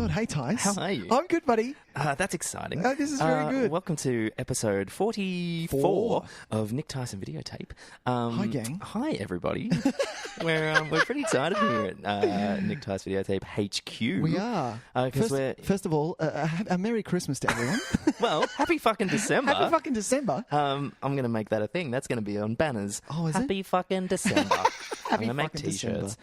God. Hey, Tys. How are you? I'm good, buddy. That's exciting. This is very good. Welcome to episode 44 of Tys and Videotape. Hi, gang. Hi, everybody. we're pretty excited here at Tys Videotape HQ. We are. First of all, a Merry Christmas to everyone. Well, happy fucking December. Happy fucking December. I'm going to make that a thing. That's going to be on banners. Oh, is happy fucking December. I'm going to make T-shirts.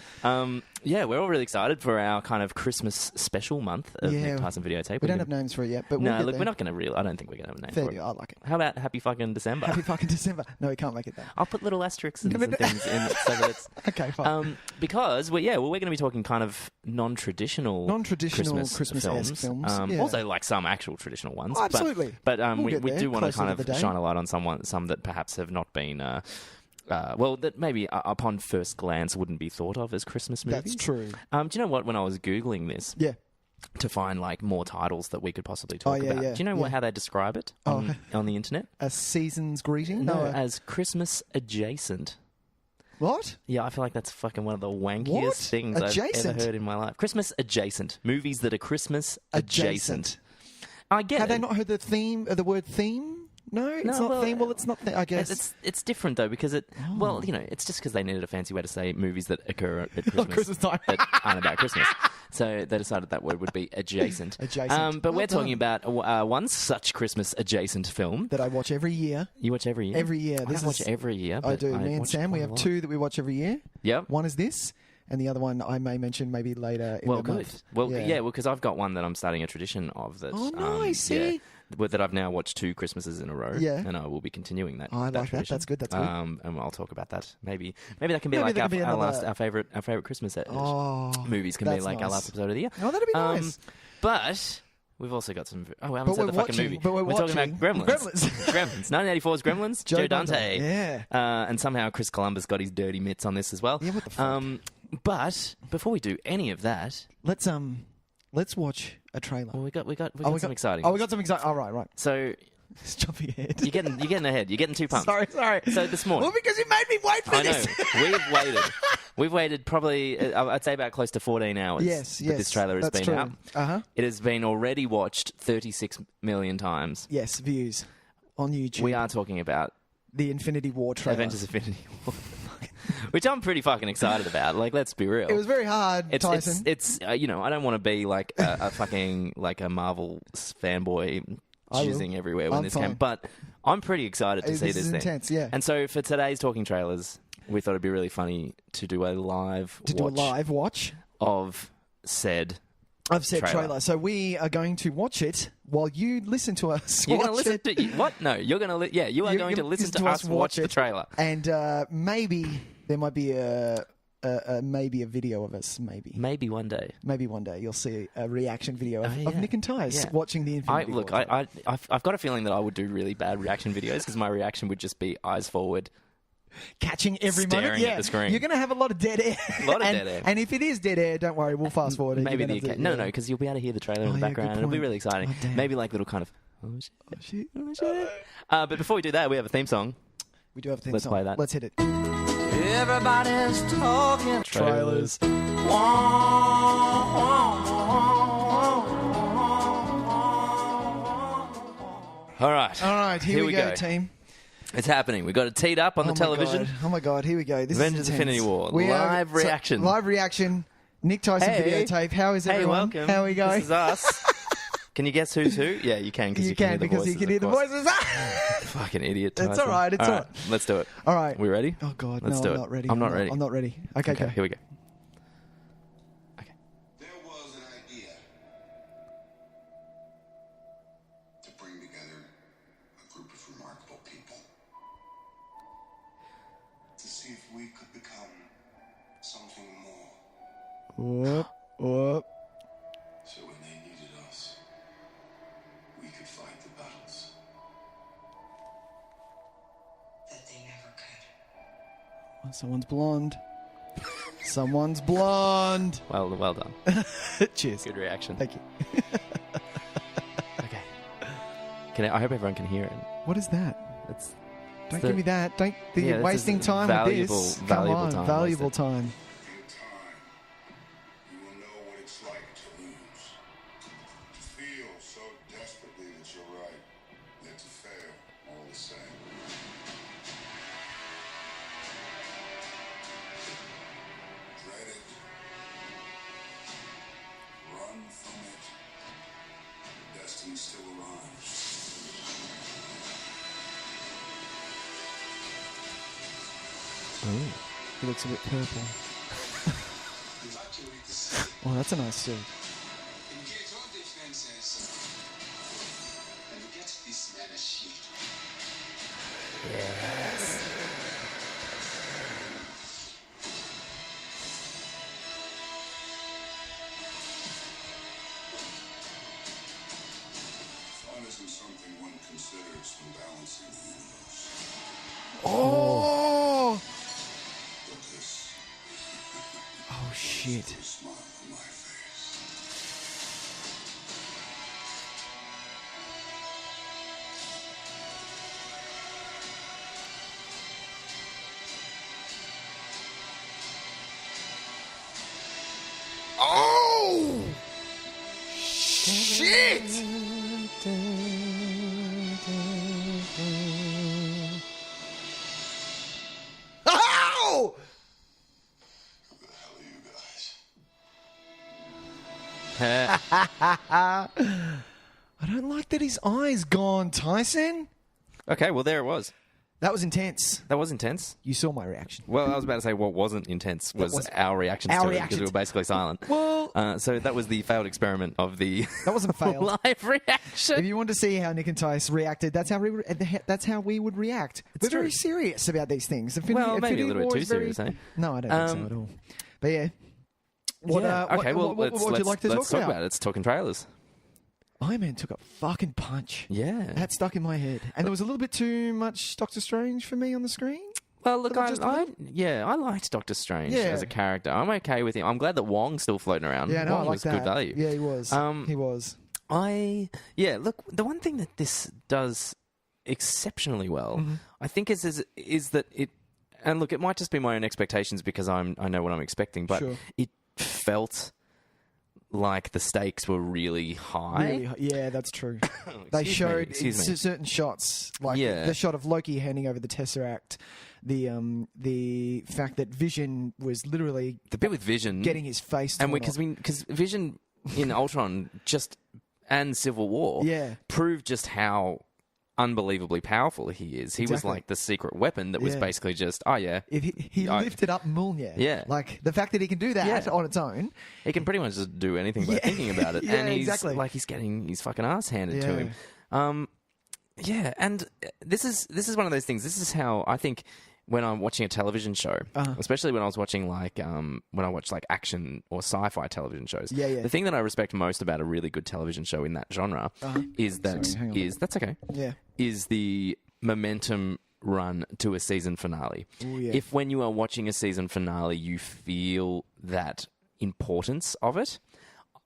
Yeah, we're all really excited for our kind of Christmas special month of Tys and Videotape. We don't have names for it yet, but no, look, we're not going to I don't think we're going to have a name for it. I like it. How about Happy fucking December? Happy fucking December. No, we can't make it that. I'll put little asterisks and things in it so that it's... Okay, fine. Because, we're going to be talking kind of non-traditional Christmas films. Also, like some actual traditional ones. Oh, absolutely. But we do want to kind of shine a light on some that perhaps have not been... that maybe upon first glance wouldn't be thought of as Christmas movies. That's true. Do you know what? When I was Googling this... Yeah. To find like more titles that we could possibly talk about. Yeah, do you know how they describe it on the internet? A season's greeting? No, as Christmas adjacent. What? Yeah, I feel like that's fucking one of the wankiest things I've ever heard in my life. Christmas adjacent. Movies that are Christmas adjacent. I get Have they not heard the word theme? No, it's not theme. Well, it's not. I guess it's different though because it. Oh. Well, it's just because they needed a fancy way to say movies that occur at Christmas time that aren't about Christmas. So they decided that word would be adjacent. Adjacent. But we're talking about one such Christmas adjacent film that I watch every year. You watch every year? Every year. I watch every year. I do. Me and Sam, we have two that we watch every year. Yep. One is this. And the other one I may mention maybe later in the month. Well, because I've got one that I'm starting a tradition of that. Oh, nice. See? That I've now watched 2 Christmases in a row. Yeah. And I will be continuing that. I like tradition. That's good. That's good. And I'll talk about that. Maybe that can be our favorite Christmas movies can be like our last episode of the year. Oh, that'd be nice. But we've also got some... Oh, I haven't said the fucking movie. But we're talking about Gremlins. Gremlins. 1984's Gremlins. Joe Dante. Yeah. And somehow Chris Columbus got his dirty mitts on this as well. Yeah, what the fuck? But before we do any of that... Let's watch a trailer. Well, we got some exciting. Oh, we got some exciting. Oh, right. So... It's jumping ahead. You're getting ahead. You're getting too pumped. Sorry. So this morning... Well, because you made me wait for this. I know. We've waited probably, I'd say about close to 14 hours. Yes. That this trailer has been out. Uh-huh. It has been already watched 36 million times. Yes, views on YouTube. We are talking about... the Infinity War trailer. Avengers Infinity War. Which I'm pretty fucking excited about. Like, let's be real. It was very hard, Tyson. It's I don't want to be like a fucking like a Marvel fanboy jizzing everywhere when this came. But I'm pretty excited to see this thing. Intense, yeah. And so for today's Talking Trailers, we thought it'd be really funny to do a live watch of said trailer. So we are going to watch it while you listen to us. You're going to listen to what? No, you're going to. You are going to listen to us watch the trailer. And maybe there might be a video of us. Maybe one day. Maybe one day you'll see a reaction video of Nick and Tys watching the Infinity War. I've got a feeling that I would do really bad reaction videos because my reaction would just be eyes forward. Catching every moment, at the screen. You're going to have a lot of dead air. Dead air. And if it is dead air, don't worry, we'll fast forward. Maybe no, because you'll be able to hear the trailer in the background. It'll be really exciting. Maybe like little kind of shit. But before we do that, we have a theme song. We do have a theme song. Let's play that. Let's hit it. Everybody's talking trailers. All right, here we go, team. It's happening. We've got it teed up on the television. Oh my God, here we go. This Avengers Infinity War. Live reaction. Live reaction. Nick Tys and Videotape. How is everyone? Hey, welcome. How are we going? This is us. Can you guess who's who? Yeah, you can because you can hear the voices. Fucking idiot. It's all right. It's all right. Let's do it. All right. We ready? Oh God, Let's do it. I'm not ready. I'm not ready. I'm not ready. Okay, here we go. There was an idea to bring together a group of remarkable people to see if we could become something more. Whoop. So when they needed us, we could fight the battles that they never could. Someone's blonde. Someone's blonde. Well done. Cheers. Good reaction. Thank you. Okay. I hope everyone can hear it. What is that? Don't give me that. Don't. Yeah, you're wasting time with this. Valuable time. Valuable time. You will know what it's like to lose He looks a bit purple. Oh, that's a nice suit. Yes. Fun isn't something one considers when balancing the universe. Oh! But this Oh, shit. is a smile on my face. Oh! Shit! Ow! Who the hell are you guys? I don't like that his eye's gone, Tyson. Okay, well, there it was. That was intense. That was intense. You saw my reaction. Well, I was about to say what wasn't intense was was our reactions our to it because reactions. we were basically silent. Well, So that was the failed experiment of the that wasn't failed. live reaction. If you want to see how Nick and Tice reacted, that's how we would react. We're very true. serious about these things. Well, maybe a little bit War too is very- serious, eh? No, I don't think so at all. But yeah. What, Okay, well, what would you like to let's talk about? about it. Let's talking trailers. Iron Man took a fucking punch. Yeah. That stuck in my head. And there was a little bit too much Doctor Strange for me on the screen. Well, look, Just a little? I liked Doctor Strange Yeah. as a character. I'm okay with him. I'm glad that Wong's still floating around. Yeah, no, I Wong like was that. good value. Yeah, he was. He was. Look, the one thing that this does exceptionally well, Mm-hmm. I think is that it, and look, it might just be my own expectations because I know what I'm expecting, but Sure. it felt like the stakes were really high. Really, yeah, that's true. They Excuse me, showed excuse me. certain shots, like Yeah. the shot of Loki handing over the Tesseract, the fact that Vision was literally The bit with Vision getting his face and torn off. because Vision in Ultron and Civil War Yeah. proved just how unbelievably powerful he is. He was Exactly. like the secret weapon that was Yeah. basically just, oh yeah, If he I- lifted up Mjolnir. Yeah. Like, the fact that he can do that Yeah. on its own. he can pretty much just do anything by Yeah. thinking about it. Yeah, and he's exactly. like he's getting his fucking ass handed to Yeah. him. And this is one of those things. This is how I think when I'm watching a television show, especially when I was watching when I watch like action or sci-fi television shows. Yeah, yeah. The thing that I respect most about a really good television show in that genre is that Sorry, hang on. that's okay. Yeah. Is the momentum run to a season finale. Ooh, yeah. If when you are watching a season finale, you feel that importance of it,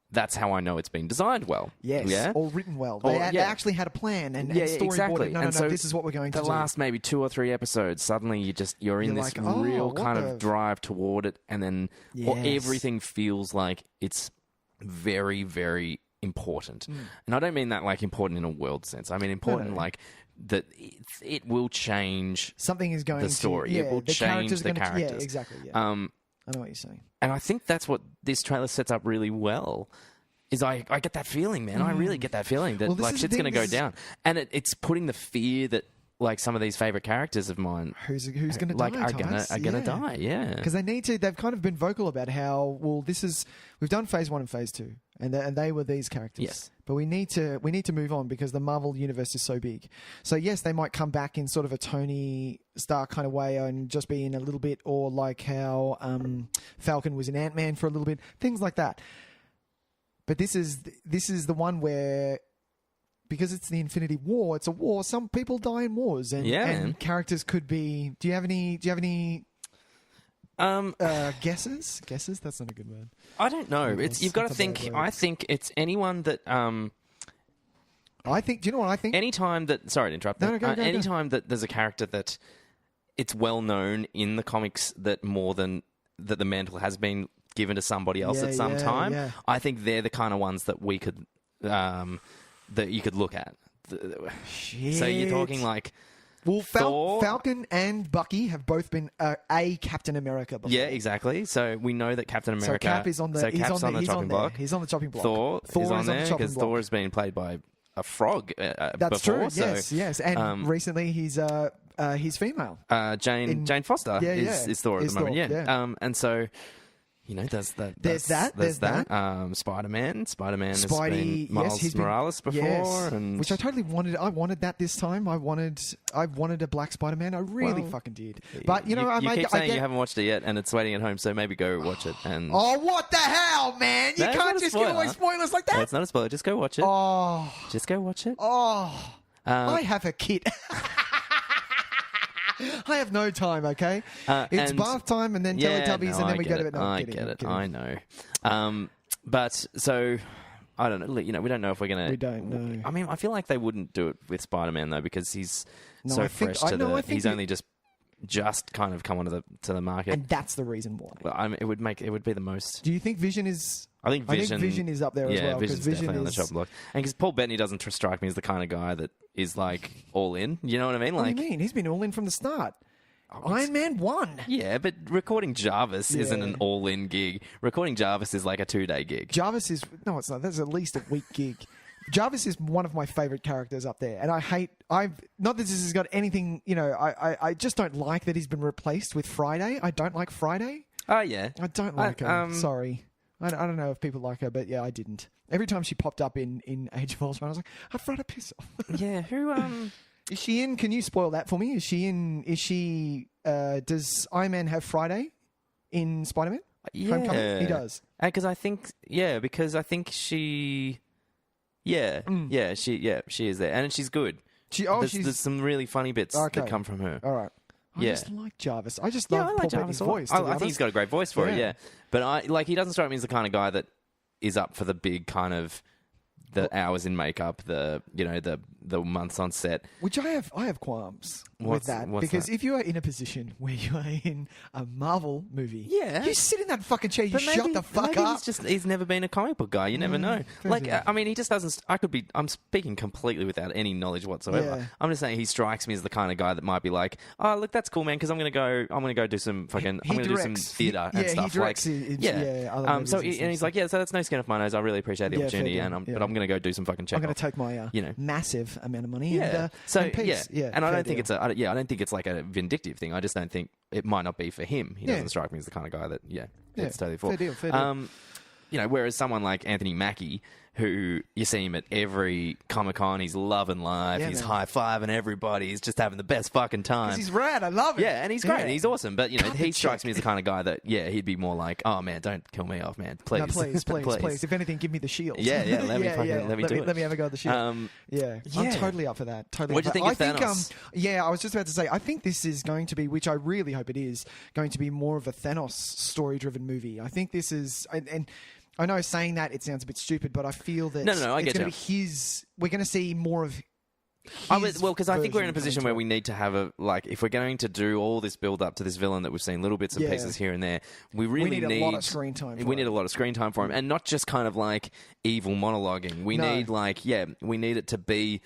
that's how I know it's been designed well. Yes. Yeah. Or written well. Or- They yeah. actually had a plan and Yeah, storyboarded. exactly. No, And so this is what we're going to the do. last maybe 2 or 3 episodes, suddenly you're in You're this like, oh, real what kind the- of drive toward it, and then Yes. everything feels like it's very, very important. And I don't mean that like important in a world sense. I mean important no. like that it will change Something is going the story. to... Yeah, It will the change characters the are gonna, characters. Yeah, exactly. Yeah. I know what you're saying. And I think that's what this trailer sets up really well. Is I get that feeling, man. I really get that feeling that Well, this like is shit's the going thing, to go down, and it's putting the fear that like some of these favorite characters of mine, Who's going to like die? are gonna die. Yeah, Because they need to. They've kind of been vocal about how we've done phase 1 and phase 2, and they were these characters. Yes. But we need to move on because the Marvel universe is so big. So yes, they might come back in sort of a Tony Stark kind of way and just be in a little bit, or like how Falcon was in Ant-Man for a little bit, things like that. But this is the one where, because it's the Infinity War, it's a war. Some people die in wars, and characters could be. Do you have any guesses? Guesses? That's not a good word. I don't know. You've got to That's a bad think. word. I think it's anyone that. I think. Do you know what I think? Anytime that. Sorry to interrupt. No, go. Anytime that there's a character that it's well known in the comics that more than that the mantle has been given to somebody else at some time. Yeah. I think they're the kind of ones that we could that you could look at. Shit. So you're talking like Well, Thor. Falcon and Bucky have both been a Captain America before. Yeah, exactly. So we know that Captain America. So Cap is on the. So he's Cap's on the he's chopping on there. block. He's on the chopping block. Thor is on there chopping because block. Thor has been played by a frog. That's before, true. so, Yes. And recently he's He's female. Jane Foster is Thor at the moment. Thor, Yeah. And so, there's that. Spider-Man has been Miles Morales before, and which I totally wanted. I wanted that this time. I wanted a black Spider-Man. I really fucking did. But you keep saying you haven't watched it yet, and it's waiting at home. So maybe go watch it. And what the hell, man! You can't just give away spoilers like that. No, it's not a spoiler. Just go watch it. Oh, just go watch it. Oh, I have a kid. I have no time, okay? It's bath time and then Teletubbies and then we go to bed. No, I get it. I know. But so, I don't know. We don't know if we're going to... We don't know. I mean, I feel like they wouldn't do it with Spider-Man, though, because he's fresh he's only just kind of come onto the market. And that's the reason why. Well, it would be the most... Do you think Vision is... I think Vision is up there as well. Yeah, Vision's definitely on the chopping block. And because Paul Bettany doesn't strike me as the kind of guy that is like all in. You know what I mean? What do you mean? He's been all in from the start. Iron Man 1. Yeah, but recording Jarvis isn't an all-in gig. Recording Jarvis is like a 2-day gig. Jarvis is... No, it's not. That's at least a week gig. Jarvis is one of my favourite characters up there. And not that this has got anything... I just don't like that he's been replaced with Friday. I don't like Friday. Oh, yeah. I don't like her. Sorry. I don't know if people like her, but yeah, I didn't. Every time she popped up in Age of Ultron, I was like, I'd rather piss off. Yeah, who... Is she in? Can you spoil that for me? Is she in? Does Iron Man have Friday in Spider-Man? Yeah. Homecoming? He does. Because I think she... Yeah. She is there. And she's good. There's some really funny bits that come from her. All right. I just like Jarvis. I just love Paul Bettany's voice. I think he's got a great voice for it, yeah. But he doesn't strike me as the kind of guy that is up for the big kind of the hours in makeup, the months on set. Which I have qualms with that. Because if you are in a position where you are in a Marvel movie, you sit in that fucking chair, you shut the fuck up. He's never been a comic book guy. You never know. He just doesn't... I'm speaking completely without any knowledge whatsoever. Yeah. I'm just saying he strikes me as the kind of guy that might be like, oh, look, that's cool, man, because I'm going to go do some fucking... I'm going to do some theatre and stuff. He directs and he's like, so that's no skin off my nose. I really appreciate the opportunity, but I'm going to go do some fucking check. I'm going to take my massive amount of money and peace. And I don't think it's I don't think it's like a vindictive thing. I just don't think it might not be for him. He doesn't strike me as the kind of guy that it's totally for. Fair deal. Whereas someone like Anthony Mackie, who you see him at every Comic-Con, he's loving life, he's high-fiving everybody, he's just having the best fucking time. Because he's rad, I love it. Yeah, and he's great, and he's awesome, but, he strikes me as the kind of guy that, he'd be more like, oh, man, don't kill me off, man, please. No, please. If anything, give me the shield. Yeah, let me do it. Let me have a go at the shield. I'm totally up for that. What do you think of Thanos? I was just about to say, I think this is going to be, which I really hope it is, going to be more of a Thanos story-driven movie. I think this is... and I know saying that it sounds a bit stupid, but I feel that it's going to be his... We're going to see more of because I think we're in a position where we need to have if we're going to do all this build up to this villain that we've seen little bits and pieces here and there, we need a lot of screen time. We need a lot of screen time for him, and not just kind of like evil monologuing. We need we need it to be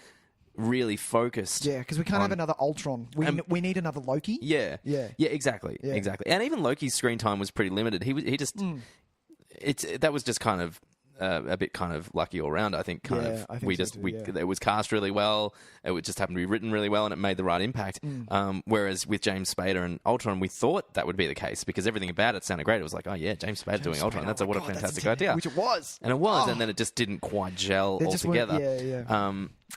really focused. Yeah, because we can't have another Ultron. We need another Loki. Yeah, exactly. And even Loki's screen time was pretty limited. He just that was just kind of a bit kind of lucky all round. I think it was cast really well. It would just happen to be written really well, and it made the right impact. Whereas with James Spader and Ultron, we thought that would be the case because everything about it sounded great. It was like, oh yeah, James Spader doing Ultron. What a fantastic idea. Which it was, and then it just didn't quite gel altogether.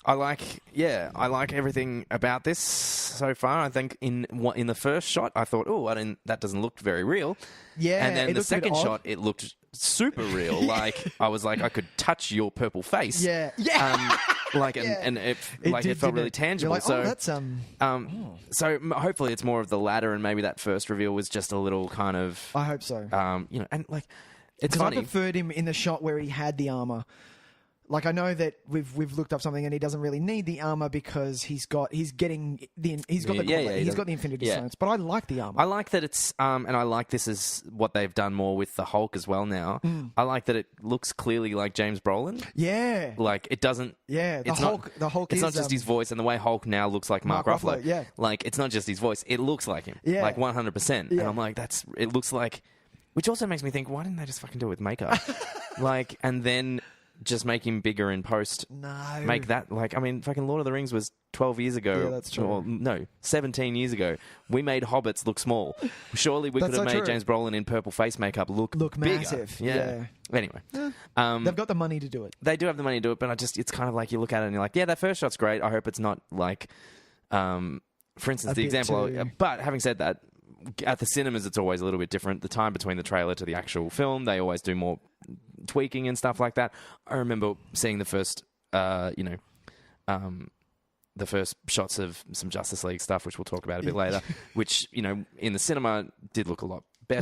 I like everything about this so far. I think in the first shot, I thought, that doesn't look very real. Yeah, and then the second shot, it looked super real. I was like, I could touch your purple face. Yeah. And it felt really tangible. Like, that's So hopefully it's more of the latter, and maybe that first reveal was just a little kind of. I hope so. And like, it's funny. I preferred him in the shot where he had the armor. Like, I know that we've looked up something and he doesn't really need the armor because he's got the Infinity Stones. But I like the armor. I like that it's and I like this is what they've done more with the Hulk as well now. I like that it looks clearly like James Brolin. Yeah. Like it doesn't. Yeah. The Hulk. It's not just his voice, and the way Hulk now looks like Mark Ruffalo. Yeah. Like it's not just his voice; it looks like him. Yeah. Like 100%. And I'm like, it looks like. Which also makes me think, why didn't they just fucking do it with makeup? And then. just make him bigger in post. No. Make that, like, I mean, fucking Lord of the Rings was 12 years ago. Yeah, that's true. Or, no, 17 years ago. We made hobbits look small. Surely we could have made James Brolin in purple face makeup look bigger. massive. Yeah. Anyway. They've got the money to do it. They do have the money to do it, but it's kind of like you look at it and you're like, yeah, that first shot's great. I hope it's not like, for instance, the example. But having said that, at the cinemas, it's always a little bit different. The time between the trailer to the actual film, they always do more tweaking and stuff like that. I remember seeing the first, the first shots of some Justice League stuff, which we'll talk about a bit later, which, in the cinema did look a lot better.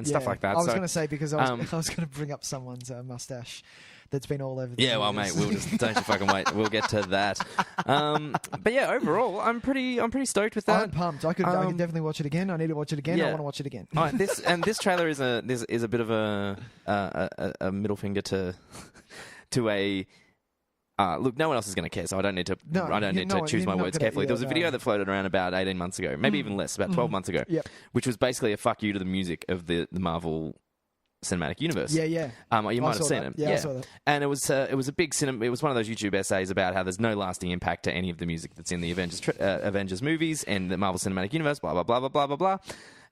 Stuff like that. I was going to say, because I was going to bring up someone's mustache that's been all over the well, mate, don't you fucking wait. We'll get to that. But yeah, overall, I'm pretty stoked with that. I'm pumped. I could definitely watch it again. I need to watch it again. I want to watch it again. This trailer is a bit of a middle finger to a. Look, no one else is going to care, so I don't need to. I don't need to choose my words carefully. There was a video that floated around about 18 months ago, maybe even less, about 12 months ago, which was basically a fuck you to the music of the Marvel Cinematic Universe. You might have seen it. I saw that. And it was a big it was one of those YouTube essays about how there's no lasting impact to any of the music that's in the Avengers movies and the Marvel Cinematic Universe. Blah blah blah blah blah blah blah.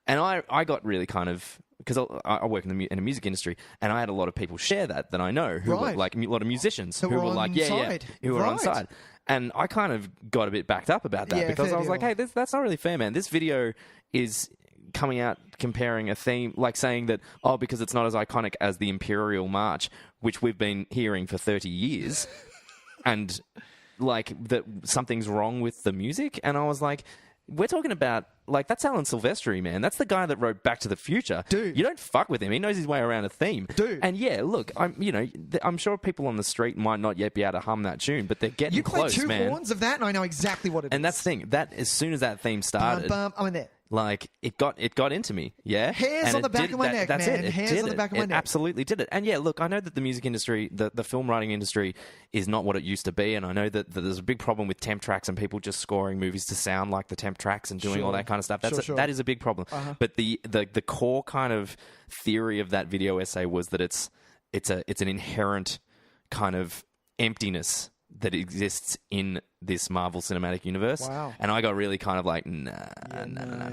And I got really kind of, because I work in the music industry, and I had a lot of people share that I know who were like a lot of musicians who were like who were on side. And I kind of got a bit backed up about that because I was like, hey, that's not really fair, man. This video is coming out comparing a theme, like saying that, because it's not as iconic as the Imperial March, which we've been hearing for 30 years, and like that something's wrong with the music. And I was like, we're talking about, like, that's Alan Silvestri, man. That's the guy that wrote Back to the Future. Dude. You don't fuck with him. He knows his way around a theme. Dude. And yeah, look, I'm sure people on the street might not yet be able to hum that tune, but they're getting close, man. You play two horns of that, and I know exactly what it is. And that's the thing. That, as soon as that theme started... I'm in there. Like, it got into me, yeah? Hairs on the back of my neck, that's man. It. Hairs on the back of my neck. It absolutely did it. And yeah, look, I know that the music industry, the film writing industry is not what it used to be, and I know that there's a big problem with temp tracks and people just scoring movies to sound like the temp tracks and doing all that kind of stuff. That is a big problem. But the core kind of theory of that video essay was that it's an inherent kind of emptiness that exists in this Marvel Cinematic Universe. Wow. And I got really kind of like, no.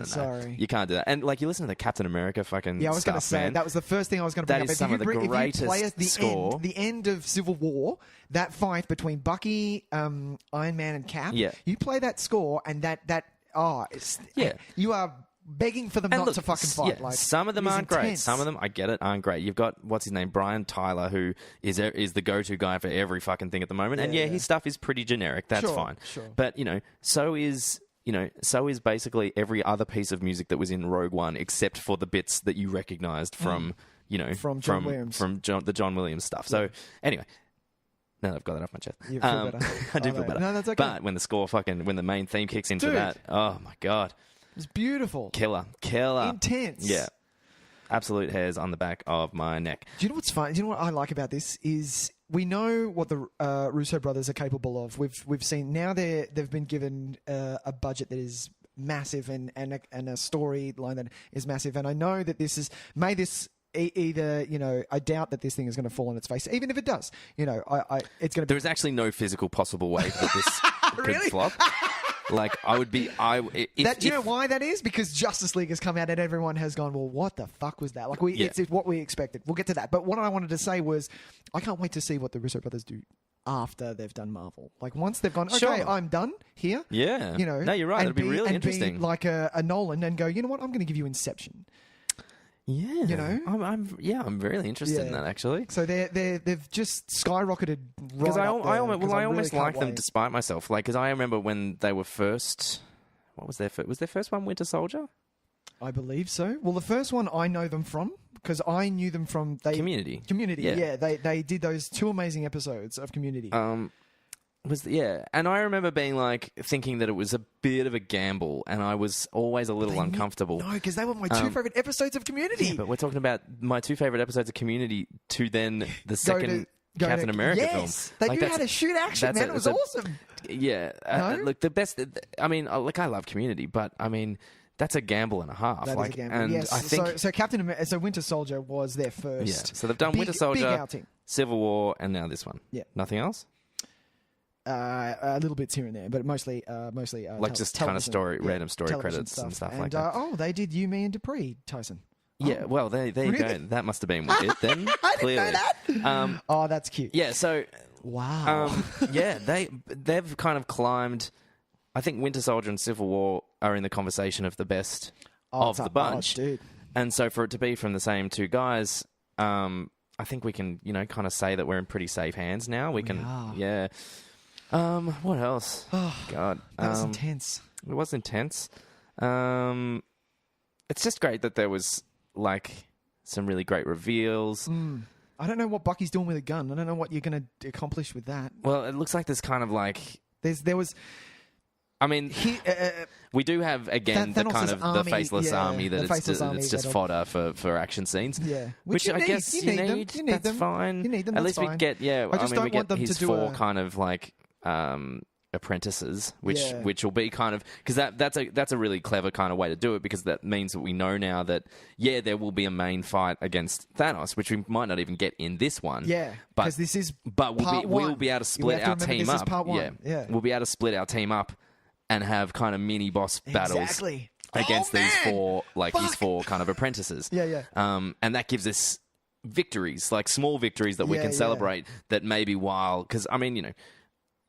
Sorry. You can't do that. And like, you listen to the Captain America fucking I was going to say, man. that was the first thing I was going to bring up. That is some of the greatest score. The end of Civil War, that fight between Bucky, Iron Man, and Cap, you play that score, and you are begging for them not to fucking fight. Yeah, like, some of them aren't great. Some of them, I get it, aren't great. You've got, what's his name, Brian Tyler, who is the go-to guy for every fucking thing at the moment. And his stuff is pretty generic. That's fine. Sure. But, so is basically every other piece of music that was in Rogue One, except for the bits that you recognized from, from John Williams. From the John Williams stuff. So, anyway. Now that I've got that off my chest. You feel better. I do feel better. No, that's okay. But when the main theme kicks into that, oh my God. It's beautiful. Killer. Intense. Yeah. Absolute hairs on the back of my neck. Do you know what's fun? Do you know what I like about this is we know what the Russo brothers are capable of. We've seen now they've been given a budget that is massive and a storyline that is massive. And I know that this is either, I doubt that this thing is going to fall on its face. Even if it does, it's going to. There is actually no physical possible way that this could flop. Like, do you know why that is? Because Justice League has come out and everyone has gone, well, what the fuck was that? Like, it's what we expected. We'll get to that. But what I wanted to say was, I can't wait to see what the Russo brothers do after they've done Marvel. Like, once they've gone, okay, I'm done here. Yeah. No, you're right. It'll be really interesting. Be like a Nolan and go, you know what? I'm going to give you Inception. Yeah, I'm really interested in that, actually. So they've just skyrocketed because I almost really like them despite myself. Like, because I remember when they were first. What was their first one? Winter Soldier. I believe so. Well, the first one I know them from because I knew them from Community. Yeah, they did those 2 amazing episodes of Community. And I remember being like thinking that it was a bit of a gamble, and I was always a little uncomfortable. No, because they were my 2 favorite episodes of Community. Yeah, but we're talking about my 2 favorite episodes of Community to then the second Captain America film. They knew how to shoot action, man. It was awesome. Yeah, look, the best. I mean, I love Community, but I mean. That's a gamble and a half. That is a gamble. And yes. I think so. Captain America, Winter Soldier was their first. Yeah. So they've done Winter Soldier. Big outing. Civil War, and now this one. Yeah. Nothing else? A little bits here and there, but mostly Like just kind of random story credits and stuff like that. They did You, Me, and Dupree, Tyson. Yeah, well, there you Really? go. That must have been it then. I Clearly. didn't know that. That's cute. Yeah, so Wow. yeah, they've kind of climbed. I think Winter Soldier and Civil War are in the conversation of the best of the bunch, dude. and so for it to be from the same two guys, I think we can kind of say that we're in pretty safe hands now. We can, yeah. What else? Oh, God, that was intense. It was intense. It's just great that there was like some really great reveals. I don't know what Bucky's doing with a gun. I don't know what you're going to accomplish with that. Well, it looks like there's kind of like there was. I mean, we do have again the kind of the faceless army that it's just fodder for action scenes. Yeah, which I guess you need. You need that's them. fine. You need them. At That's least fine. we get I just don't we want get them his to do four kind of like apprentices, which will be kind of because that's a really clever kind of way to do it, because that means that we know now that there will be a main fight against Thanos, which we might not even get in this one. Yeah, because this is we'll be able to split our team up. Part one. Yeah, we'll be able to split our team up and have kind of mini boss battles against these four his four kind of apprentices. Yeah. And that gives us victories, like small victories that we can celebrate. That maybe because I mean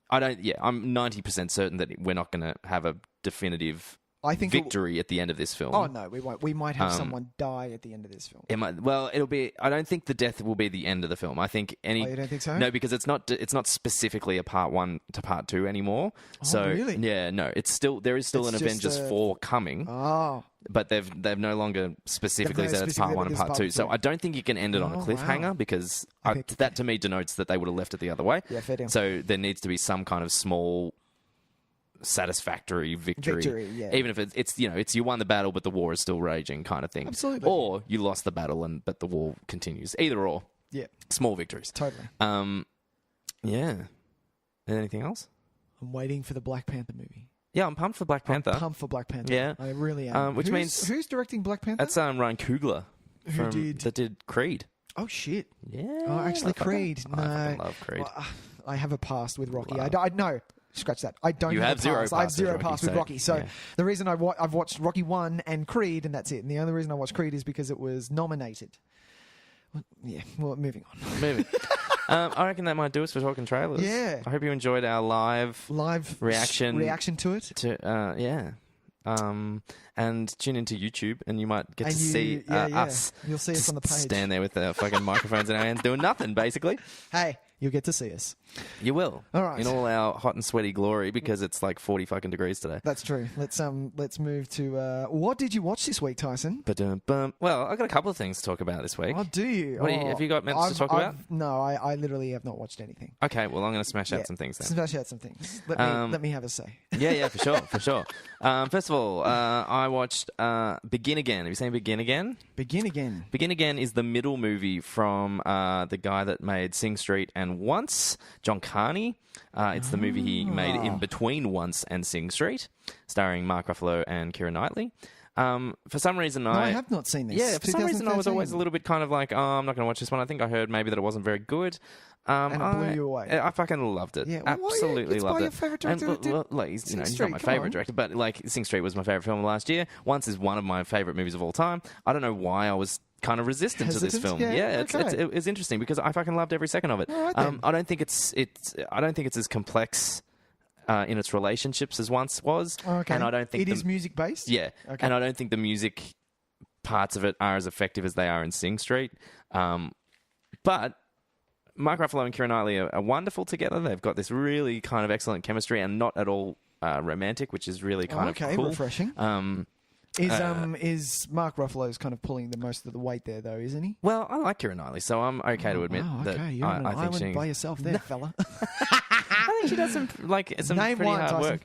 I'm 90% certain that we're not going to have a definitive victory at the end of this film. Oh no, we won't. We might have someone die at the end of this film. It might. Well, it'll be. I don't think the death will be the end of the film. I think any. Oh, you don't think so? No, because it's not specifically a part 1 to part 2 anymore. So really? Yeah, no. There is still an Avengers 4 coming. Oh. But they've no longer specifically said it's part 1 and part 2. So I don't think you can end it on a cliffhanger because that to me denotes that they would have left it the other way. Yeah, fair deal. So there needs to be some kind of small satisfactory victory, even if it's you won the battle but the war is still raging kind of thing. Absolutely. Or you lost the battle but the war continues. Either or. Yeah. Small victories. Totally. Yeah. Anything else? I'm waiting for the Black Panther movie. Yeah, I'm pumped for Black Panther. I'm pumped for Black Panther. Yeah. I really am. Which means who's directing Black Panther? That's Ryan Coogler. That did Creed. Oh shit. Yeah. Oh, actually, Creed. No. I fucking love Creed. Well, I have a past with Rocky. Wow. I no. Scratch that. I don't. You have zero past. I have zero with past Rocky, with Rocky. So yeah. the reason I've watched Rocky 1 and Creed, and that's it. And the only reason I watched Creed is because it was nominated. Well, moving on. Moving. I reckon that might do us for talking trailers. Yeah. I hope you enjoyed our live reaction to it. And tune into YouTube, and you might get to see us. You'll see us on the page. Stand there with our fucking microphones in our hands, doing nothing, basically. Hey, you'll get to see us. You will. All right. In all our hot and sweaty glory, because it's like 40 fucking degrees today. That's true. Let's move to what did you watch this week, Tyson? Well, I've got a couple of things to talk about this week. Oh, do you? Have you got to talk about? No, I literally have not watched anything. Okay, well, I'm going to smash out some things then. Smash out some things. Let me have a say. Yeah, for sure. First of all, I watched Begin Again. Have you seen Begin Again? Begin Again. Begin Again is the middle movie from the guy that made Sing Street and Once, John Carney. It's the movie he made in between Once and Sing Street, starring Mark Ruffalo and Keira Knightley. For some reason, I have not seen this. Yeah, for some reason, I was always a little bit kind of like, I'm not going to watch this one. I think I heard maybe that it wasn't very good. And it blew you away. I fucking loved it. Yeah, absolutely it's loved by it. your favourite director. He's not my favourite director, but like Sing Street was my favourite film last year. Once is one of my favourite movies of all time. I don't know why I was kind of resistant to this film. Yeah, it's interesting because I fucking loved every second of it. Right, I don't think it's as complex in its relationships as Once was. Okay. And I don't think it is music based. Yeah, okay. And I don't think the music parts of it are as effective as they are in Sing Street. But Mark Ruffalo and Keira Knightley are wonderful together. They've got this really kind of excellent chemistry and not at all romantic, which is really kind of cool. Refreshing. Is Mark Ruffalo's kind of pulling the most of the weight there, though, isn't he? Well, I like Keira Knightley, so I'm okay to admit that You're on an I think island by yourself there, fella. I think she does some Name pretty one, hard Tyson. work.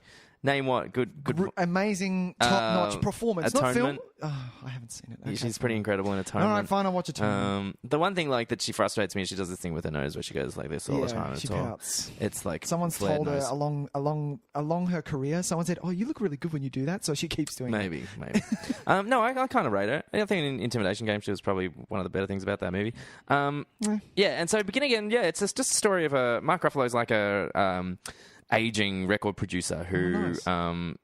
Name what? Good. Amazing, top-notch performance. Not film. Atonement. Oh, I haven't seen it. Okay, She's pretty incredible in Atonement. All right, fine. I'll watch Atonement. The one thing like that she frustrates me is she does this thing with her nose where she goes like this all the time. She pouts. It's like Someone's flared told her nose. along her career. Someone said, "Oh, you look really good when you do that," so she keeps doing it. Maybe. No, I kind of rate her. I think in Intimidation Game she was probably one of the better things about that movie. Yeah, and so beginning again, it's just a story of Mark Ruffalo's like a aging record producer who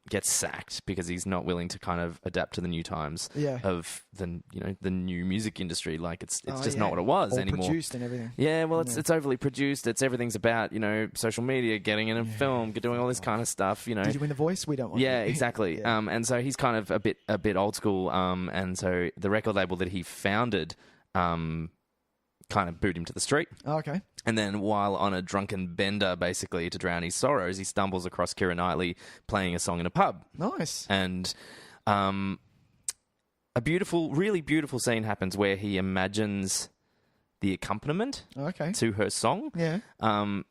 gets sacked because he's not willing to kind of adapt to the new times of the new music industry. Like it's just not what it was all anymore. Produced and everything. Yeah, well, it's overly produced. Everything's about social media, getting in a film, doing all this kind of stuff. Did you win The Voice? We don't want. Yeah, exactly. And so he's kind of a bit old school. And so the record label that he founded, kind of booed him to the street. Oh, okay. And then while on a drunken bender, basically, to drown his sorrows, he stumbles across Keira Knightley playing a song in a pub. Nice. And a beautiful, really beautiful scene happens where he imagines the accompaniment to her song. Yeah. And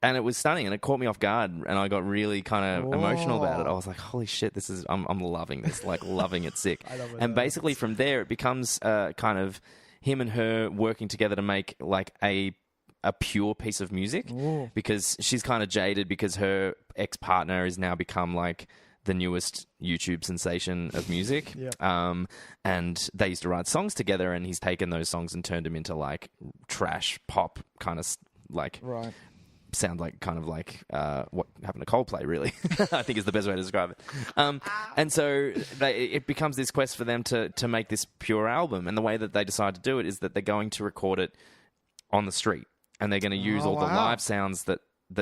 it was stunning, and it caught me off guard, and I got really kind of emotional about it. I was like, "Holy shit, this is I'm loving this, like loving it, sick." I love it. And basically, from there, it becomes kind of him and her working together to make like a pure piece of music. Ooh. Because she's kind of jaded because her ex-partner has now become like the newest YouTube sensation of music. And they used to write songs together, and he's taken those songs and turned them into like trash pop kind of like sound like kind of like what happened to Coldplay, really. I think is the best way to describe it. And so it becomes this quest for them to make this pure album. And the way that they decide to do it is that they're going to record it on the street. And they're going to use all the live sounds that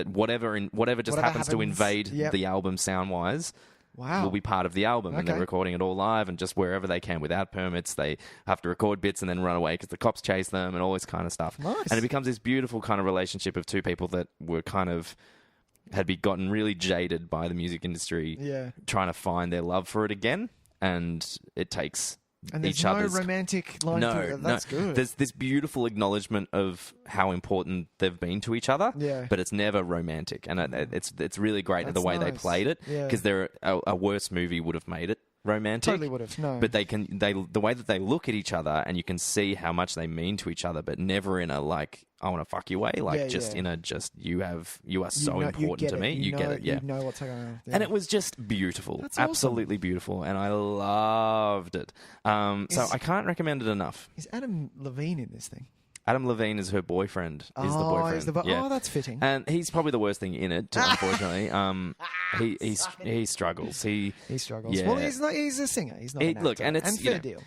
whatever just happens to invade the album sound-wise will be part of the album. And they're recording it all live, and just wherever they can without permits, they have to record bits and then run away because the cops chase them and all this kind of stuff. Nice. And it becomes this beautiful kind of relationship of two people that were had gotten really jaded by the music industry, trying to find their love for it again. And it takes... And there's no romantic line through it. That's good. There's this beautiful acknowledgement of how important they've been to each other, but it's never romantic. And it's really great the way they played it, because a worse movie would have made it romantic. Totally would have, no. But the way that they look at each other, and you can see how much they mean to each other, but never in a like, I want to fuck you way, like in a you are so important to me. You get it, You know what's going on. Yeah. And it was just beautiful. That's absolutely beautiful, and I loved it. So I can't recommend it enough. Is Adam Levine in this thing? Adam Levine is her boyfriend. Is the boyfriend? Oh, that's fitting. And he's probably the worst thing in it, unfortunately. He struggles. He struggles. Yeah. Well, he's a singer. He's not an actor. Look, and it's fair deal.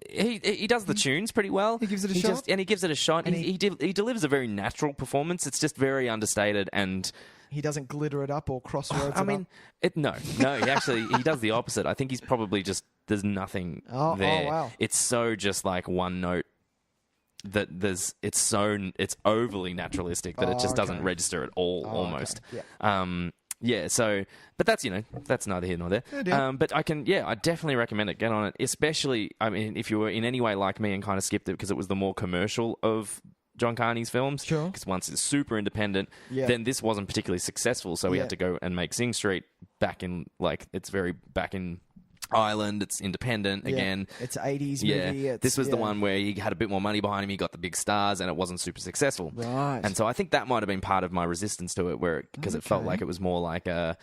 He does the tunes pretty well. He gives it a shot. And he gives it a shot. And he delivers a very natural performance. It's just very understated, and he doesn't glitter it up or crossroads it up. He does the opposite. I think he's probably just there's nothing there. Oh, wow. It's so just like one note. That it's overly naturalistic that it just doesn't register at all, almost. Yeah. So, but that's neither here nor there. But I definitely recommend it. Get on it, especially, if you were in any way like me and kind of skipped it because it was the more commercial of John Carney's films. Sure. Because once it's super independent, then this wasn't particularly successful, so we had to go and make Sing Street back in Ireland. It's independent again. It's 80s movie. This was the one where he had a bit more money behind him. He got the big stars, and it wasn't super successful. Right. And so I think that might have been part of my resistance to it, because it felt like it was more like a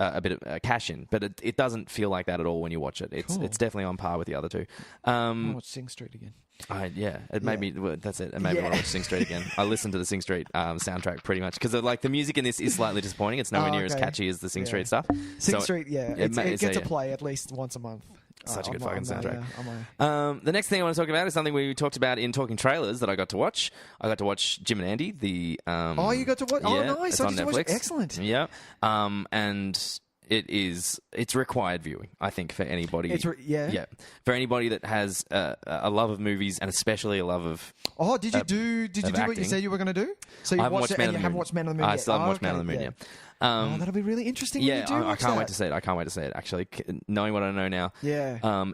bit of a cash in, but it doesn't feel like that at all when you watch it. It's definitely on par with the other two. I'll watch Sing Street again. It made me. Well, that's it. It made me want to watch Sing Street again. I listened to the Sing Street soundtrack pretty much because like the music in this is slightly disappointing. It's nowhere near as catchy as the Sing Street stuff. Sing Street, it gets a play at least once a month. Such a good fucking soundtrack. The next thing I want to talk about is something we talked about in Talking Trailers that I got to watch. I got to watch Jim and Andy. You got to watch? Nice. It's on Netflix. Excellent. Yeah. And it's required viewing, I think, for anybody. For anybody that has a love of movies and especially a love of. Oh, did you do what you said you were going to do? So you watched it and you haven't watched Man on the Moon yet? I still haven't watched Man on the Moon yet. That'll be really interesting. When you do I can't wait to see it. I can't wait to see it. Actually, knowing what I know now,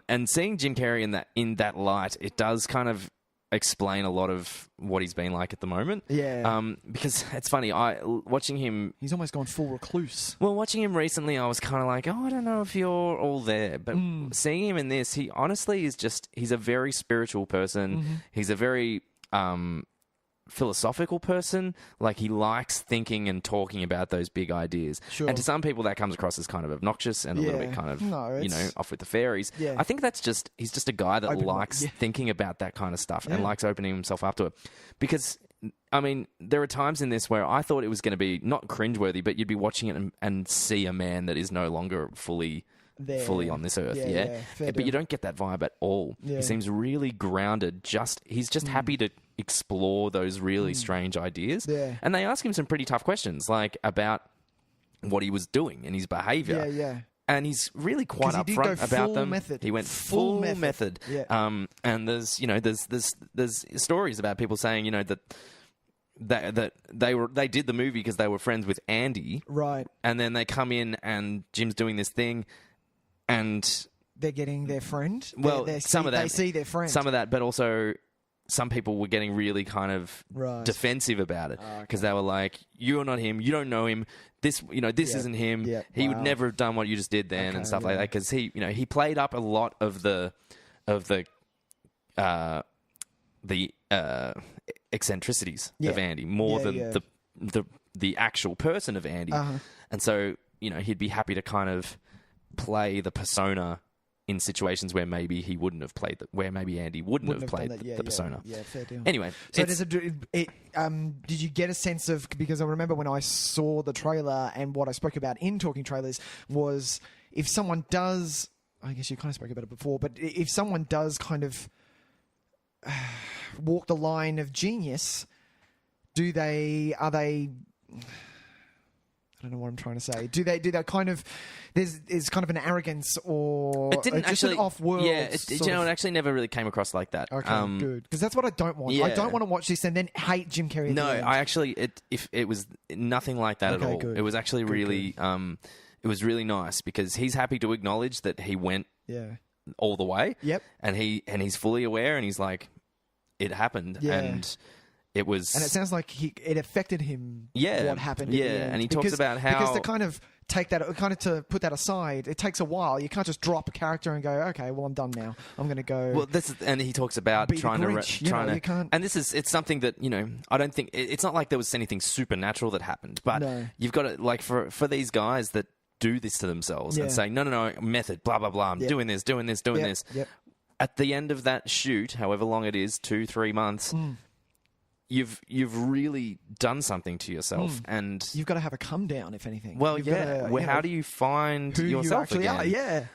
and seeing Jim Carrey in that light, it does kind of explain a lot of what he's been like at the moment. Yeah. Because it's funny, watching him. He's almost gone full recluse. Well, watching him recently, I was kind of like, oh, I don't know if you're all there. But seeing him in this, he honestly is he's a very spiritual person. Mm-hmm. He's a very philosophical person. Like, he likes thinking and talking about those big ideas. Sure. And to some people, that comes across as kind of obnoxious and a little bit kind of, off with the fairies. Yeah. I think he's just a guy that likes thinking about that kind of stuff and likes opening himself up to it. Because, I mean, there are times in this where I thought it was going to be not cringeworthy, but you'd be watching it and see a man that is no longer fully on this earth, but you don't get that vibe at all. He seems really grounded. He's just happy to explore those really strange ideas. And they ask him some pretty tough questions, like about what he was doing and his behavior. And he's really quite upfront about them. Method. He went full method. And there's stories about people saying, that they did the movie because they were friends with Andy, right? And then they come in and Jim's doing this thing. And they're getting their friend. Well, some of that. They see their friend. Some of that, but also some people were getting really kind of defensive about it because they were like, "You're not him. You don't know him. This isn't him. He would never have done what you just did then and stuff like that." Because he played up a lot of the eccentricities of Andy more than the actual person of Andy, and so he'd be happy to kind of play the persona in situations where maybe he wouldn't have played where maybe Andy wouldn't have played the persona. Yeah, fair deal. Anyway, so did you get a sense of, because I remember when I saw the trailer and what I spoke about in Talking Trailers was, if someone does, I guess you kind of spoke about it before, but if someone does kind of walk the line of genius, are they I don't know what I'm trying to say. Do they kind of, there's kind of an arrogance or it didn't just actually, an off-world? Yeah, it actually never really came across like that. Okay, good. Because that's what I don't want. I don't want to watch this and then hate Jim Carrey. No, I actually, it was nothing like that at all. Good. It was actually really, it was really nice because he's happy to acknowledge that he went all the way. Yep. And he's fully aware and he's like, it happened. Yeah. And it was, and it sounds like it affected him. What happened? Yeah, and he talks about how, because to kind of take that, kind of to put that aside, it takes a while. You can't just drop a character and go, okay, well, I'm done now. I'm going to go. Well, and he talks about trying to, you can't. And it's something that I don't think it's not like there was anything supernatural that happened, but you've got to, like, for these guys that do this to themselves and say no, method, blah blah blah, I'm doing this. Yep. At the end of that shoot, however long it is, 2-3 months. You've really done something to yourself, and you've got to have a come down, if anything. Well, how do you find who yourself you actually again?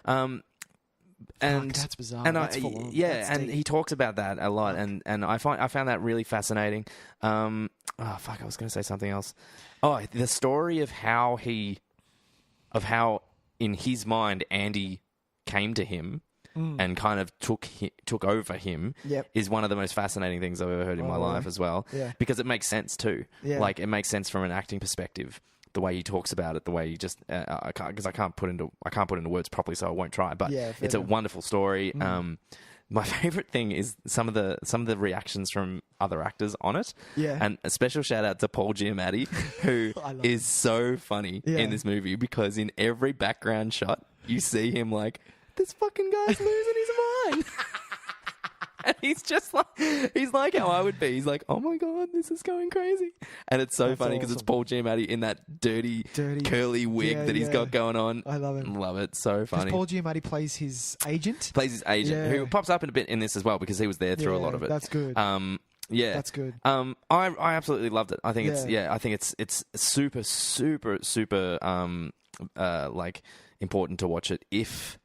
And that's bizarre. And that's and he talks about that a lot, and I found that really fascinating. I was going to say something else. Oh, the story of how in his mind Andy came to him. And kind of took over him is one of the most fascinating things I've ever heard in my life as well. Yeah. Because it makes sense too. Yeah. Like, it makes sense from an acting perspective. The way he talks about it, the way he just I can't put into words properly, so I won't try. But it's a wonderful story. My favorite thing is some of the reactions from other actors on it. Yeah. And a special shout out to Paul Giamatti, who is so funny in this movie, because in every background shot you see him like, this fucking guy's losing his mind. And he's just like, he's like how I would be. He's like, oh my God, this is going crazy. And it's so funny because it's Paul Giamatti in that dirty curly wig that he's got going on. I love it. Love it. So funny. Paul Giamatti plays his agent? Who pops up in a bit in this as well, because he was there through a lot of it. That's good. That's good. I absolutely loved it. I think it's super, super, super like important to watch it if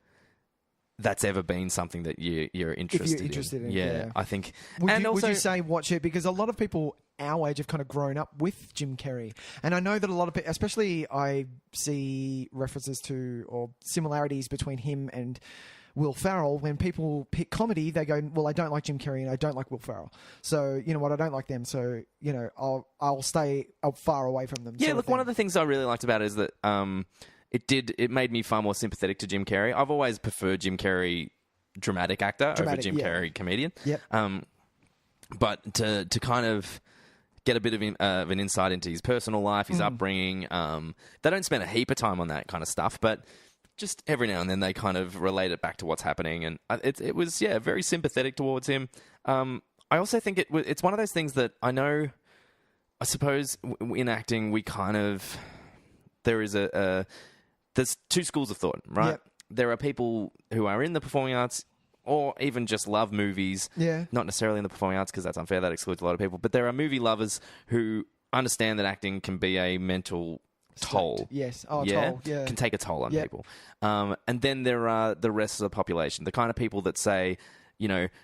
that's ever been something that you're interested in. Yeah, I think. Would you say watch it? Because a lot of people our age have kind of grown up with Jim Carrey. And I know that a lot of people, especially I see references to or similarities between him and Will Ferrell. When people pick comedy, they go, well, I don't like Jim Carrey and I don't like Will Ferrell. So, you know what, I don't like them. So, I'll stay far away from them. Yeah, look, one of the things I really liked about it is that it made me far more sympathetic to Jim Carrey. I've always preferred Jim Carrey dramatic actor over Jim Carrey comedian. Yep. but to kind of get a bit of an insight into his personal life, his upbringing. They don't spend a heap of time on that kind of stuff, but just every now and then they kind of relate it back to what's happening. And it was, very sympathetic towards him. I also think it's one of those things that I suppose in acting, we kind of, there's two schools of thought, right? Yep. There are people who are in the performing arts or even just love movies. Yeah. Not necessarily in the performing arts because that's unfair. That excludes a lot of people. But there are movie lovers who understand that acting can be a mental toll. Yes. Oh, toll. Yeah. Can take a toll on people. And then there are the rest of the population, the kind of people that say,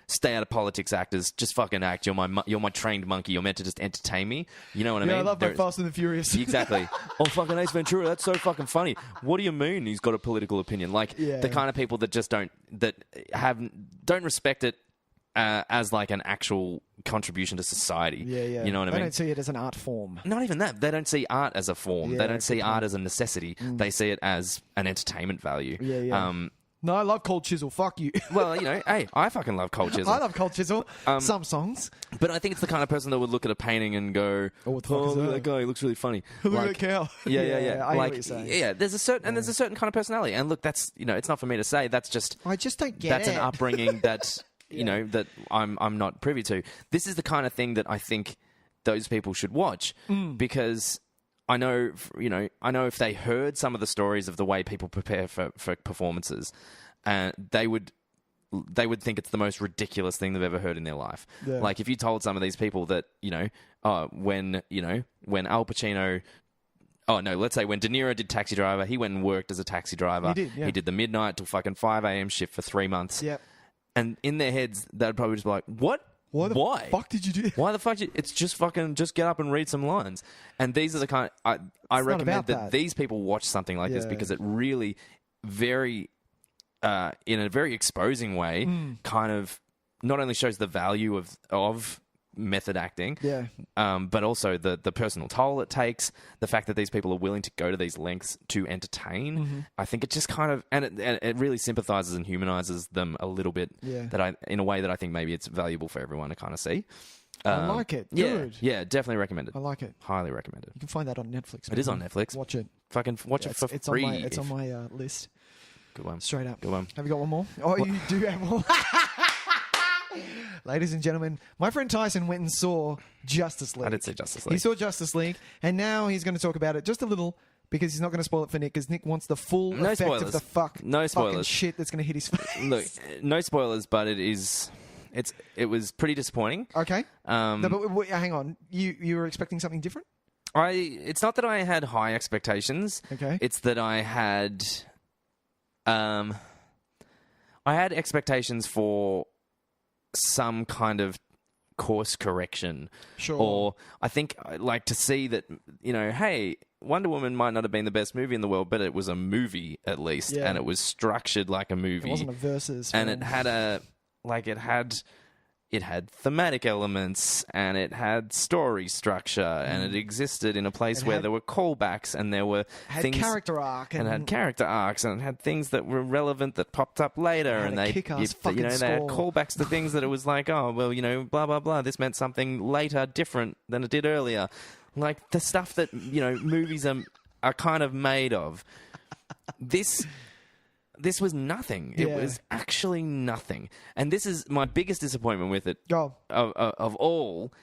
stay out of politics, actors. Just fucking act. You're my trained monkey. You're meant to just entertain me. You know what I mean? I love my Fast and the Furious. Exactly. Oh, fucking Ace Ventura. That's so fucking funny. What do you mean he's got a political opinion? Like the kind of people that just don't respect it as like an actual contribution to society. Yeah. You know what I mean? They don't see it as an art form. Not even that. They don't see art as a form. Yeah, they don't see art as a necessity. They see it as an entertainment value. Yeah. No, I love Cold Chisel. Fuck you. Well, hey, I fucking love Cold Chisel. I love Cold Chisel. Some songs. But I think it's the kind of person that would look at a painting and go, what the fuck is look at that? that guy, he looks really funny. Look at that cow. Yeah. I hear Like, what you're saying. yeah, there's a certain kind of personality. And look, that's, it's not for me to say. That's just... I just don't get that's it. an upbringing that, that I'm not privy to. This is the kind of thing that I think those people should watch because... I know if they heard some of the stories of the way people prepare for performances, they would think it's the most ridiculous thing they've ever heard in their life. Yeah. Like if you told some of these people that, when Al Pacino, let's say when De Niro did Taxi Driver, he went and worked as a taxi driver. He did, yeah. He did the midnight till fucking 5 a.m. shift for 3 months. Yeah. And in their heads, they'd probably just be like, what? Why? Fuck did you do? Why the fuck? It's just get up and read some lines. And these are the kind I recommend that these people watch something like this because it really very, in a very exposing way, kind of not only shows the value of method acting, but also the personal toll it takes, the fact that these people are willing to go to these lengths to entertain. I think it just kind of and it really sympathizes and humanizes them a little bit. In a way that I think maybe it's valuable for everyone to kind of see. I like it. Good. Yeah, definitely recommend it. I like it. Highly recommend it. You can find that on Netflix. It is on Netflix. Watch it. Fucking watch it for free. It's on my list. Good one. Straight up. Good one. Have you got one more? Oh, you do have more. Ladies and gentlemen, my friend Tyson went and saw Justice League. I did see Justice League. He saw Justice League, and now he's going to talk about it just a little because he's not going to spoil it for Nick because Nick wants the full effect spoilers. of the fucking spoilers. shit that's going to hit his face. Look, no spoilers, but it was pretty disappointing. Okay. No, but wait, hang on. You were expecting something different? It's not that I had high expectations. Okay. It's that I had expectations for some kind of course correction. Sure. Or I think I'd like to see that, hey, Wonder Woman might not have been the best movie in the world, but it was a movie at least. Yeah. And it was structured like a movie. It wasn't a versus. And it had it had thematic elements and it had story structure and it existed in a place where there were callbacks and there were things character arc and had character arcs and it had things that were relevant that popped up later and they had callbacks to things that it was like, oh well, blah blah blah, this meant something later different than it did earlier, like the stuff that movies are kind of made of. This was nothing. Yeah. It was actually nothing. And this is my biggest disappointment with it Oh. of all,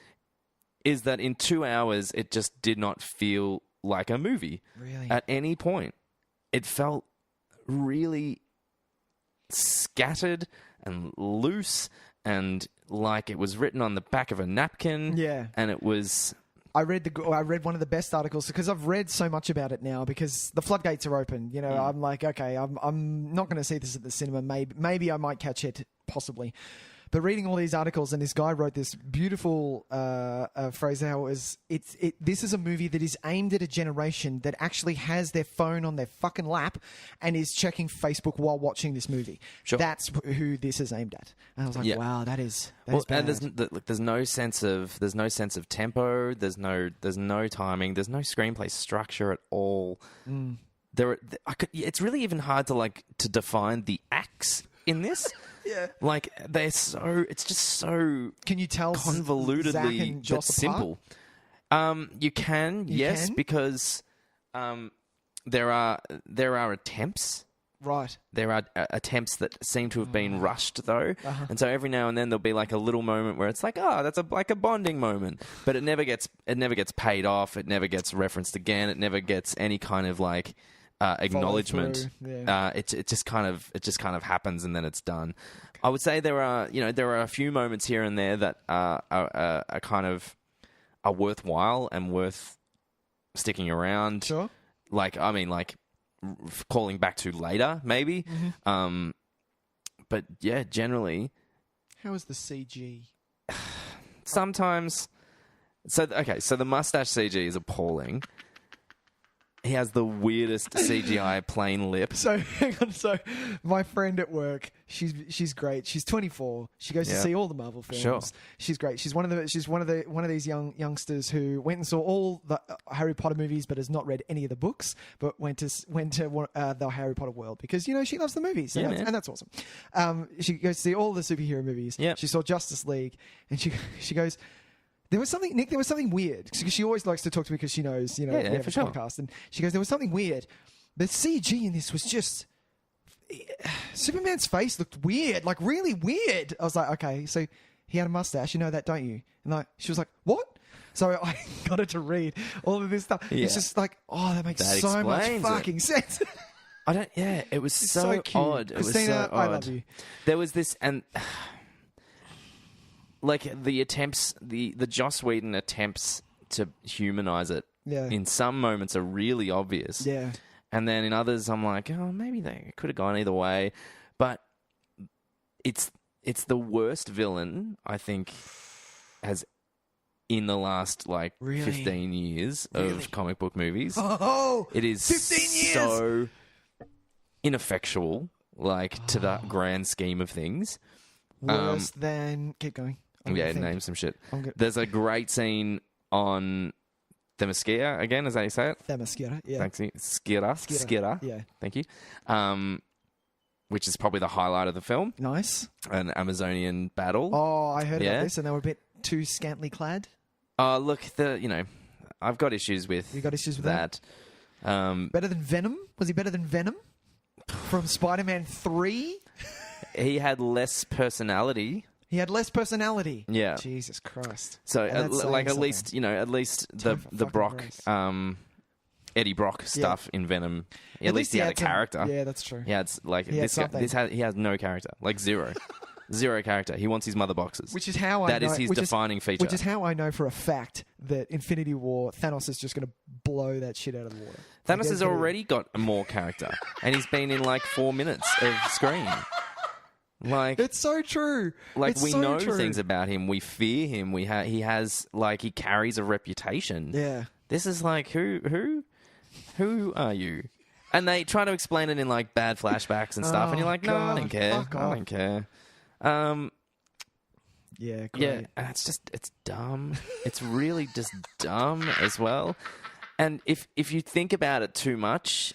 is that in 2 hours, it just did not feel like a movie. Really? At any point. It felt really scattered and loose and like it was written on the back of a napkin. Yeah. And it was... I read one of the best articles because I've read so much about it now because the floodgates are open. I'm like, okay, I'm not going to see this at the cinema. Maybe I might catch it, possibly. But reading all these articles, and this guy wrote this beautiful phrase how this is a movie that is aimed at a generation that actually has their phone on their fucking lap and is checking Facebook while watching this movie. Sure. That's who this is aimed at. And I was like, wow, that is bad. And there's no sense of tempo. There's no timing. There's no screenplay structure at all. Mm. It's really even hard to define the acts in this. Yeah. Like it's just so Can you tell Zach convolutedly and but Joss apart? simple. You can, yes, can? because there are attempts. Right. There are attempts that seem to have been rushed, though, Uh-huh. and so every now and then there'll be like a little moment where it's like, oh, that's like a bonding moment, but it never gets paid off. It never gets referenced again. It never gets any kind of like acknowledgement. through, yeah. It just kind of happens and then it's done. I would say there are a few moments here and there that are kind of are worthwhile and worth sticking around. Sure. Calling back to later, maybe. Mm-hmm. But yeah, generally, How is the CG? sometimes. So the mustache CG is appalling. He has the weirdest CGI plain lip. So hang on. So my friend at work, she's great. She's 24. She goes to see all the Marvel films. Sure. She's great. She's one of these youngsters who went and saw all the Harry Potter movies, but has not read any of the books. But went to the Harry Potter world because she loves the movies. Yeah, and that's awesome. She goes to see all the superhero movies. Yep. She saw Justice League, and she goes. There was something, Nick. There was something weird because she always likes to talk to me because she knows, we have for a sure. podcast, and she goes, "There was something weird. The CG in this was just Superman's face looked weird, like really weird." I was like, "Okay, so he had a mustache, you know that, don't you?" And she was like, "What?" So I got her to read all of this stuff. Yeah. It's just like, oh, that makes That so much explains it. fucking sense. I don't. Yeah, it was It's so cute. odd. It was Christina, so I odd. love you. There was this and. Like the attempts, the Joss Whedon attempts to humanize it Yeah. in some moments are really obvious. Yeah. And then in others, I'm like, oh, maybe they could have gone either way. But it's the worst villain, I think, has in the last, like, Really? 15 years Really? of comic book movies. Oh, It is 15 years! so ineffectual, like, to the grand scheme of things. Worse than. Keep going. I'm gonna think. Name some shit. I'm good. There's a great scene on Themyscira, again, is that how you say it? Themyscira, yeah. Thanks. Skira. Yeah. Thank you. Which is probably the highlight of the film, Nice. an Amazonian battle. Oh, I heard Yeah. about this, and they were a bit too scantily clad. Look, I've got issues with You got issues with that. Better than Venom? Was he better than Venom from Spider-Man 3? He had less personality. He had less personality. Yeah. Jesus Christ. So, And that's saying at something. least Time the for the fucking Brock, grace. Eddie Brock stuff in Venom. At least he had a some- character. Yeah, that's true. Yeah, it's like He had this guy. something. He has no character, like zero, zero character. He wants his mother boxes. Which is how That I is know, his which defining feature. Which is how I know for a fact that Infinity War, Thanos is just going to blow that shit out of the water. Thanos Like, has already got more character, and he's been in like 4 minutes of screen. Like It's so true. Like It's we so know true. things about him. We fear him. He has like he carries a reputation. Yeah. This is like who are you? And they try to explain it in like bad flashbacks and stuff, and you're like, no, I don't God, care. fuck I off. don't care. Yeah, great. Yeah, and it's dumb. It's really just dumb as well. And if you think about it too much,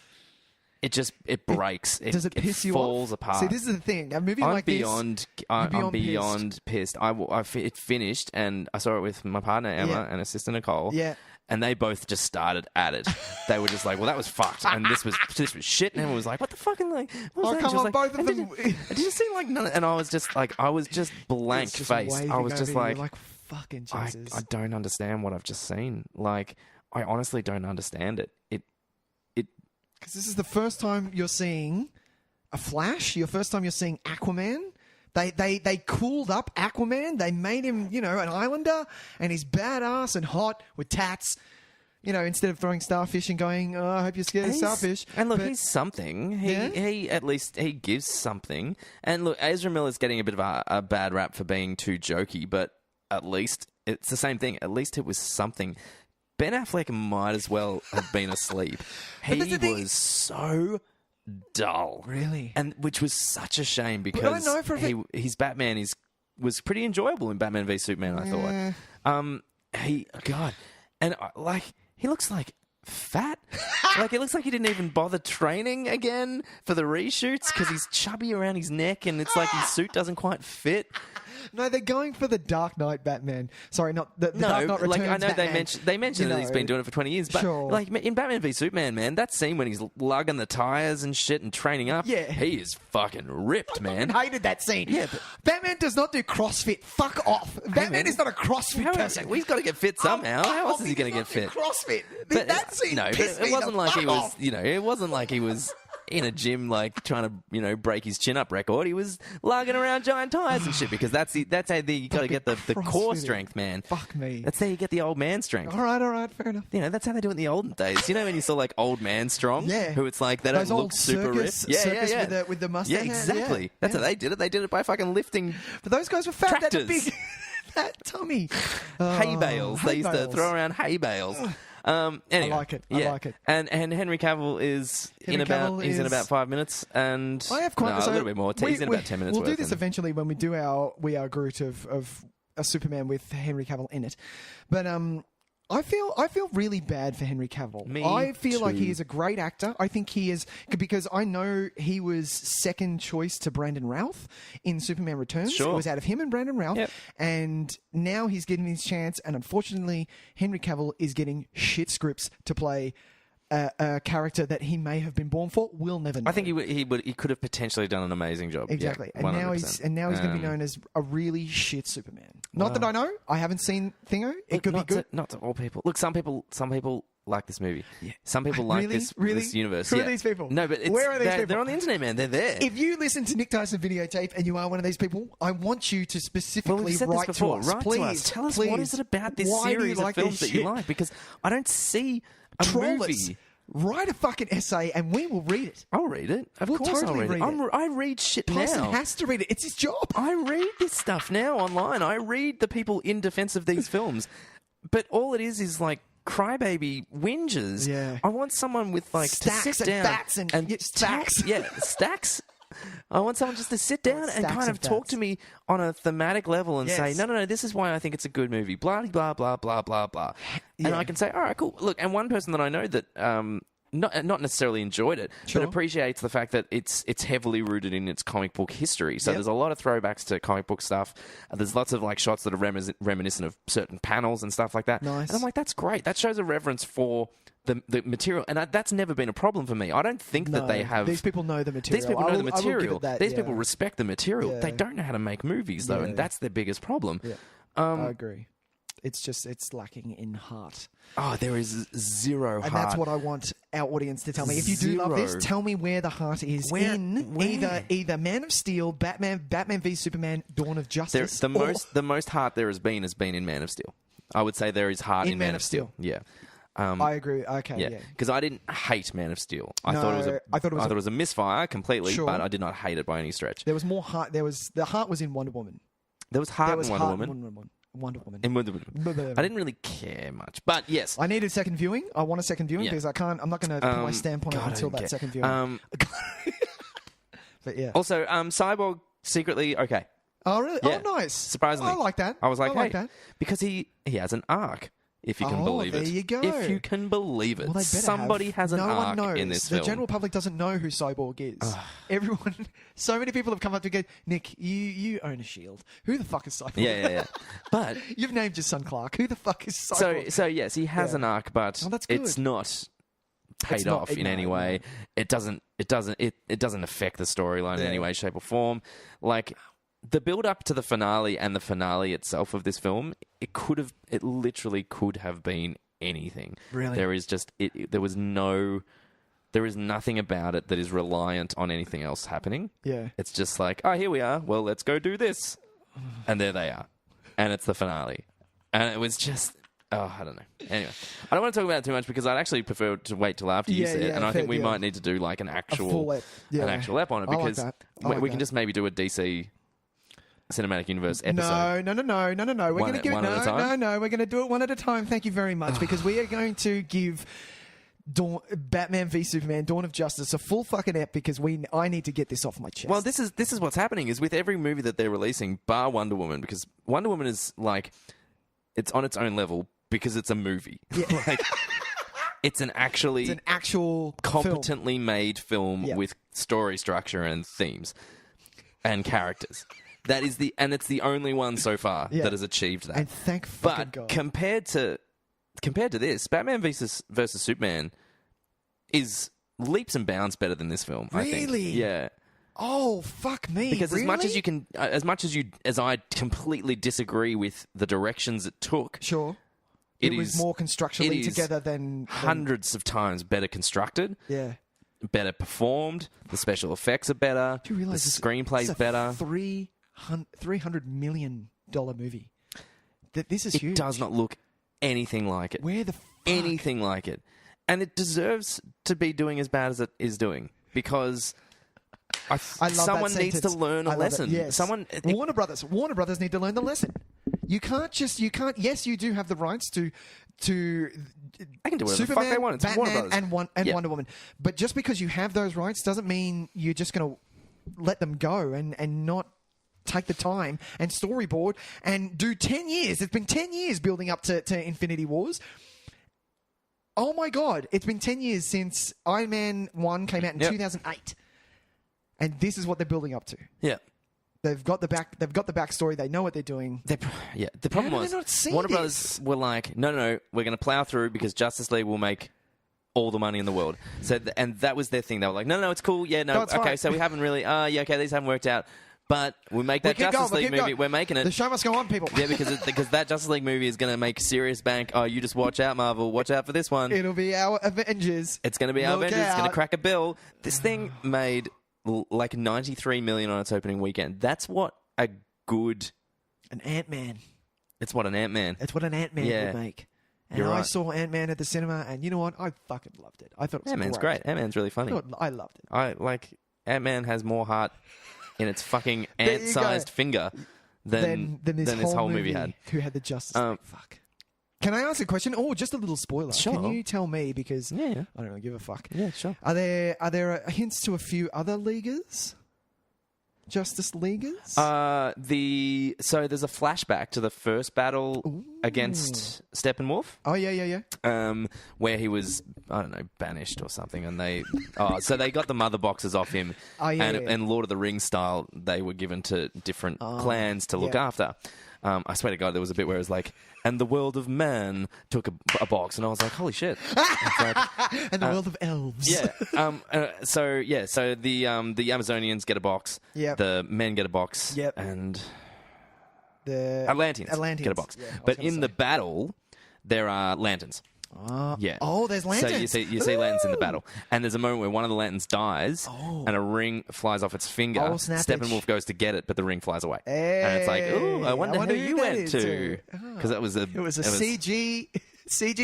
it breaks. Does it piss you falls off? apart. See, this is the thing. A movie I'm like beyond. this, I'm beyond pissed. It finished, and I saw it with my partner Emma Yeah. and her sister Nicole. Yeah. And they both just started at it. They were just like, "Well, that was fucked," and this was shit. And everyone was like, "What the fucking like?" What was Oh, that? come She was on, like, both of "And them." Did you see like none? And I was just blank It's just faced. waving I was over just you, like, you're fucking I Jesus. don't understand what I've just seen. Like, I honestly don't understand it. Because this is the first time you're seeing a Flash. Your first time you're seeing Aquaman. They cooled up Aquaman. They made him, an islander, and he's badass and hot with tats. Instead of throwing starfish and going, "Oh, I hope you're scared of starfish." And look, But- he's something. Yeah? He at least he gives something. And look, Ezra Miller's getting a bit of a bad rap for being too jokey, but at least it's the same thing. At least it was something. Ben Affleck might as well have been asleep. But that's He the thing- was so dull, Really? and which was such a shame I because know for a fact- his Batman was pretty enjoyable in Batman v Superman. I thought. Yeah. He looks like fat. Like, it looks like he didn't even bother training again for the reshoots because he's chubby around his neck and it's like his suit doesn't quite fit. No, they're going for the Dark Knight Batman. Sorry, not the Dark Knight Returns like I know Batman. they mentioned that he's been doing it for 20 years, but Sure. like in Batman v Superman, man, that scene when he's lugging the tires and shit and training up, Yeah. he is fucking ripped, man. I hated that scene. Yeah, but- Batman does not do CrossFit. Fuck off. Batman man. is not a CrossFit person. Well, he's got to get fit somehow. How else is he going to get fit? CrossFit. But That scene no, but pissed me it wasn't the like he fuck was, off. it wasn't like he was in a gym like trying to, break his chin up record. He was lugging around giant tires and shit because that's how you got to get the core CrossFit. strength, man. Fuck me. That's how you get the old man strength. All right, fair enough. That's how they do it in the olden days. You know when you saw like old man strong? Yeah. Who it's like they don't Those look old super circus, ripped. circus with the mustache. Yeah, exactly. Yeah. That's how they did it. They did it by fucking lifting But those guys were fat. They had a Tractors. big fat tummy. hay bales. hay They used to bales. throw around hay bales. Anyway, like it. I like it. And Henry Cavill is Henry Cavill he's in is- about 5 minutes, and I have quite a little bit more. He's in about 10 minutes. We'll do worth, this and- eventually when we do our We Are Groot of a Superman with Henry Cavill in it. But I feel really bad for Henry Cavill. Me I feel like too. he is a great actor. I think he is, because I know he was second choice to Brandon Routh in Superman Returns. Sure. It was out of him and Brandon Routh. Yep. And now he's getting his chance. And unfortunately, Henry Cavill is getting shit scripts to play a character that he may have been born for. We'll never know. I think he could have potentially done an amazing job. Exactly. Yeah, and now he's 100%. going to be known as a really shit Superman. Not that I know. I haven't seen Thingo. It could be good. Not to all people. Look, some people like this movie. Yeah. Some people like Really? this Really? this universe. Who are Yeah. these people? No, but Where are these people? They're on the internet, man. They're there. If you listen to Tys and Videotape and you are one of these people, I want you to specifically we've said this write before. to us. Write Please, to us. Tell us please. what is it about this Why do you series like of films this that you shit? like? Because I don't see a Troll movie. us. Write a fucking essay and we will read it. I'll read it. Of We'll course totally I'll read read it. it. I read shit Person now. has to read it. It's his job. I read this stuff now online. I read the people in defense of these films. But all it is like crybaby whinges. Yeah. I want someone with like Stacks to sit and down facts and stacks. Stacks. I want someone just to sit down and Stacks kind of of talk facts. to me on a thematic level and say, Yes. no, this is why I think it's a good movie. Blah blah blah blah blah blah. And Yeah. I can say, all right, cool. Look, and one person that I know that not necessarily enjoyed it, Sure. but appreciates the fact that it's heavily rooted in its comic book history. So Yep. there's a lot of throwbacks to comic book stuff. There's lots of like shots that are reminiscent of certain panels and stuff like that. Nice. And I'm like, that's great. That shows a reverence for the material, and that's never been a problem for me. I don't think that they have. These people know the material. These people know the I will give material. it that, These yeah. people respect the material. Yeah. They don't know how to make movies though, Yeah. and that's their biggest problem. Yeah. I agree. It's lacking in heart. Oh, there is zero heart. And that's what I want our audience to tell me. If you do love Zero. this, tell me where the heart is Where? in either Man of Steel, Batman v Superman, Dawn of Justice. The most heart there has been in Man of Steel. I would say there is heart in Man of Steel. Yeah. I agree. Okay, yeah. Because I didn't hate Man of Steel. I No, thought it was a misfire completely, Sure. but I did not hate it by any stretch. There was more heart. The heart was in Wonder Woman. There was heart There was in Wonder heart Woman. in Wonder Woman. In Wonder Woman. I didn't really care much, but yes. I need a second viewing. I want a second viewing Yeah. because I'm not going to put my stamp on it God, I until don't that care. second viewing. But yeah. Also, Cyborg secretly okay. Oh really? Yeah. Oh nice. Surprisingly, I like that. I was like, I like hey, that. because he has an arc. If you can Oh, believe it. there you go. If you can believe it. Well, they better Somebody have. has an no arc one knows. in this the film. general public doesn't know who Cyborg is. Everyone, so many people have come up to go, Nick, you own a shield. Who the fuck is Cyborg? Yeah. But You've named your son Clark. Who the fuck is Cyborg? so yes, he has Yeah. an arc, but Oh, that's good. it's not paid not- off in any way. It doesn't affect the storyline in any way, shape, or form. Like the build up to the finale and the finale itself of this film, it literally could have been anything. Really? There is nothing about it that is reliant on anything else happening. Yeah. It's just like, oh, here we are. Well, let's go do this. And there they are. And it's the finale. And it was just, I don't know. Anyway, I don't want to talk about it too much because I'd actually prefer to wait till after you Yeah, see it. yeah, And I fair think we deal. might need to do like an actual ep. Yeah. ep on it I like because that. I like we can that. just maybe do a DC Cinematic Universe episode. No. We're going to give one at a time? No. We're going to do it one at a time. Thank you very much because we are going to give Batman v Superman: Dawn of Justice a full fucking ep because I need to get this off my chest. Well, this is what's happening is with every movie that they're releasing, bar Wonder Woman, because Wonder Woman is like it's on its own level because it's a movie. Yeah. Like It's an actual competently made film with story structure and themes and characters. It's the only one so far that has achieved that. And thank fucking God. Compared to this, Batman versus Superman is leaps and bounds better than this film. I think. Really? Yeah. Oh, fuck me. Because really? as I completely disagree with the directions it took. Sure. It was more constructionally together than hundreds of times better constructed. Yeah. Better performed. The special effects are better. Do you realize the screenplay's better? $300 million movie. This is huge. It does not look anything like it. Where the fuck? Anything like it. And it deserves to be doing as bad as it is doing. Because I love someone that needs to learn a lesson. Yes. Warner Brothers need to learn the lesson. You can't. Yes, you do have the rights to. I can do whatever Superman, the fuck they want. It's Batman, Warner Brothers. and Wonder Woman. But just because you have those rights doesn't mean you're just going to let them go and not take the time and storyboard and do 10 years. It's been 10 years building up to Infinity Wars. Oh my God! It's been 10 years since Iron Man 1 came out in 2008, and this is what they're building up to. Yeah. They've got the backstory. They know what they're doing. The problem was Warner Brothers were like, no, we're going to plow through because Justice League will make all the money in the world. So, and that was their thing. They were like, no, it's cool. Yeah, no, okay. Fine. So we haven't really. Okay, these haven't worked out. But we make that Justice League movie. We're making it. The show must go on, people. Yeah, because that Justice League movie is going to make serious bank. Oh, you just watch out, Marvel. Watch out for this one. It'll be our Avengers. It's going to be our Avengers. It's going to crack a bill. This thing made like $93 million on its opening weekend. That's what a good... An Ant-Man. It's what an Ant-Man. It's what an Ant-Man would make. And I saw Ant-Man at the cinema, and you know what? I fucking loved it. I thought it was Ant-Man's great. Ant-Man's really funny. I loved it. Ant-Man has more heart in its fucking ant-sized finger than this whole movie had. Who had the Justice League? Fuck. Can I ask a question? Oh, just a little spoiler. Sure. Can you tell me, because I don't really give a fuck. Yeah, sure. Are there hints to a few other Leaguers? Justice Leaguers? So there's a flashback to the first battle against Steppenwolf. Oh, yeah. Where he was, I don't know, banished or something, and so they got the mother boxes off him, and Lord of the Rings style, they were given to different clans to look after. I swear to God, there was a bit where it was like, and the world of man took a box, and I was like, holy shit. And the world of elves. Yeah. So the Amazonians get a box. Yep. The men get a box. Yep. And the Atlanteans get a box. Yeah, but in the battle, there are lanterns. Yeah. Oh, there's lanterns. So you see lanterns in the battle. And there's a moment where one of the lanterns dies and a ring flies off its finger. Oh, snappage. Steppenwolf goes to get it, but the ring flies away. Hey, and it's like, ooh, I wonder who you went to. Because it was a CG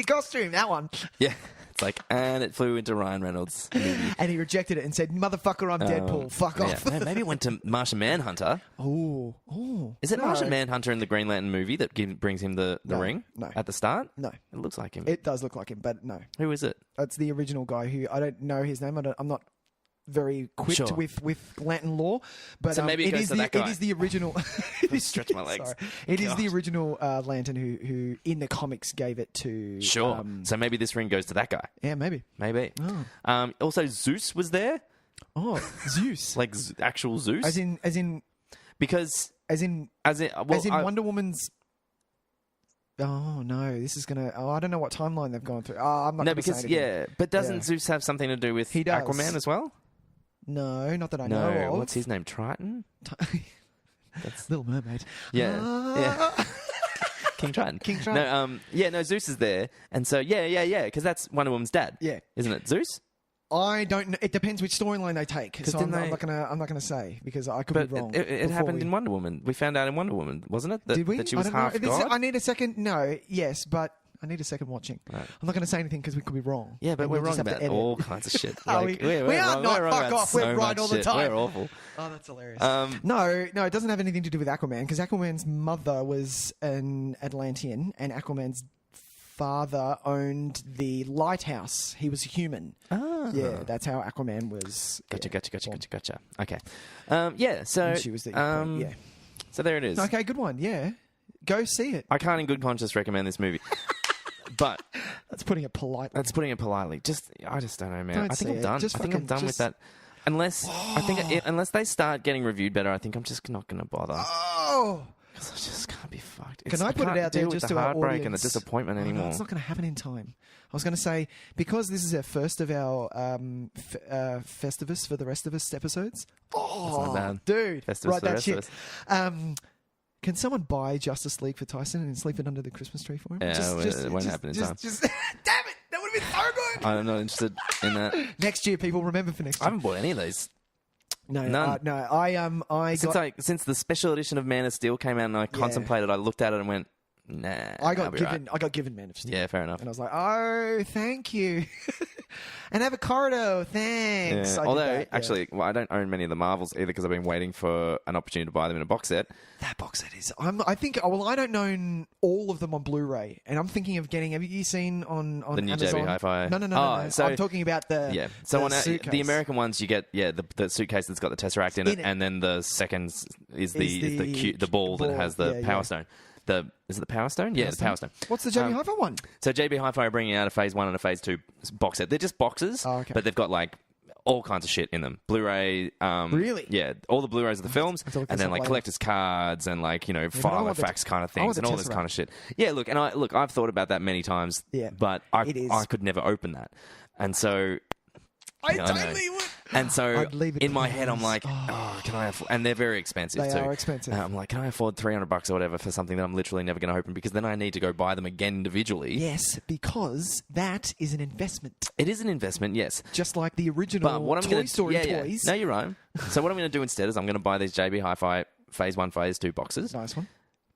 costume, that one. Yeah. It's like, and it flew into Ryan Reynolds' movie. And he rejected it and said, motherfucker, I'm Deadpool. Fuck off. Yeah. Maybe it went to Martian Manhunter. Oh. Is it Martian Manhunter in the Green Lantern movie that brings him the ring at the start? No. It looks like him. It does look like him, but no. Who is it? It's the original guy who, I don't know his name. I'm not very equipped with Lantern lore, but so maybe it is that guy. It is the original. Stretch my legs. Sorry. It is the original Lantern who in the comics gave it to. Sure. So maybe this ring goes to that guy. Yeah, maybe. Oh. Also, Zeus was there. Oh, Zeus. Like actual Zeus. As in. Because as in Wonder Woman's. Oh no! This is gonna. Oh, I don't know what timeline they've gone through. Oh, I'm not. No, because but doesn't Zeus have something to do with Aquaman as well? No, not that I know of. What's his name? Triton? That's Little Mermaid. Yeah. King Triton. No, Zeus is there. And so, because that's Wonder Woman's dad. Yeah. Isn't it Zeus? I don't know. It depends which storyline they take. So I'm not gonna say because I could be wrong. It happened in Wonder Woman. We found out in Wonder Woman, wasn't it? Did we? That she was half God? I need a second. No, yes, but I need a second watching. Right. I'm not going to say anything because we could be wrong. Yeah, but we're wrong about all kinds of shit. We're wrong. not. We're wrong Fuck off. We're right all the time. We're awful. Oh, that's hilarious. No, it doesn't have anything to do with Aquaman because Aquaman's mother was an Atlantean and Aquaman's father owned the lighthouse. He was human. Oh. Yeah, that's how Aquaman was. Gotcha. Okay. So and she was the So there it is. Okay, good one. Yeah, go see it. I can't in good conscience recommend this movie. But That's putting it politely. That's putting it politely. I just don't know, man. Don't I think say I'm it. done. Just I think I'm fucking done with that. Unless they start getting reviewed better, I think I'm just not going to bother. Oh! Because I just can't be fucked. Can I put it out there deal just with to the our heartbreak audience? and the disappointment Oh, anymore. no, it's not going to happen in time. I was going to say, because this is our first of our Festivus for the rest of us episodes. Oh, not bad. dude. Festivus Write for the that rest shit. of us. Can someone buy Justice League for Tyson and sleep it under the Christmas tree for him? Yeah, it won't happen in time. damn it! That would have been so good! I'm not interested in that. Next year, people, remember for next I year. haven't bought any of these. No. I Since the special edition of Man of Steel came out and I contemplated, I looked at it and went, nah. I got right. given Man of Steel. Yeah, fair enough. And I was like, oh, thank you. And have a corridor, thanks. Yeah. I Although, did that, actually, well, I don't own many of the Marvels either because I've been waiting for an opportunity to buy them in a box set. that box set is. I don't own all of them on Blu-ray, and I'm thinking of getting. Have you seen on The new Amazon? JB Hi-Fi? No. So, I'm talking about the So the suitcase. the American ones, you get the suitcase that's got the Tesseract in it, and then the second is the ball that has the Power Stone. Is it the Power Stone? Yeah, the Power Stone. What's the JB Hi-Fi one? So JB Hi-Fi are bringing out a Phase 1 and a Phase 2 box set. They're just boxes, okay. but they've got like all kinds of shit in them. Blu-ray. Really? Yeah, all the Blu-rays of the films, and then like collector's cards and like, file effects kind of things and all this kind of shit. Yeah, look, I've thought about that many times, but I could never open that. And so... I totally would. And so in my to head, I'm like, can I afford? And they're very expensive too. They are expensive. I'm like, can I afford $300 or whatever for something that I'm literally never going to open? Because then I need to go buy them again individually. Yes, because that is an investment. It is an investment, yes. Just like the original Toy Story toys. No, you're right. So what I'm going to do instead is I'm going to buy these JB Hi-Fi Phase 1, Phase 2 boxes. Nice one.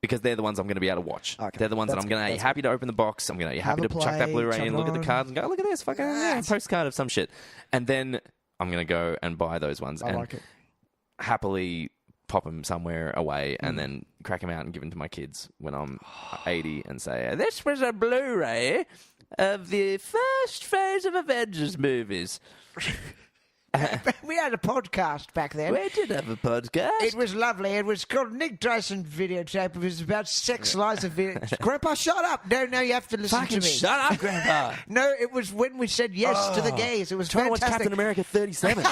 Because they're the ones I'm going to be able to watch. Okay. They're the ones that I'm going to be happy to open the box. I'm going to be happy to chuck that Blu-ray in, look at the cards and go, look at this, fucking postcard of some shit. And then I'm going to go and buy those ones and like it. happily pop them somewhere away and then crack them out and give them to my kids when I'm 80 and say, this was a Blu-ray of the first phase of Avengers movies. We had a podcast back then. We did have a podcast. It was lovely. It was called Tys and Videotape. It was about 6 lives of video. Grandpa, shut up. No, you have to listen Fucking to me. shut up, Grandpa. No, it was when we said yes to the gays. It was Trying to watch fantastic. Captain America 37.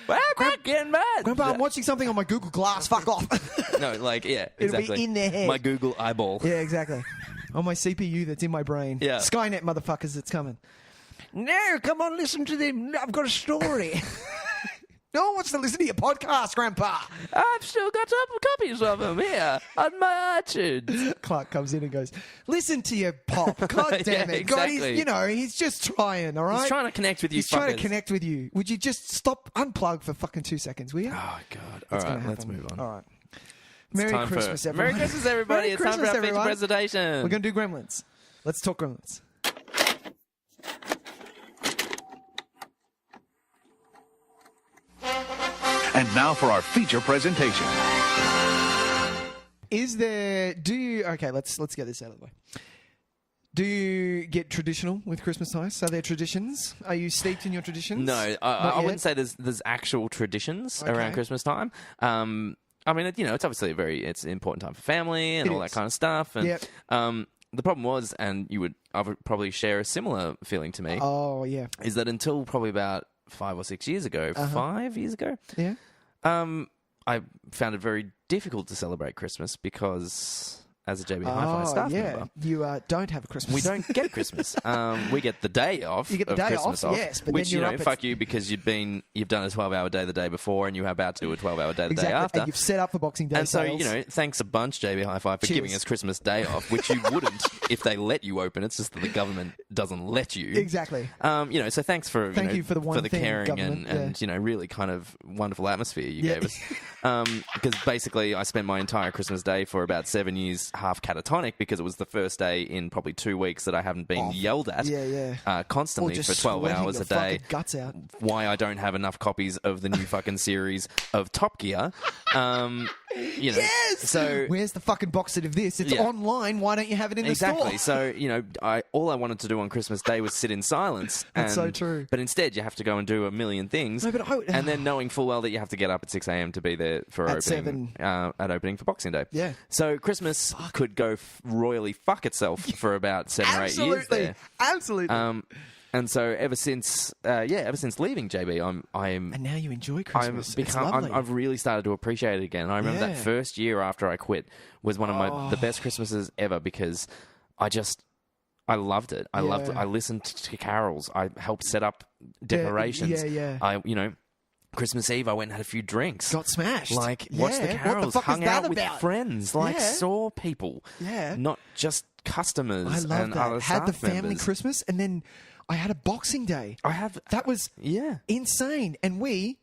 Well, getting mad. Grandpa, I'm watching something on my Google Glass. Fuck off. No, like, yeah, It'll exactly. be in their head. My Google eyeball. Yeah, exactly. On my CPU that's in my brain. Yeah. Skynet, motherfuckers, it's coming. No, come on, listen to them. I've got a story. No one wants to listen to your podcast, Grandpa. I've still got some copies of them here on my iTunes. Clark comes in and goes, listen to your pop. God damn it. God, exactly. he's just trying, all right? He's trying to connect with you He's fuckers. trying to connect with you. Would you just stop, unplug for fucking 2 seconds, will you? Oh, God. All right, let's move on. All right. Merry Christmas, everybody. Merry Christmas, everybody. Merry It's time for Christmas, our feature everyone. presentation. We're going to do Gremlins. Let's talk Gremlins. And now for our feature presentation. Okay, let's get this out of the way. Do you get traditional with Christmas Tys? Are there traditions? Are you steeped in your traditions? No, I wouldn't say there's actual traditions around Christmas time. I mean, it's obviously it's an important time for family and all that kind of stuff. And the problem was, and I would probably share a similar feeling to me. Oh, yeah. Is that until probably about 5 or 6 years ago, 5 years ago, I found it very difficult to celebrate Christmas because, as a JB Hi-Fi staff member, you don't have a Christmas. we don't get Christmas. We get the day off. You get the day Christmas off, yes, but which then you're up fuck you because you've done a 12-hour day the day before, and you're about to do a 12-hour day the day after. And you've set up for Boxing Day and so, sales. thanks a bunch, JB Hi-Fi, for giving us Christmas Day off, which you wouldn't if they let you open. It's just that the government doesn't let you. Exactly. So thanks for Thank you for the caring and really kind of wonderful atmosphere you gave us. Because basically, I spent my entire Christmas Day for about 7 years half catatonic because it was the first day in probably 2 weeks that I haven't been yelled at constantly for 12 hours a day. Guts out. Why I don't have enough copies of the new fucking series of Top Gear. Yes! So where's the fucking box set of this? It's online. Why don't you have it in the store? Exactly. So, all I wanted to do on Christmas Day was sit in silence. That's so true. But instead, you have to go and do a million things. No, but and then knowing full well that you have to get up at 6 a.m. to be there for At opening for Boxing Day. Yeah. So Christmas could go royally fuck itself for about 7 or 8 years there. Absolutely. And so ever since leaving JB, And now you enjoy Christmas. It's lovely. I've really started to appreciate it again. I remember that first year after I quit was one of the best Christmases ever because I loved it. I loved it. I listened to carols. I helped set up decorations. Christmas Eve, I went and had a few drinks. Got smashed. Watched the carols, what the fuck hung is that out with about? friends, saw people. Yeah. Not just customers I love and that. other Had the staff family members. Christmas, and then I had a Boxing Day. That was insane, and we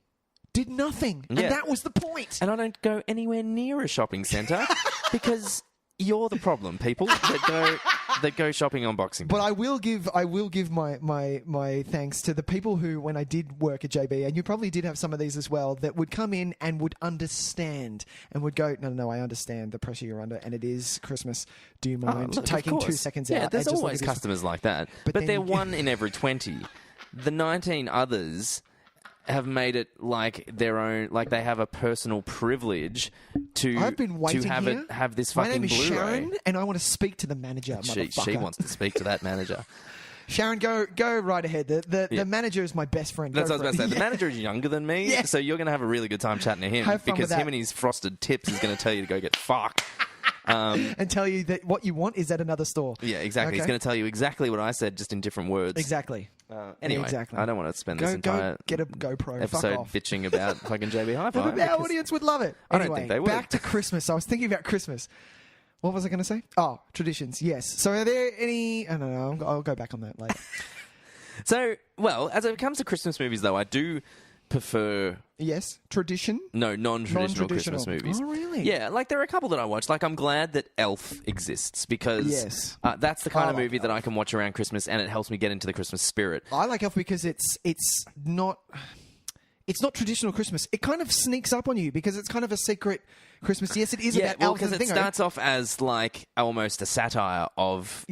did nothing, and that was the point. And I don't go anywhere near a shopping centre because you're the problem, people that go shopping on Boxing Day. But I will give my thanks to the people who, when I did work at JB, and you probably did have some of these as well, that would come in and would understand and would go, no, I understand the pressure you're under, and it is Christmas. Do you mind taking 2 seconds out? Yeah, there's and just always customers like that. But they're 1 in every 20. The 19 others have made it like their own, like they have a personal privilege to I've been waiting have this My fucking name is Blu-ray. Sharon, and I want to speak to the manager. She wants to speak to that manager. Sharon, go right ahead. The manager is my best friend. That's what I was about to say. Yeah. The manager is younger than me, so you're going to have a really good time chatting to him Have fun because with that. him and his frosted tips is going to tell you to go get fucked. And tell you that what you want is at another store. Yeah, exactly. He's going to tell you exactly what I said, just in different words. Exactly. Anyway, exactly. I don't want to spend this entire Go get a GoPro. Fuck episode off. bitching about fucking JB Hi-Fi. Our because audience would love it. I don't Anyway, think they would. Back to Christmas. I was thinking about Christmas. What was I going to say? Oh, traditions. Yes. So are there any... I don't know. I'll go back on that later. So, well, as it comes to Christmas movies, though, I do prefer... Yes. Tradition? No, non-traditional Christmas movies. Oh, really? Yeah, like there are a couple that I watch. Like I'm glad that Elf exists because that's the kind of like movie that I can watch around Christmas and it helps me get into the Christmas spirit. I like Elf because it's not traditional Christmas. It kind of sneaks up on you because it's kind of a secret Christmas. Yes, it is about elves because and it starts off as like almost a satire of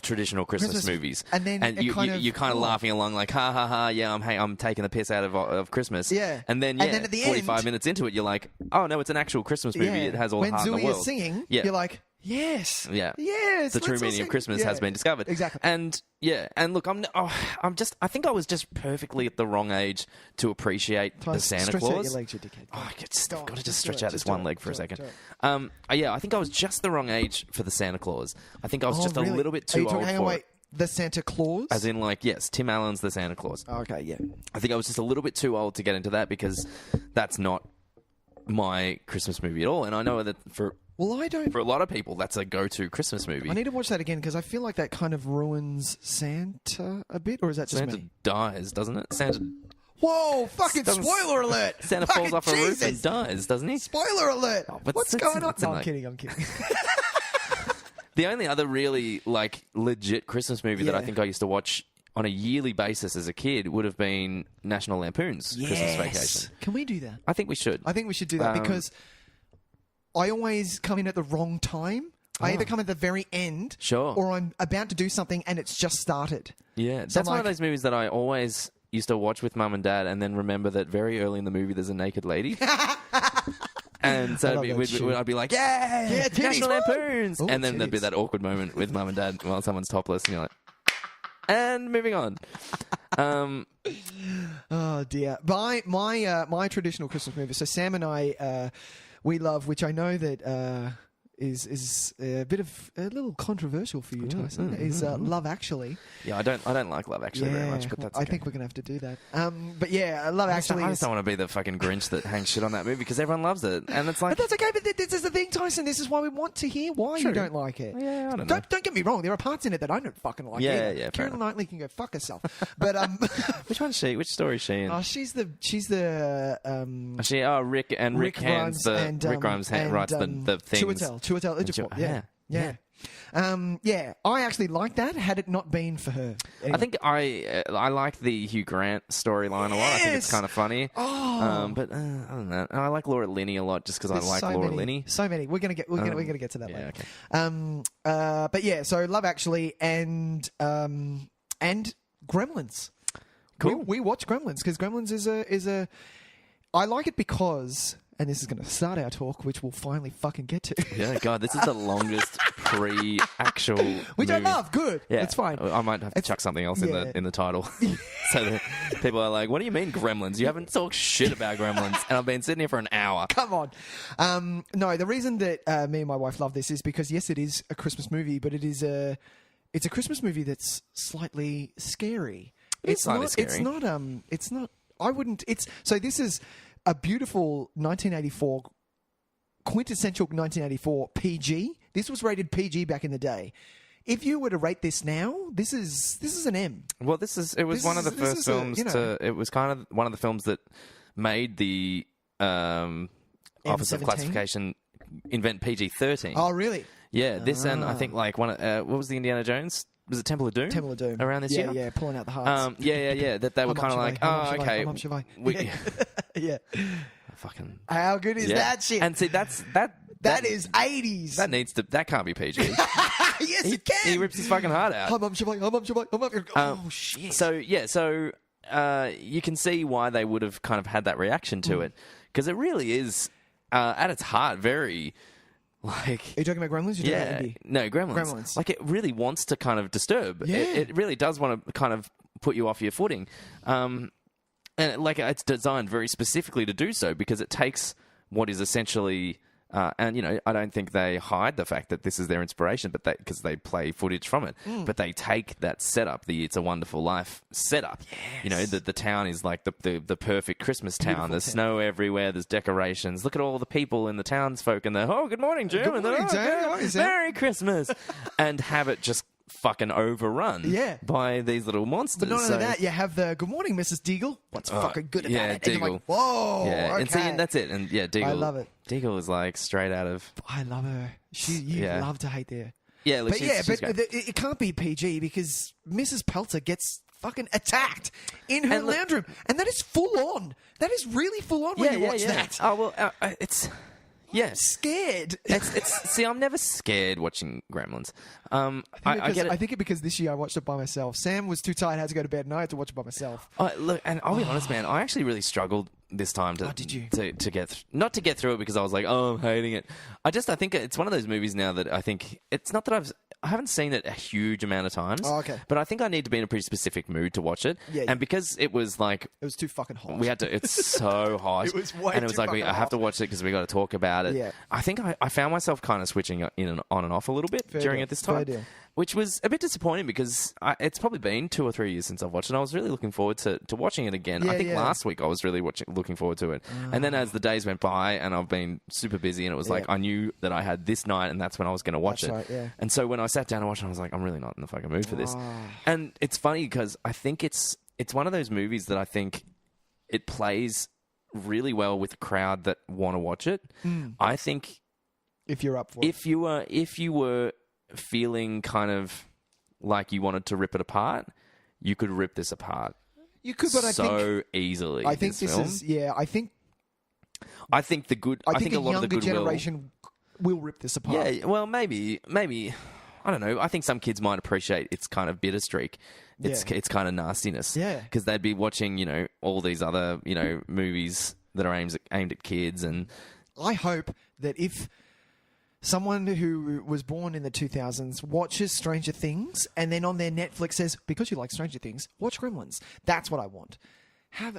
traditional Christmas movies, and then you're kind of laughing along like ha ha ha, yeah, I'm taking the piss out of Christmas, and then at the 45 end, minutes into it, you're like, oh no, it's an actual Christmas movie. It has all the heart in the When world. Zooey is singing, you're like, yes, the true meaning of Christmas has been discovered. Exactly. And look, I think I was just perfectly at the wrong age to appreciate the Santa stretch Claus. Out your legs, you dickhead. I've got to just stretch out this one leg for a second. I think I was just the wrong age for the Santa Claus. I think I was just a little bit too old for it. The Santa Claus? As in, like, yes, Tim Allen's the Santa Claus. Okay, yeah. I think I was just a little bit too old to get into that because that's not my Christmas movie at all. And I know that for a lot of people, that's a go-to Christmas movie. I need to watch that again because I feel like that kind of ruins Santa a bit, or is that just Santa me? dies, doesn't it? Santa... Whoa, fucking spoiler alert! Santa falls off a roof and dies, doesn't he? Spoiler alert! What's going on? No, I'm kidding. The only other really, like, legit Christmas movie that I think I used to watch on a yearly basis as a kid would have been National Lampoon's Christmas Vacation. Can we do that? I think we should. I think we should do that because I always come in at the wrong time. I either come at the very end or I'm about to do something and it's just started. Yeah, that's one of those movies that I always used to watch with Mum and Dad and then remember that very early in the movie there's a naked lady. And so I'd be like, yeah, National Lampoons! And then there'd be that awkward moment with Mum and Dad while someone's topless and you're like, and moving on. Oh, dear. My traditional Christmas movie, so Sam and I, we love, which I know that is a little controversial for you, Tyson, is Love Actually. Yeah, I don't like Love Actually very much, but that's okay. I think we're going to have to do that. But yeah, Love Actually I just don't want to be the fucking Grinch that hangs shit on that movie because everyone loves it. And it's like... But that's okay, but this is the thing, Tyson. This is why we want to hear why you don't like it. Yeah, I don't know. Don't get me wrong. There are parts in it that I don't fucking like either. Yeah, Keira Knightley can go fuck herself. But which one's she? Which story is she in? Oh, she's the Rick and Rick Grimes writes the things. Chiwetel Ejiofor. Yeah. I actually like that. Had it not been for her, anyway. I think I like the Hugh Grant storyline a lot. I think it's kind of funny. But other than that, I like Laura Linney a lot just because I like Laura Linney. So many. We're gonna get to that later. Okay. But yeah. So Love Actually and Gremlins. Cool. We watch Gremlins because Gremlins is a. I like it because. and this is going to start our talk, which we'll finally fucking get to. Yeah, God, this is the longest pre-actual Which I movie. love. Good. Yeah, It's fine. I might have to chuck something else yeah. in the title, so that people are like, "What do you mean Gremlins? You haven't talked shit about Gremlins," and I've been sitting here for an hour. Come on. No, the reason that me and my wife love this is because, yes, it is a Christmas movie, but it's a Christmas movie that's slightly scary. It's slightly scary. It's not. I wouldn't. So this is a beautiful 1984, quintessential 1984 PG. This was rated PG back in the day. If you were to rate this now, this is an M. Well, it was one of the first films it was kind of one of the films that made the Office of M17? Classification invent PG-13. Oh, really? Yeah, this and I think like what was the Indiana Jones? Was it Temple of Doom? Temple of Doom. Around this year? Yeah, pulling out the hearts. Yeah. That they were kind of like, oh, okay. Yeah. Fucking. How good is that shit? And see, that is 80s. That can't be PG. Yes, it can. He rips his fucking heart out. Oh, shit. So you can see why they would have kind of had that reaction to it, because it really is at its heart very. Like, are you talking about Gremlins? You're talking about indie? No, Gremlins. Like, it really wants to kind of disturb. Yeah. It really does want to kind of put you off your footing. And it's designed very specifically to do so, because it takes what is essentially, and I don't think they hide the fact that this is their inspiration, but because they play footage from it. But they take that setup, the "It's a Wonderful Life" setup. Yes. The town is like the perfect Christmas town. Beautiful There's town. snow everywhere. There's decorations. Look at all the people in the townsfolk, and they're, "Oh, good morning, Jim." Good morning, Jim. Merry Christmas, and have it just fucking overrun by these little monsters. But not only that, you have the "Good morning, Mrs. Deagle." What's fucking good about it? And you're like, whoa, yeah, okay. and see, that's it. And yeah, Deagle. I love it. Deagle is like straight out of. I love her. You love to hate there. Yeah, look, she's great. It can't be PG because Mrs. Pelter gets fucking attacked in her lounge room, and that is full on. That is really full on when you watch that. Oh well, it's. Yeah, scared. See, I'm never scared watching Gremlins. I get it. I think because this year I watched it by myself. Sam was too tired, had to go to bed, and I had to watch it by myself. Look, and I'll be honest, man. I actually really struggled this time to get not to get through it because I was like, oh, I'm hating it. I think it's one of those movies now that I think it's not that I haven't seen it a huge amount of times. Oh, okay. But I think I need to be in a pretty specific mood to watch it. Yeah. And because it was like it was too fucking hot. We had to. It's so hot. It was way and it was too like fucking I have to watch it because we got to talk about it. Yeah. I think I found myself kind of switching on and off a little bit during it this time. Fair deal. Which was a bit disappointing because it's probably been 2 or 3 years since I've watched it. And I was really looking forward to watching it again. Yeah, I think last week I was really looking forward to it. And then as the days went by and I've been super busy and it was like I knew that I had this night and that's when I was going to watch it. Right, yeah. And so when I sat down and watched it, I was like, I'm really not in the fucking mood for this. And it's funny because I think it's one of those movies that I think it plays really well with a crowd that want to watch it. I think if you're up for it. If you were feeling kind of like you wanted to rip it apart, you could rip this apart. You could, but so easily. I think this film. is I think the good. I think a lot of the younger goodwill generation will rip this apart. Yeah, well, maybe. I don't know. I think some kids might appreciate its kind of bitter streak. It's kind of nastiness. Yeah, because they'd be watching, all these other, movies that are aimed at kids, and I hope that if someone who was born in the 2000s watches Stranger Things and then on their Netflix says, because you like Stranger Things, watch Gremlins. That's what I want.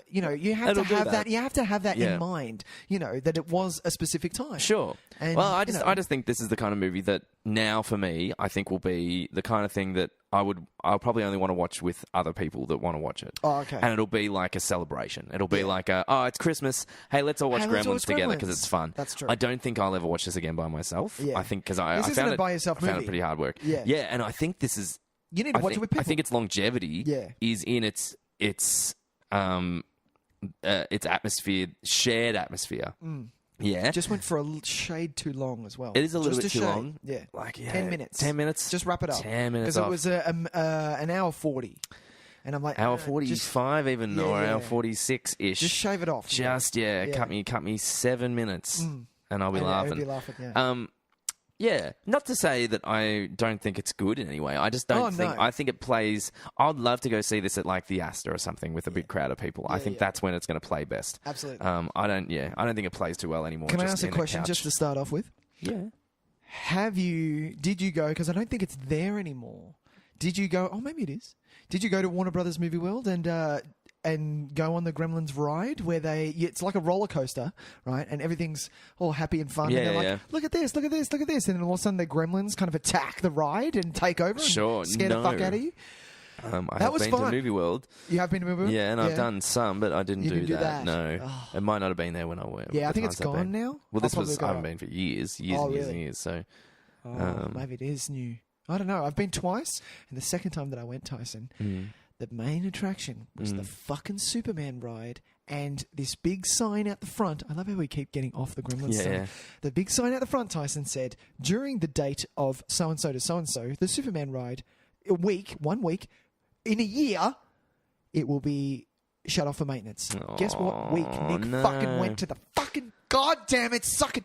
You have to have that. You have to have that in mind. That it was a specific time. Sure. And, well, I just think this is the kind of movie that now for me, I think will be the kind of thing that I'll probably only want to watch with other people that want to watch it. Oh, okay. And it'll be like a celebration. It'll be like it's Christmas. Hey, let's all watch Gremlins together because it's fun. That's true. I don't think I'll ever watch this again by myself. Yeah. I think because I found it pretty hard work. Yeah. Yeah, and I think this is. You need to watch it with people. I think its longevity is in its atmosphere, shared atmosphere. Yeah. Just went for a shade too long as well. It is a little bit too long. Yeah. 10 minutes. 10 minutes. Just wrap it up. 10 minutes because it was an hour 40. And I'm like... Hour 45 or hour 46-ish. Just shave it off. Cut me 7 minutes and I'll be laughing. I'll be laughing, yeah. Yeah, not to say that I don't think it's good in any way. I just don't think. No. I think it plays. I'd love to go see this at like the Astor or something with a big crowd of people. I think that's when it's going to play best. Absolutely. I don't think it plays too well anymore. Can I just ask a in question couch. just to start off with? Yeah. Did you go, because I don't think it's there anymore. Did you go, oh, maybe it is. Did you go to Warner Brothers Movie World and go on the Gremlins ride where it's like a roller coaster, right? And everything's all happy and fun. Yeah, and they're yeah. like, look at this, look at this, look at this. And then all of a sudden the Gremlins kind of attack the ride and take over Sure, and scare the fuck out of you. I That have was been fun. to Movie World. You have been to Movie World? Yeah, and I've done some, but I didn't, You didn't do that. No, Oh. it might not have been there when I went. Yeah, I the think it's times I've gone been. now. Well, this I'll was probably I haven't go. been for years and Oh, years really? and years. So Maybe it is new. I don't know. I've been twice, and the second time that I went, Tyson, the main attraction was the fucking Superman ride and this big sign out the front. I love how we keep getting off the Gremlins stuff. Yeah. The big sign out the front, Tyson, said, during the date of so-and-so to so-and-so, the Superman ride, 1 week, in a year, it will be shut off for maintenance. Guess what week Nick no. fucking went to the fucking... God damn it, suck it.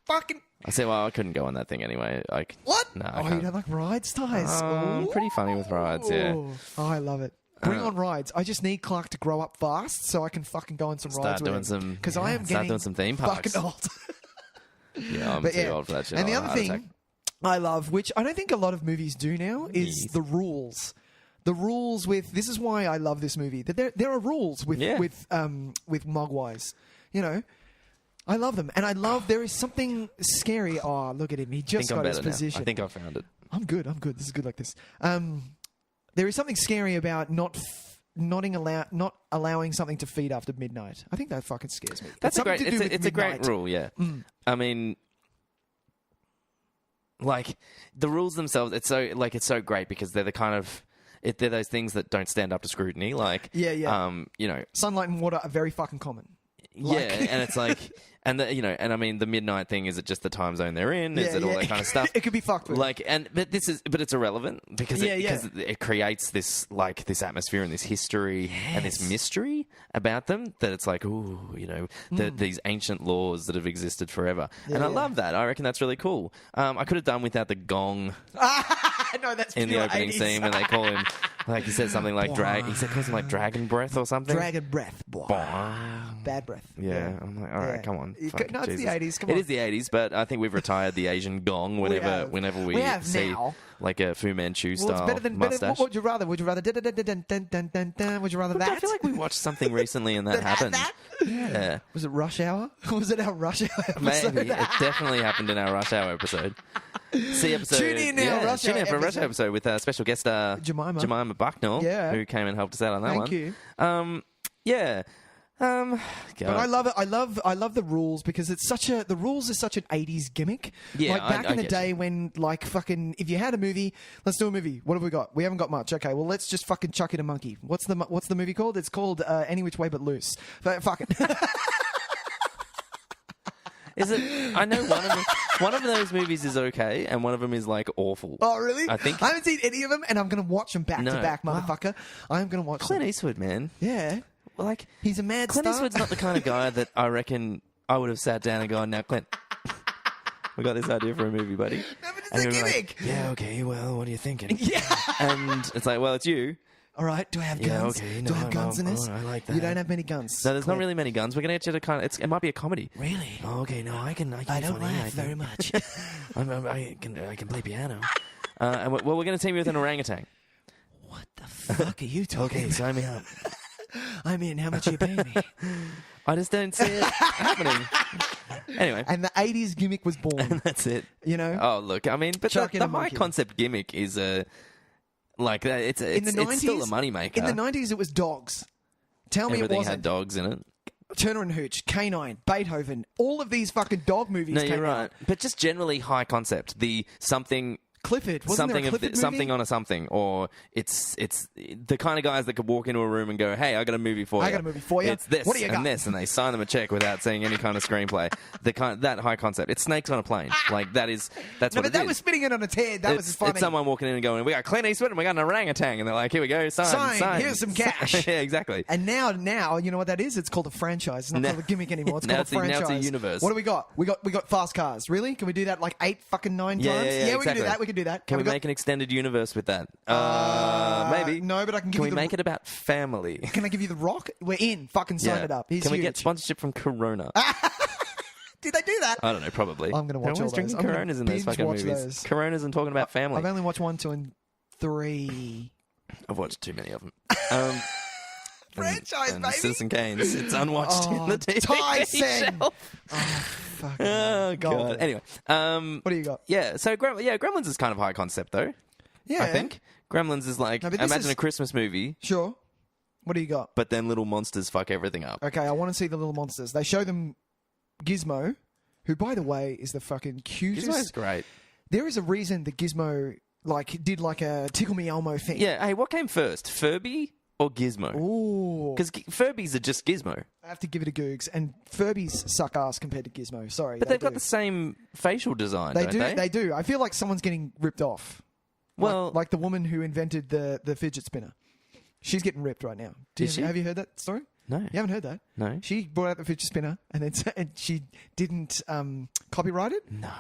Fucking... I said, well, I couldn't go on that thing anyway. Like, What? No, I oh, you can't. don't like rides, Tys? I'm pretty funny with rides, yeah. Oh, I love it. Bring on rides. I just need Clark to grow up fast so I can fucking go on some rides Start with doing him. some. Because I am start getting doing some theme parks. fucking old. Yeah, I'm But too yeah. old for that shit. And the I'll other have a heart thing attack. I love, which I don't think a lot of movies do now, is Yes. the rules. The rules with... This is why I love this movie. That there are rules with Mogwais. You know? I love them. And I love... There is something scary... Oh, look at him. He I just think I'm got his better now. position. I think I found it. I'm good. This is good like this. There is something scary about not allowing something to feed after midnight. I think that fucking scares me. That's a great. something to do with It's a great midnight. rule. Yeah. I mean, like the rules themselves. It's so great because they're the kind of. They're those things that don't stand up to scrutiny. Like Yeah. You know. Sunlight and water are very fucking common. Yeah, and it's like, and I mean, the midnight thing, is it just the time zone they're in? Is it all that kind of stuff? It could be fucked with. But it's irrelevent because it creates this atmosphere and this history and this mystery about them that it's like, ooh, these ancient laws that have existed forever. And I love that. I reckon that's really cool. I could have done without the gong no, that's in the pure opening 80s. scene when they call him, like he said something like calls him like dragon breath or something. Dragon breath. Bad breath. Yeah, I'm like, all right, Yeah. come on. You fucking no, it's the Jesus. 80s, come on. It is the 80s, but I think we've retired the Asian gong whenever we have see now. like a Fu Manchu Well, style it's better than mustache. what would you rather? Would you rather dun, dun, dun, dun, dun, dun, dun, dun? Would you rather that? I feel like we watched something recently and that happened. Yeah, Was it Rush Hour? Was it our Rush Hour episode? maybe it definitely happened in our Rush Hour episode. See episode. Tune in now, Rush tune in Hour for a Rush episode. Hour episode with special guest Jemima Bucknell, who came and helped us out on that one. Thank you. Yeah. But I love it. I love the rules because the rules are such an 80s gimmick. Yeah, like back I in the get day when like fucking if you had a movie, let's do a movie. What have we got? We haven't got much. Okay, well let's just fucking chuck in a monkey. What's the movie called? It's called Any Which Way But Loose. Fuck it. Is it? I know one of those movies is okay, and one of them is like awful. Oh really? I think I haven't seen any of them, and I'm gonna watch them back No. to back, Wow. motherfucker. I'm gonna watch Clint them. Eastwood, man. Yeah, Well, like he's a mad Clint star. Eastwood's not the kind of guy that I reckon I would have sat down and gone, now, Clint, we got this idea for a movie, buddy. No, but it's And a he'd be like, gimmick. yeah, okay, well, what are you thinking? Yeah. And it's like, well, it's you. All right. Do I have Yeah, guns? okay, Do I no, have guns in no, this? I like You that. don't have many guns. So there's not Clint. really many guns. We're going to get you to kind of, it might be a comedy. Really? Oh, okay, no, I can I be don't funny, laugh can- very much. I can play piano. And we're going to team you with an orangutan. What the fuck are you talking Okay, sign me up. I'm in. How much are you paying me? I just don't see it happening. Anyway. And the 80s gimmick was born. That's it. You know? Oh, look, I mean, but Chuck in the a high monkey. concept gimmick is like that. It's still a moneymaker. In the 90s, it was dogs. Tell me Everything it wasn't. had dogs in it. Turner and Hooch, Canine, Beethoven, all of these fucking dog movies No, came you're right. out. But just generally high concept. The something Clifford. Wasn't there a Clifford movie? something on a something, or it's the kind of guys that could walk into a room and go, "Hey, I got a movie for you. I got a movie for you. It's this What do you got?" and this," and they sign them a check without seeing any kind of screenplay. That high concept. It's snakes on a plane. Like that's No, what but it that is. was spinning it on its head. That was funny. It's someone walking in and going, "We got Clint Eastwood and we got an orangutan," and they're like, "Here we go, sign. Here's some cash. Yeah, exactly. And now, you know what that is? It's called a franchise. It's not called a gimmick anymore. It's Now called a franchise. now it's a universe. What do we got? We got fast cars. Really? Can we do that like 8 fucking 9 times? Yeah, we exactly. can do that. We can do that. Can we make an extended universe with that? Maybe. No, but I can give Can you we make it about family? Can I give you the Rock? We're in. Fucking sign it up. He's Can we get huge. sponsorship from Corona? Did they do that? I don't know, probably. I'm gonna watch all Everyone's those. drinking I'm gonna Coronas in those binge fucking watch movies. those. Coronas and talking about family. I've only watched 1, 2, and 3. I've watched too many of them. Franchise, and baby. Citizen Kane's. It's unwatched in the TV Tyson. shelf. Fucking Oh, golden. God. Anyway. What do you got? Yeah, so Gremlins is kind of high concept, though. Yeah, I think. Gremlins is like, No, but this imagine is- a Christmas movie, Sure. What do you got? but then little monsters fuck everything up. Okay, I want to see the little monsters. They show them Gizmo, who, by the way, is the fucking cutest. Gizmo's great. There is a reason that Gizmo did like a Tickle Me Elmo thing. Yeah, hey, what came first, Furby or Gizmo? Ooh. Because Furbies are just Gizmo. I have to give it a Googs. And Furbies suck ass compared to Gizmo. Sorry. But they they've got do. the same facial design, They don't do. they? They do. I feel like someone's getting ripped off. Well, like the woman who invented the fidget spinner. She's getting ripped right now. Is she? Have you heard that story? no. You haven't heard that? No. She brought out the fidget spinner and then she didn't copyright it. No.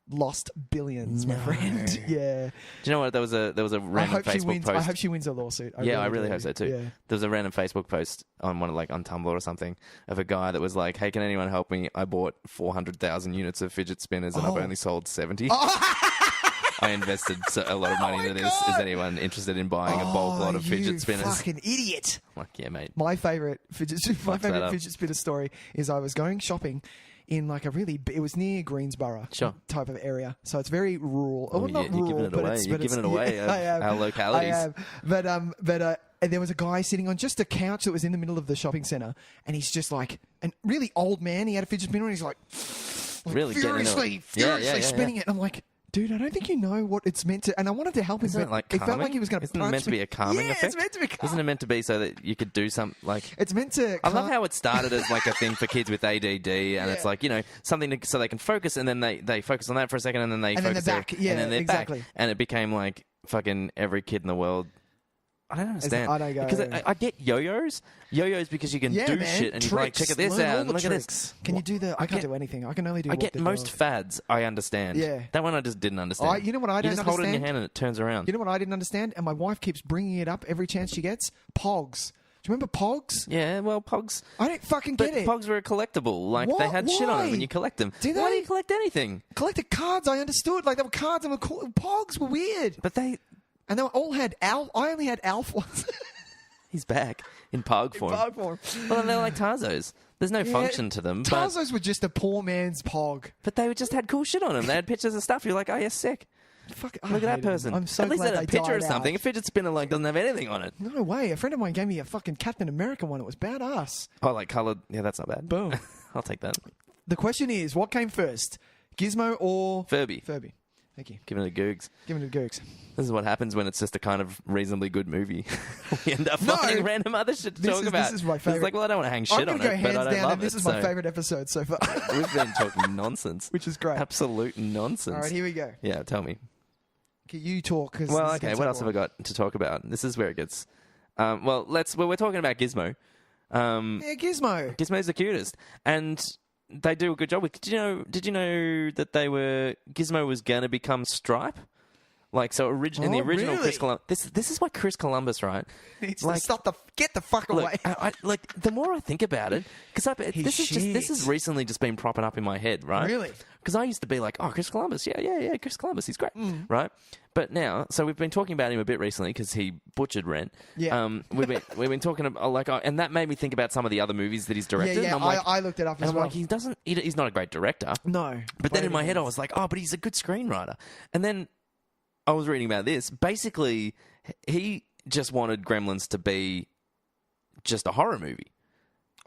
Lost billions, my friend. Yeah. Do you know what? There was a I random hope she Facebook wins. post. I hope she wins a lawsuit. I really do. hope so too. Yeah. There was a random Facebook post on on Tumblr or something of a guy that was like, "Hey, can anyone help me? I bought 400,000 units of fidget spinners and I've only sold 70." I invested a lot of money into this. God. Is anyone interested in buying a bulk lot of fidget spinners? Fucking idiot. Like, yeah, mate. My favorite fidget up. spinner story is I was going shopping in like it was near Greensboro Sure. type of area, so it's very rural. Oh, well, not you're rural, giving it but away. it's, You're but giving it's, it away. Yeah, I am. Our localities. I am. But and there was a guy sitting on just a couch that was in the middle of the shopping center, and he's just like a really old man. He had a fidget spinner, and he's like Really getting into it. furiously Yeah. spinning it. And I'm like, dude, I don't think you know what it's meant to. And I wanted to help him, Isn't but it like it felt calming? like he was going to Isn't punch it meant to be me. a calming Yeah, effect? it's meant to be. Isn't it meant to be so that you could do something like? It's meant to. I love how it started as like a thing for kids with ADD, and it's like, something so they can focus, and then they focus on that for a second, and then they And then focus they're back. there, Yeah, and then they're exactly. back, and it became like fucking every kid in the world. I don't understand. I don't go- because I get yo-yos because you can Yeah, do man. shit, and you can like check this Learn out all and the look at tricks. this. Can you do the? I can't get- do anything. I can only do. I walk get the most dog. fads. I understand. Yeah. That one I just didn't understand. You know what I You don't just hold it in your understand? hand and it turns around. You know what I didn't understand, and my wife keeps bringing it up every chance she gets. Pogs. Do you remember Pogs? Yeah, well, Pogs. I don't fucking But get it. Pogs were a collectible. Like, they had shit on Why? them when you collect them. Do Why do they? you collect anything? Collected cards. I understood. Like they were cards and were cool. Pogs were weird, But they... and they all had Alf. I only had Alf ones. He's back in Pog form. Pog form. Well, they're like Tarzos. There's no function to them. But, Tarzos were just a poor man's Pog. but they just had cool shit on them. They had pictures of stuff. You're like, oh, yeah, sick. Fuck, I Look at that hate 'em. person. I'm so At least glad they had a they picture or died something. out. A fidget spinner like doesn't have anything on it. No way. A friend of mine gave me a fucking Captain America one. It was badass. Oh, like coloured. Yeah, that's not bad. Boom. I'll take that. The question is, what came first? Gizmo or Furby. Furby. Thank you. Giving it a googs. Give it to Googs. This is what happens when it's just a kind of reasonably good movie. We end up No. finding random other shit to talk about. This is my It's favorite. like, well, I don't want to hang I'm shit going on to go it, but hands I don't down, love and this it. is my so favorite episode so far. We've been talking nonsense. Which is great. Absolute nonsense. All right, here we go. Yeah, tell me. Okay, you talk. 'Cause Well, this is okay, gonna what take else a have I while. got to talk about? This is where it gets... well, we're talking about Gizmo. Yeah, Gizmo. Gizmo's the cutest. And they do a good job with... Did you know that Gizmo was going to become Stripe? Like, so in the Oh, original really? Chris Columbus... This is why Chris Columbus, right? Needs Like- to get the fuck Look, away. like the more I think about it, because this has shit. recently just been propping up in my head, right? Really? Because I used to be like, oh, Chris Columbus, yeah, Chris Columbus, he's great, right? But now, so we've been talking about him a bit recently because he butchered Rent. Yeah. We've been talking about and that made me think about some of the other movies that he's directed. Yeah, and I'm like, I looked it up and as I'm well. like, he's not a great director. No. But then in my head, I was like, oh, but he's a good screenwriter. And then I was reading about this. Basically, he just wanted Gremlins to be just a horror movie.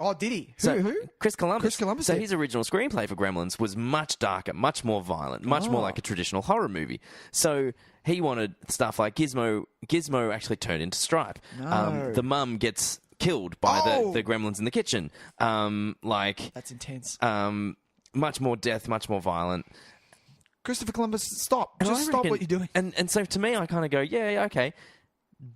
Oh, did he? So, Who? Chris Columbus. Chris Columbus So did. his original screenplay for Gremlins was much darker, much more violent, much more like a traditional horror movie. So he wanted stuff like Gizmo. Gizmo actually turned into Stripe. No. The mum gets killed by the gremlins in the kitchen. That's intense. Much more death, much more violent. Christopher Columbus, stop. And Just I stop reckon- what you're doing. And so to me, I kind of go, yeah, okay.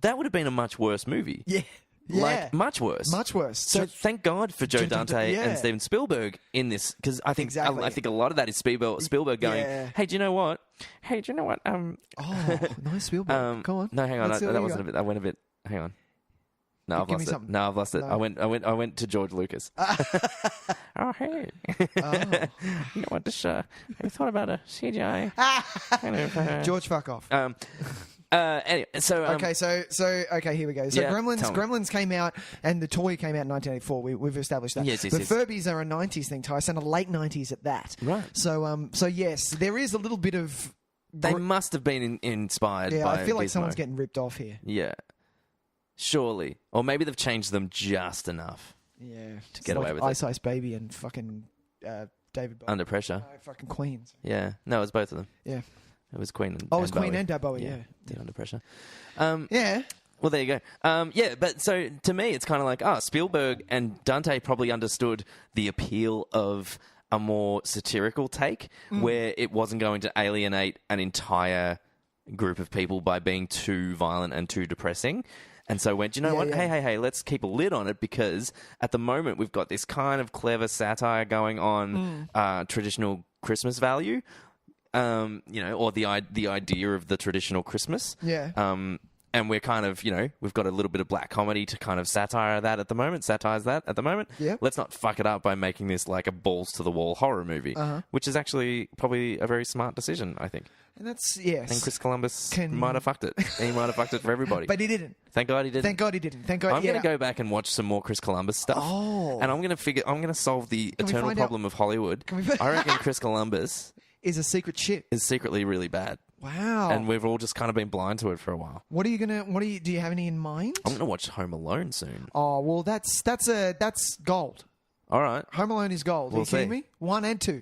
That would have been a much worse movie. Yeah. Yeah. Like, much worse. Much worse. So thank God for Joe Dante yeah. and Steven Spielberg in this, because I think Exactly. I think a lot of that is Spielberg going, Yeah. hey, do you know what? Oh, nice Spielberg. Go on. No, hang on. Let's see what That you wasn't a got. bit. I went a bit. Hang on. No, I've Give me lost it. something. No, I've lost it. No. I went to George Lucas. Oh, hey. You know what? This. Have you thought about a CGI? kind of, George, fuck off. Anyway, so Okay, here we go. So Yeah, tell me. Gremlins came out, and the toy came out in 1984. We've established that. Yes. But Furbies are a 90s thing, Tyson, a late 90s at that. Right. So yes, there is a little bit of. they must have been inspired Yeah, by I feel like Gizmo. someone's getting ripped off here. Yeah. Surely. Or maybe they've changed them just enough Yeah, to get away with it. Ice Ice Baby and fucking David Bowie. under pressure. Fucking Queens. Yeah. No, it was both of them. Yeah. It was Queen and Oh, it was and Queen Bowie. and Bowie. Yeah. They're under pressure. Yeah. Well, there you go. Yeah, but so to me, it's kind of like, Spielberg and Dante probably understood the appeal of a more satirical take where it wasn't going to alienate an entire group of people by being too violent and too depressing. And so went, you know what? Yeah. Hey, let's keep a lid on it, because at the moment we've got this kind of clever satire going on traditional Christmas value, or the idea of the traditional Christmas. Yeah. And we're kind of, we've got a little bit of black comedy to kind of satirize that at the moment. Yeah. Let's not fuck it up by making this like a balls-to-the-wall horror movie, which is actually probably a very smart decision, I think. And that's, yes. And Chris Columbus might have fucked it. He might have fucked it for everybody. But he didn't. Thank God he didn't. Thank God he didn't. Thank God. I'm going to go back and watch some more Chris Columbus stuff. Oh. And I'm going to solve the Can we eternal find out- problem of Hollywood. Can we- I reckon Chris Columbus Is a secret shit. is secretly really bad. Wow. And we've all just kind of been blind to it for a while. do you have any in mind? I'm going to watch Home Alone soon. Oh, well, that's gold. All right. Home Alone is gold. Are We'll you kidding see. me? 1 and 2.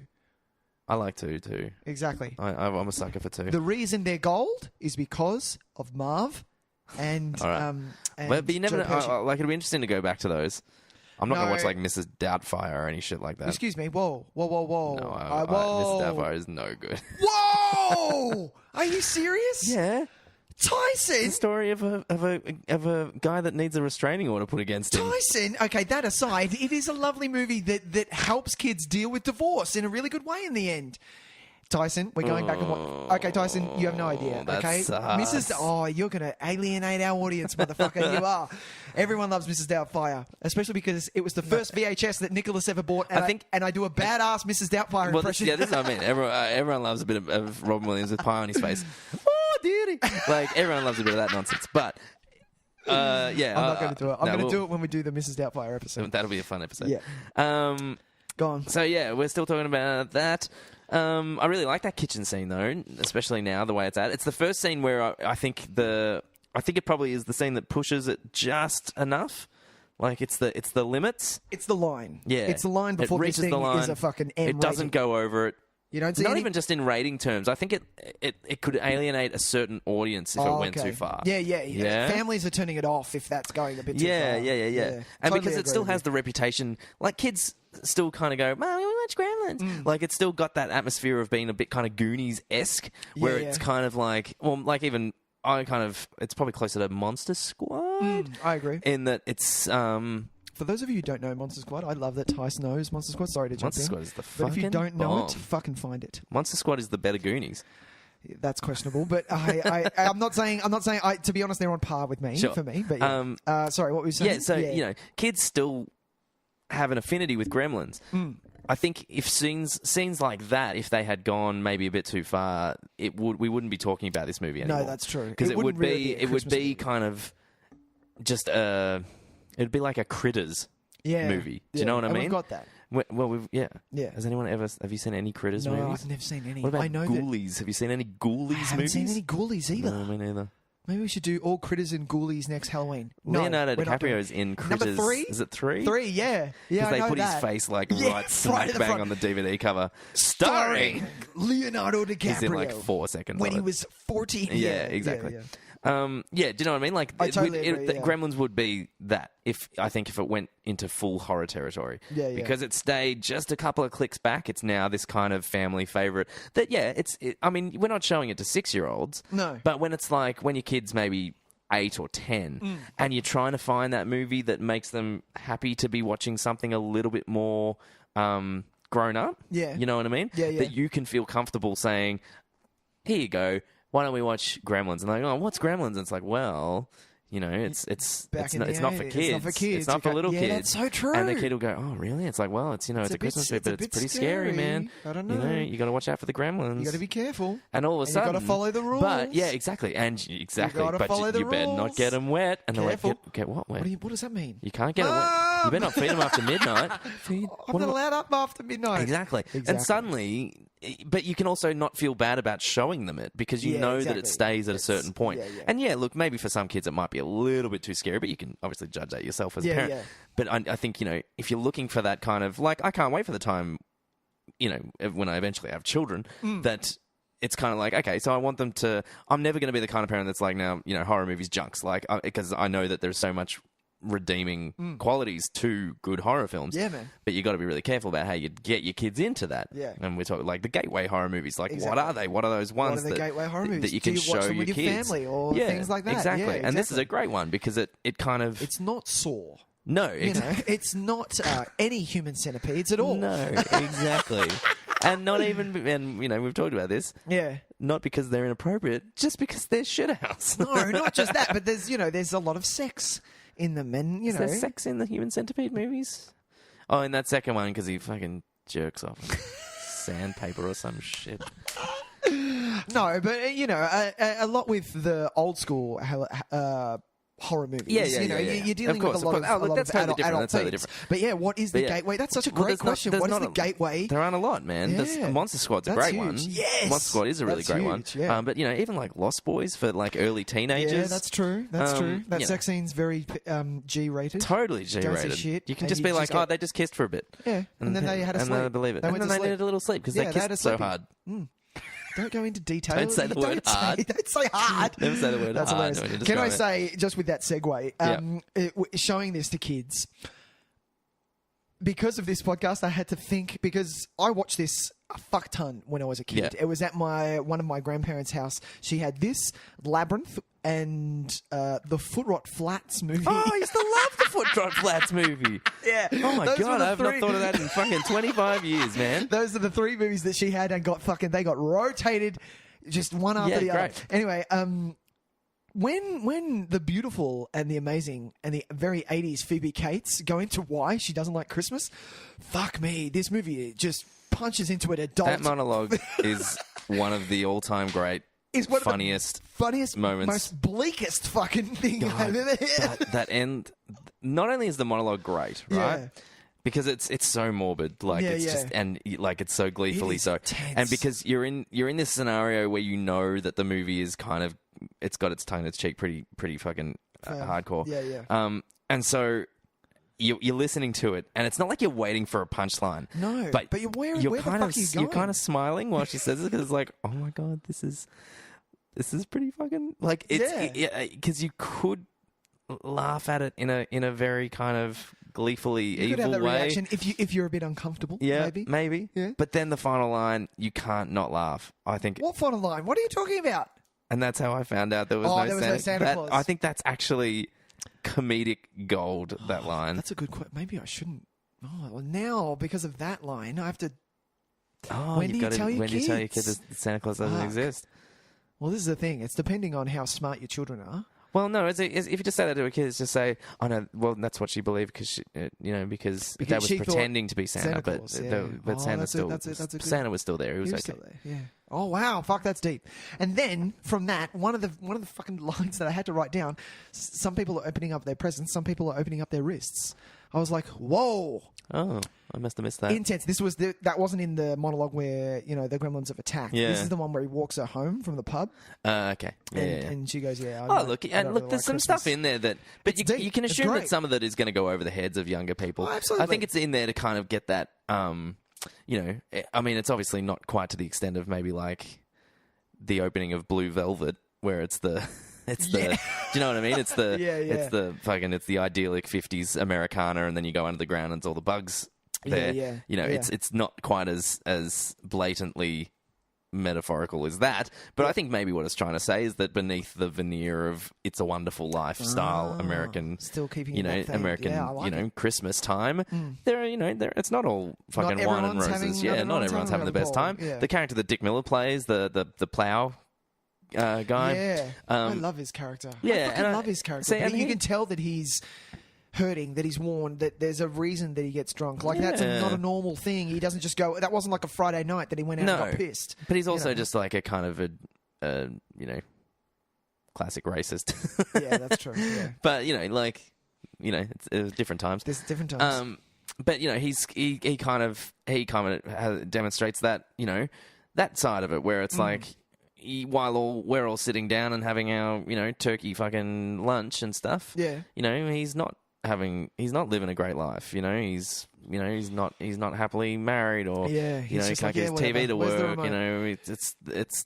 I like two too. Exactly. I'm a sucker for two. The reason they're gold is because of Marv and, All right. and But you never Joe know. Pesci. Like, it'd be interesting to go back to those. I'm not going to No. watch like Mrs. Doubtfire or any shit like that. Excuse me. Whoa. No, Whoa. Mrs. Doubtfire is no good. Whoa! Are you serious? Yeah. It's Tyson! the story of a guy that needs a restraining order put against him. Tyson, okay, that aside, it is a lovely movie that helps kids deal with divorce in a really good way in the end. Tyson, we're going back and okay, Tyson, you have no idea. That Okay, sucks. you're gonna alienate our audience, motherfucker. You are. Everyone loves Mrs. Doubtfire, especially because it was the first VHS that Nicholas ever bought. And I do a badass Mrs. Doubtfire Well, impression. this is what I mean. Everyone loves a bit of Robin Williams with pie on his face. Oh, dearie. Like, everyone loves a bit of that nonsense. But, yeah. I'm not going to do it. I'm going to we'll- do it when we do the Mrs. Doubtfire episode. That'll be a fun episode. Yeah. Go on. So, yeah, we're still talking about that. I really like that kitchen scene, though, especially now, the way it's at. It's the first scene where I think it probably is the scene that pushes it just enough. Like, it's the limits. It's the line. Yeah. It's the line before it this reaches thing the line. is a fucking M It doesn't rating. go over it. You don't see Not any... even just in rating terms. I think it could alienate a certain audience if it went okay. too far. Yeah. Families are turning it off if that's going a bit too far. Yeah. And Totally because it agree still with has you. the reputation, like kids still kind of go, "Mom, we watch Gremlins." Like it's still got that atmosphere of being a bit kind of Goonies-esque, where Yeah. it's kind of like, well, like even it's probably closer to Monster Squad. I agree. In that it's For those of you who don't know Monster Squad, I love that Tice knows Monster Squad. Sorry to jump Monster in. Squad is the But if you fucking don't know bomb. it, fucking find it. Monster Squad is the better Goonies. That's questionable, but I'm not saying. To be honest, they're on par with me Sure. for me. But yeah. Sorry, what were you saying? Yeah, so kids still have an affinity with Gremlins. I think if scenes like that, if they had gone maybe a bit too far, we wouldn't be talking about this movie anymore. No, that's true. Because it would wouldn't really be a it would Christmas be movie. kind of just it'd be like a Critters movie. Do you know what I and mean? We've got that. Well, Yeah. Has anyone have you seen any Critters No, movies? I've never seen any. What about I know Ghoulies? Have you seen any Ghoulies I haven't movies? seen any Ghoulies either. No, me neither. Maybe we should do all Critters and Ghoulies next Halloween. No, Leonardo we're not doing DiCaprio is in Critters. Number 3? Is it 3? 3, yeah. Yeah, Because they I know put that. his face like Yeah, right right smack at the bang front. on the DVD cover. Starring. Leonardo DiCaprio. He's in like 4 seconds. when of he it. was 14. Yeah, exactly. Yeah. Do you know what I mean? Like, I totally agree, yeah. Gremlins would be that if it went into full horror territory. Yeah, yeah. Because it stayed just a couple of clicks back. It's now this kind of family favorite. That I mean, we're not showing it to 6-year-olds. No. But when it's like when your kid's maybe 8 or 10, and you're trying to find that movie that makes them happy to be watching something a little bit more grown up. Yeah. You know what I mean? Yeah, yeah. That you can feel comfortable saying, here you go. Why don't we watch Gremlins? And they're like, oh, what's Gremlins? And it's like, well, you know, it's Back in not, the it's not for 80s. kids. It's not for kids. It's not for little Yeah, kids. that's so true. And the kid will go, oh, really? It's like, well, it's a Christmas movie, but it's pretty scary, man. I don't You know. you got to watch out for the Gremlins. You got to be careful. And all of a sudden, you got to follow the rules. But yeah, exactly, gotta But follow the you better not rules. get them wet. And Careful. they're like, get what wet? What does that mean? You can't get them wet. You better not feed them after midnight. I'm not allowed up after midnight. Exactly. And suddenly, but you can also not feel bad about showing them it because you know that it stays at a certain point. Yeah, yeah. And yeah, look, maybe for some kids it might be a little bit too scary, but you can obviously judge that yourself as a parent. Yeah. But I think, if you're looking for that kind of, like, I can't wait for the time, when I eventually have children, that it's kind of like, okay, so I want them to, I'm never going to be the kind of parent that's like, now, horror movies junks, like, because I know that there's so much redeeming qualities to good horror films. Yeah, man. But you got to be really careful about how you get your kids into that. Yeah. And we're talking like the gateway horror movies. Like, Exactly. what are they? What are those ones What are the gateway horror movies? that you can Do you watch show them your with your kids? family or things like that? Exactly. Yeah, And this is exactly. a great one because it kind of It's not Saw. no, It's not any human centipedes at all. no, exactly. And not even, and we've talked about this. Yeah. Not because they're inappropriate, just because they're shithouse. No, not just that, but there's a lot of sex in them, and Is there sex in the Human Centipede movies? Oh, in that second one, because he fucking jerks off sandpaper or some shit. No, but a lot with the old school horror movies. Yeah. You're dealing Of course, with a lot of, of course. Oh, look, that's totally adult different. That's totally themes. different. But yeah, what is the But yeah. gateway? That's such a Well, great question. What is the gateway? There aren't a lot, man. Yeah. Monster Squad's a That's great one. huge. Yes! Monster Squad is a really That's great one. huge, yeah. But even like Lost Boys for like early teenagers. Yeah, that's true. That's true. That you sex scene's very G-rated. Totally Don't say G-rated. shit, You can and just you be just like, get- oh, they just kissed for a bit. Yeah, and then they had a and sleep. they believe it. They And went then to they sleep. needed a little sleep because Yeah, they they had kissed a so sleepy. hard. Don't go into detail. Don't say the word hard. Don't say hard. Never say the word That's hard hilarious. when you're Can I describing say, just with that segue, showing this to kids, because of this podcast, I had to think, because I watched this a fuck ton when I was a kid. Yeah. It was at one of my grandparents' house. She had this, Labyrinth, and the Foot Rot Flats movie. Oh, I used to love the Foot Rot Flats movie. Yeah. Oh my Those were god, the I've three- not thought of that in fucking 25 years, man. Those are the 3 movies that she had and they got rotated just one after the other. great. Anyway, when the beautiful and the amazing and the very 80s Phoebe Cates go into why she doesn't like Christmas, fuck me, this movie just punches into an adult. That monologue is one of the all-time great, Is one funniest of the funniest, moments. most bleakest fucking thing I've ever heard. that end. Not only is the monologue great, right? Yeah. Because it's so morbid, like Yeah, it's yeah. just, and like it's so gleefully is so, intense. and because you're in this scenario where you know that the movie is kind of, it's got its tongue in its cheek, pretty fucking hardcore. Yeah. And so you're listening to it, and it's not like you're waiting for a punchline. No, but but where you're the fuck kind are of you you're going? kind of smiling while she says it because it's like, oh my god, this is pretty fucking like it's because you could laugh at it in a very kind of gleefully You could evil have that way. reaction if you're a bit uncomfortable. Yeah, maybe. Yeah. But then the final line, you can't not laugh. I think, What final line? What are you talking about? and that's how I found out there was no Santa. Claus. I think that's actually comedic gold. That line. That's a good question. Maybe I shouldn't. Oh, well, now because of that line, I have to. Oh, when do you tell your when do you tell your kids? kids that Santa Claus doesn't Fuck. exist? Well, this is the thing. It's depending on how smart your children are. Well, no. If you just say that to a kid, it's just say, "Oh no." Well, that's what she believed because because they was she thought pretending to be Santa, Santa Claus, yeah. but Oh, Santa that's still that's a good- Santa was still there. He was He okay. still there. Yeah. Oh wow, fuck, that's deep. And then from that, one of the fucking lines that I had to write down. Some people are opening up their presents. Some people are opening up their wrists. I was like, whoa. Oh, I must have missed that. Intense. This was that wasn't in the monologue where the gremlins have attacked. Yeah. This is the one where he walks her home from the pub. Okay. Yeah, And she goes, "Yeah." Look, there's some stuff in there that, but It's deep. you can It's assume that great. some of it is going to go over the heads of younger people. Oh, absolutely. I think it's in there to kind of get that. I mean, it's obviously not quite to the extent of maybe like the opening of Blue Velvet, where it's the. It's the, do you know what I mean? It's the, it's the idyllic 50s Americana, and then you go under the ground and it's all the bugs there. It's not quite as blatantly metaphorical as that, but I think maybe what it's trying to say is that beneath the veneer of It's a Wonderful Life style American, still keeping that thing. American, Yeah, I like it. Christmas time, it's not all fucking wine and roses. Not everyone's having the best time. Yeah. The character that Dick Miller plays, the plow guy. Yeah, I love his character. Yeah, I fucking love his character. See, But and you can tell that he's hurting, that he's worn, that there's a reason that he gets drunk. Like that's not a normal thing. He doesn't just go. That wasn't like a Friday night that he went out and got pissed. But he's also just like a kind of a classic racist. Yeah, that's true. Yeah. But it's different times. There's different times. But he kind of demonstrates that that side of it where it's like. While we're all sitting down and having our, turkey fucking lunch and stuff, he's not living a great life. He's not happily married, or he just can't get his TV to work. It's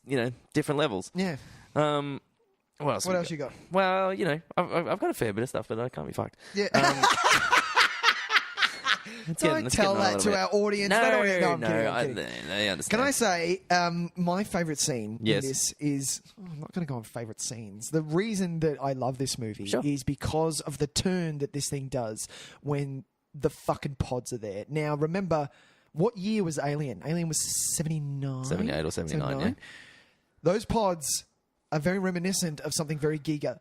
different levels. Yeah. What else? You got? Well, I've got a fair bit of stuff, but I can't be fucked. Yeah. Don't tell that to our audience. No, they don't, I'm kidding. They understand. Can I say my favourite scene Yes. in this is... I'm not going to go on favourite scenes. The reason that I love this movie is because of the turn that this thing does when the fucking pods are there. Now, remember, what year was Alien? Alien was 79? 78 or 79, yeah. Those pods are very reminiscent of something very Giga.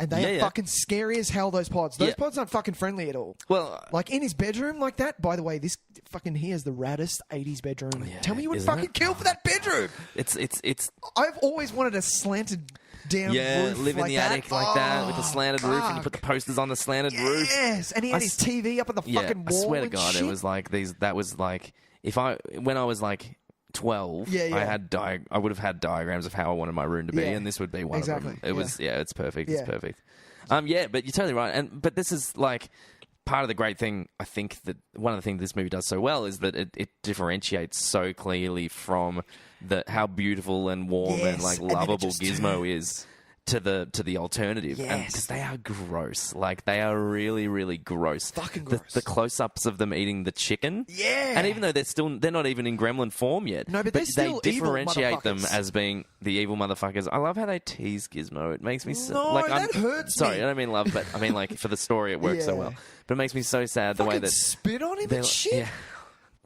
And they are fucking scary as hell, those pods. Those pods aren't fucking friendly at all. Well... like, in his bedroom like that, by the way, this fucking he has the raddest 80s bedroom. Yeah, Tell me you would fucking kill for that bedroom! It's... I've always wanted a slanted down roof live in like the that. attic like that with a slanted roof, and you put the posters on the slanted roof. Yes, and he had his TV up on the fucking wall. I swear to and God, shit. it was like these... That was like... When I was like... 12, I would have had diagrams of how I wanted my room to be, and this would be one of them. It was, it's perfect. It's perfect. But you're totally right. But this is like part of the great thing. I think that one of the things this movie does so well is that it differentiates so clearly from how beautiful and warm and like lovable Gizmo is to the alternative, and because they are gross, like they are really, really gross. Fucking gross. The close-ups of them eating the chicken, and even though they're not even in gremlin form yet, but they're still they evil differentiate them motherfuckers. as being the evil motherfuckers. I love how they tease Gizmo. It makes me that hurts sorry, me. I don't mean love, but I mean like for the story it works so well. But it makes me so sad the way Fucking that spit on him and shit. Yeah.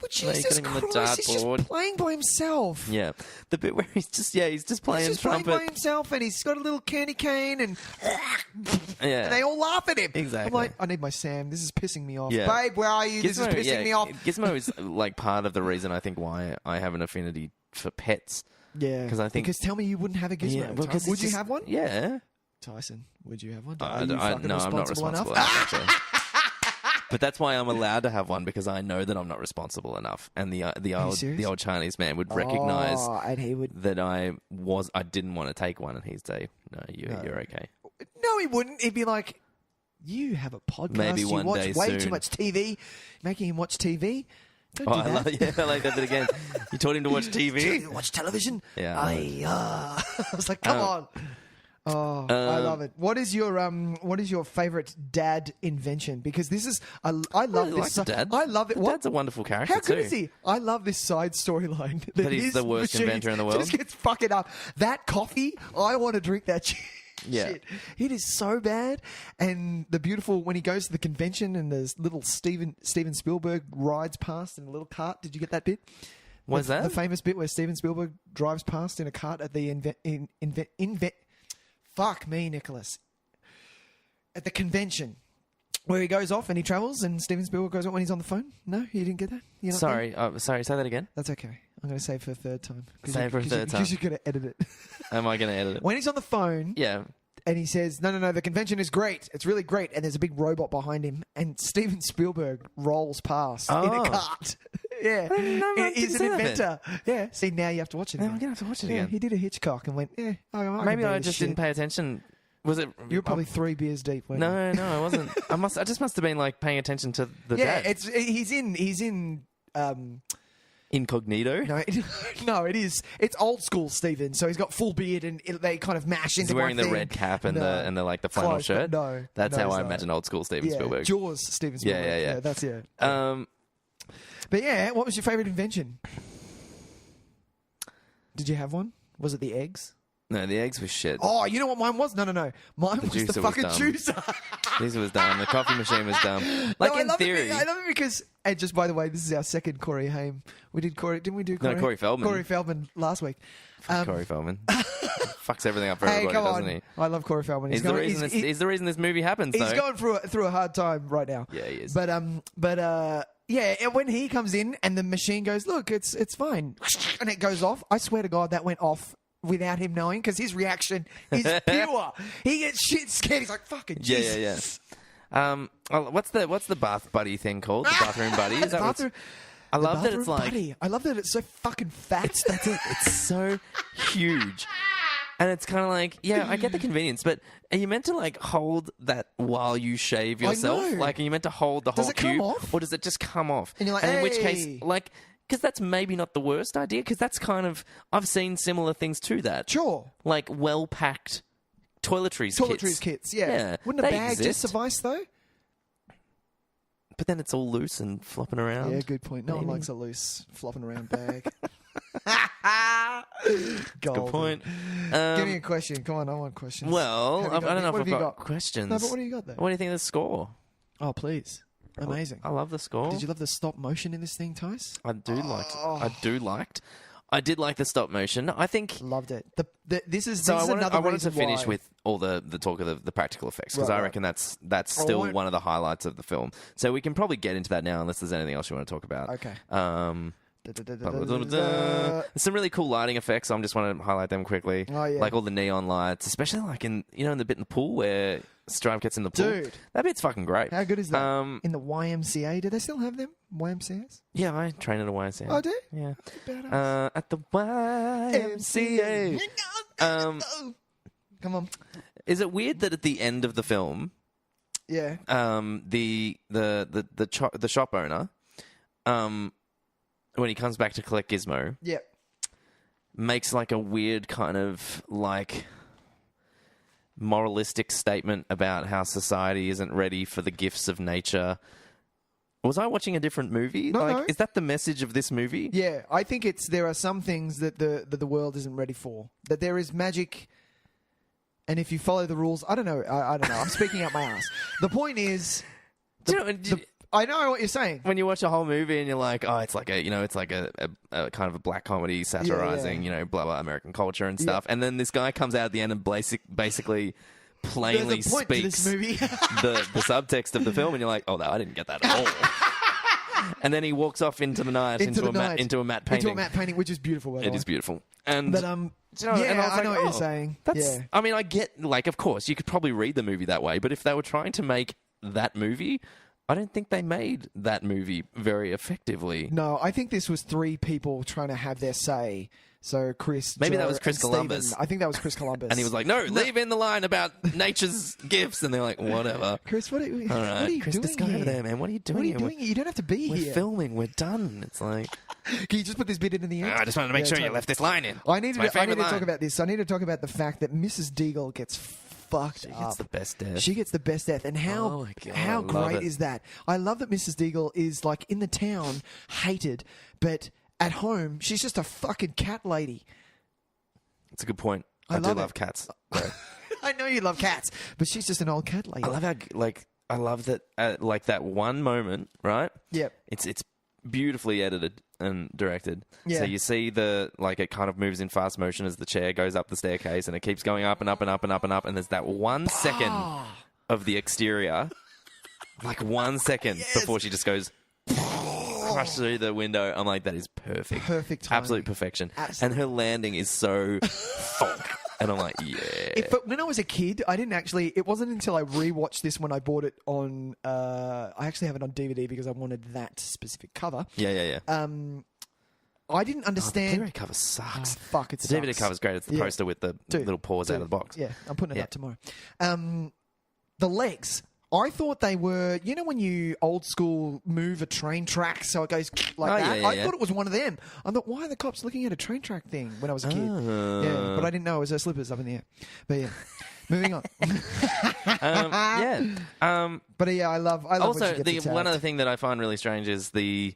Well, Jesus Getting on the Christ, he's dartboard. just playing by himself. Yeah, the bit where he's just playing He's just trumpet. playing by himself, and he's got a little candy cane, and they all laugh at him. Exactly. I'm like, I need my Sam. This is pissing me off. Yeah. Babe, where are you? This is pissing me off. Gizmo is like part of the reason I think why I have an affinity for pets. Yeah, because tell me you wouldn't have a Gizmo. well, Would you have one? Yeah. Tyson, would you have one? No, Are you fucking I'm not responsible enough? enough. But that's why I'm allowed to have one, because I know that I'm not responsible enough, and the old Chinese man would recognize and he would. that I didn't want to take one, and he'd say, "No, you're okay." No, he wouldn't. He'd be like, "You have a podcast. Maybe you one watch day way soon." too much TV, making him watch TV." Don't do that. I like that bit again. You taught him to watch TV. Watch television. Yeah. I was like, come on. Oh, I love it. What is your favorite dad invention? Because this is I love this. Like Dad. I love it. The Dad's a wonderful character. How good too. is he? I love this side storyline. That he's his the worst machine inventor in the world. Just gets fucking up. That coffee, I want to drink that shit. Yeah. Shit. It is so bad. And the beautiful, when he goes to the convention and there's little Steven Spielberg rides past in a little cart. Did you get that bit? What's that? The famous bit where Steven Spielberg drives past in a cart at the fuck me, Nicholas. At the convention. Where he goes off and he travels and Steven Spielberg goes off when he's on the phone. No, you didn't get that? You're not there? Sorry, say that again. That's okay. I'm going to say it for a third time. Say it for a third time. Because you're going to edit it. Am I going to edit it? When he's on the phone Yeah. And he says, no, the convention is great. It's really great. And there's a big robot behind him. And Steven Spielberg rolls past in a cart. Yeah. He's an inventor. Yeah. See, now you have to watch it Now again. I'm going to have to watch it Yeah, again. he did a Hitchcock and went, Maybe I just didn't pay attention. Was it? You were probably 3 beers deep. Weren't you? No, I wasn't. I just must have been like paying attention to the Yeah, dad. he's in Incognito. No, it is. It's old school Steven. So he's got full beard and they kind of mash into He's wearing one the thing. red cap and No. the like the flannel Close, but shirt. no, That's no, how he's I not. imagine old school Steven Spielberg. Jaws, Steven Spielberg. Yeah. That's it. Um, But yeah, what was your favourite invention? Did you have one? Was it the eggs? no, the eggs were shit. Oh, you know what mine was? No. Mine was the juicer was fucking dumb. juicer. This was dumb. The coffee machine was dumb. Like No, in theory. I love it because, and just by the way, this is our second Corey Haim. Didn't we do Corey? No, Corey Feldman. Corey Feldman last week. Corey Feldman fucks everything up for Hey, everybody, come doesn't on. he? I love Corey Feldman. He's the reason this movie happens. He's though. going through a hard time right now. Yeah, he is. But yeah, and when he comes in and the machine goes, look, it's fine, and it goes off. I swear to God, that went off without him knowing because his reaction is pure. He gets shit scared. He's like, fucking Jesus. Yeah. What's the bath buddy thing called? The bathroom buddy? Is that what it's- I love that it's like Buddy. I love that it's so fucking fat. that's it. It's so huge. And it's kind of like, yeah, I get the convenience, but are you meant to like hold that while you shave yourself? know. Like, are you meant to hold the Does whole it come cube, off? or does it just come off? And you're like, in which "Hey." case, like, because that's maybe not the worst idea. Because that's kind of I've seen similar things to that. Sure. Like well packed toiletries kits. Yeah. Yeah, Wouldn't a they bag exist. just suffice though? But then it's all loose and flopping around. Yeah, good point. No one Maybe. likes a loose flopping around bag. Good point. Give me a question. Come on, I want questions. Well, Have you I got don't any- know if what I've have you got questions. No, but what do you got there? What do you think of the score? Oh, please. Amazing. I love the score. Did you love the stop motion in this thing, Tys? I did like the stop motion. I think Loved it. This is so. this is I another wanted to reason finish why. with all the talk of the practical effects because Right, I right. reckon that's still want- one of the highlights of the film. So we can probably get into that now unless there's anything else you want to talk about. Okay. There's some really cool lighting effects. I just want to highlight them quickly. Oh, yeah. Like all the neon lights, especially like in the bit in the pool where Stripe gets in the pool. Dude. That bit's fucking great. How good is that? In the YMCA, do they still have them? YMCAs? Yeah, I train at a YMCA. Oh, do? Yeah. Badass. At the YMCA. Come on. Is it weird that at the end of the film, Yeah. the shop owner, when he comes back to collect Gizmo, Yeah. makes like a weird kind of like moralistic statement about how society isn't ready for the gifts of nature. Was I watching a different movie? No. Is that the message of this movie? Yeah, I think there are some things that the world isn't ready for. That there is magic, and if you follow the rules, I don't know. I don't know. I'm speaking out my ass. The point is, I know what you're saying. when you watch a whole movie and you're like, oh, it's like a kind of a black comedy satirizing, blah blah American culture and stuff, and then this guy comes out at the end and basically plainly There's a point to speaks this movie. the subtext of the film, and you're like, oh, I didn't get that at all. And then he walks off into the night into a matte painting. Into a matte painting, which is beautiful. It is beautiful. And But and yeah, was I know like, what you're oh, saying. That's, Yeah. I mean, I get, like, of course, you could probably read the movie that way, but if they were trying to make that movie, I don't think they made that movie very effectively. No, I think this was 3 people trying to have their say. So Chris, Maybe Joe, that was Chris and Columbus. Steven. I think that was Chris Columbus. And he was like, no, leave in the line about nature's gifts. And they're like, whatever. Chris, what are you, All what right, are you Chris, doing this guy here? over there, man, what are you doing What are you here? doing here? You don't have to be We're here. filming. We're done. It's like, Can you just put this bit in the end? I just wanted to make sure you left this line in. I need It's my to favorite talk line. about this. I need to talk about the fact that Mrs. Deagle gets fucked She up. gets the best death. She gets the best death. And how Oh my God, how I love great it. is that? I love that Mrs. Deagle is like in the town, hated, but at home, she's just a fucking cat lady. That's a good point. I I do love love it. cats. I know you love cats, but she's just an old cat lady. I love how, I love that, that one moment, right? Yep. It's beautifully edited and directed. Yeah. So you see it kind of moves in fast motion as the chair goes up the staircase and it keeps going up and up and up and up and up. And there's that 1 second of the exterior, like 1 second before she just goes crush through the window. I'm like, that is perfect. Perfect timing. Absolute perfection. Absolutely. And her landing is so funk. And I'm like, yeah. But when I was a kid, I didn't actually. It wasn't until I rewatched this when I bought it on. I actually have it on DVD because I wanted that specific cover. Yeah. I didn't The understand. Blu-ray cover sucks. Oh, fuck, it The DVD sucks. cover's great. It's the Yeah. poster with the Dude, little paws out of the box. Yeah, I'm putting it Yeah. up tomorrow. The legs. I thought they were, when you old school move a train track so it goes like that? Yeah, I yeah. thought it was one of them. I thought, why are the cops looking at a train track thing when I was a kid? Yeah, but I didn't know it was her slippers up in the air. But yeah, moving on. But yeah, I love when Also, she gets one attacked. other thing that I find really strange is the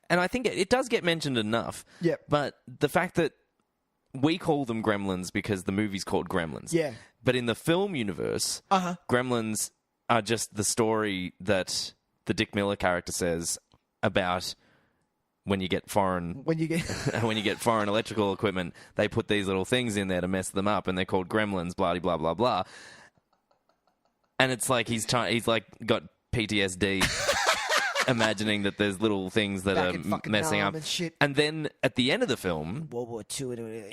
and I think it does get mentioned enough. Yep. But the fact that we call them Gremlins because the movie's called Gremlins. Yeah. But in the film universe, Gremlins are just the story that the Dick Miller character says about when you get foreign When you get... when you get foreign electrical equipment, they put these little things in there to mess them up, and they're called Gremlins. Blah blah blah blah. And it's like he's like got PTSD. Imagining that there's little things that Back are in fucking messing Nam up, and shit. and then at the end of the film, World War II. WWII,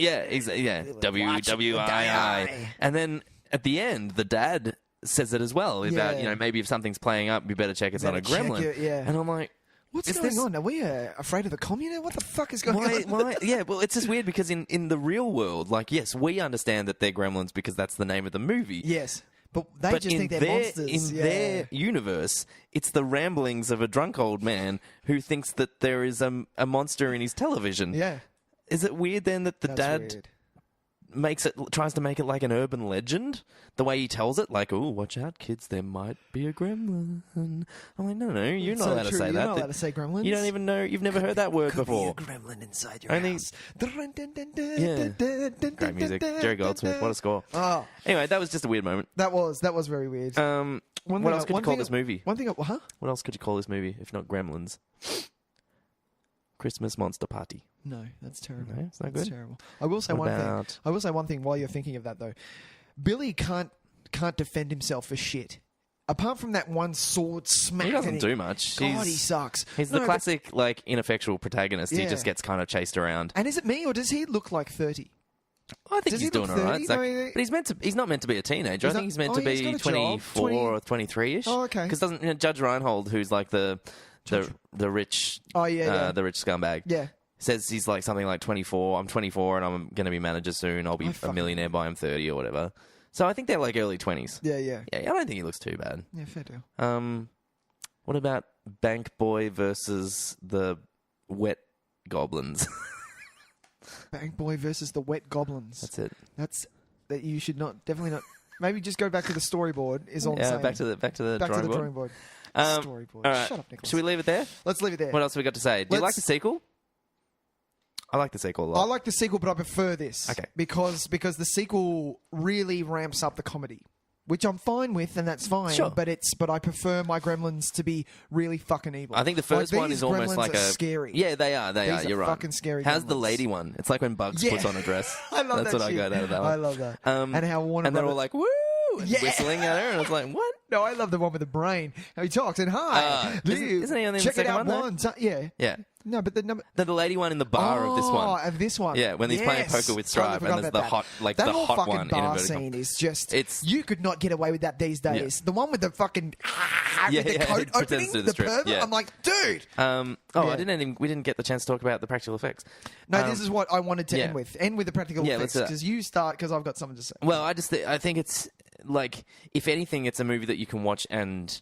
and then at the end, the dad says it as well about maybe if something's playing up, you better check it's not a Better check gremlin. it, yeah. And I'm like, What's is going this- on? Are we afraid of the communist? What the fuck is going on? Why? Yeah, well, it's just weird because in the real world, like, yes, we understand that they're gremlins because that's the name of the movie. Yes. But they But just think they're monsters. in their universe, it's the ramblings of a drunk old man who thinks that there is a monster in his television. Yeah. Is it weird then that the That's dad weird. tries to make it like an urban legend? The way he tells it, like, oh, watch out, kids, there might be a gremlin. I'm like, no, you're not So allowed to true, say you're that. not allowed to say gremlins. You don't even know, you've never heard that word Could before. be a gremlin inside your Only- house. Great music. Jerry Goldsmith, what a score. Oh, Anyway, that was just a weird moment. that was very weird. What else could you call this movie? One thing, huh? What else could you call this movie if not Gremlins? Christmas Monster Party. No, that's terrible. No, it's not That's good? terrible. I will say What one thing. about- I will say one thing while you're thinking of that though. Billy can't defend himself for shit. Apart from that one sword smack. He doesn't and do much. God, he sucks. He's No, the but- classic, like, ineffectual protagonist. He Yeah. just gets kind of chased around. And is it me or does he look like 30? I think Does he's he look doing all right. 30? It's like- No, but he's not meant to be a teenager. I He's think not- he's meant to he's be got a job. 24 or 23-ish. Oh, okay. Because doesn't Judge Reinhold, who's like the rich Oh, yeah. the rich scumbag, Yeah. says he's like something like 24. I'm 24 and I'm going to be manager soon. I'll be a fucking- millionaire by I'm 30 or whatever. So I think they're like early 20s. Yeah. Yeah, I don't think he looks too bad. Yeah, fair deal. What about Bank Boy versus the Wet Goblins? Bank Boy versus the Wet Goblins. That's it. That's that you should definitely not. Maybe just go back to the storyboard. Is all I'm Yeah, saying. back to the drawing board. Storyboard. All right. Shut up, Nicholas. Should we leave it there? Let's leave it there. What else have we got to say? Do you like Let's- the sequel? I like the sequel a lot. I like the sequel, but I prefer this. Okay. Because the sequel really ramps up the comedy, which I'm fine with, and that's fine. Sure. But I prefer my Gremlins to be really fucking evil. I think the first Like, one these is almost Gremlins like are a scary. Yeah, they are. They These are. You're are right. fucking scary How's the Gremlins. lady one? It's like when Bugs Yeah. puts on a dress. I love That's that what shit. I got out of that one. I love that. And how Warner and they're all Brothers- like, woo! And Yeah. whistling at her, and I was like, what? No, I love the one with the brain. How he talks and hi. Isn't he only in the check it second out one, though? once. Yeah. Yeah. No, but the number. The lady one in the bar of this one. Oh, of this one. Yeah, when he's playing poker with Stripe, Totally and there's forgot the about hot, that. like that the whole hot fucking one in bar inverted scene is just. It's- you could not get away with that these days. The one with the fucking Yeah, with the yeah, coat it pretends opening, to do the the strip, pervert. yeah. I'm like, dude. We didn't get the chance to talk about the practical effects. No, this is what I wanted to yeah. end with. End with the practical Yeah, effects let's do that. because you start because I've got something to say. Well, I think it's like, if anything, it's a movie that you can watch and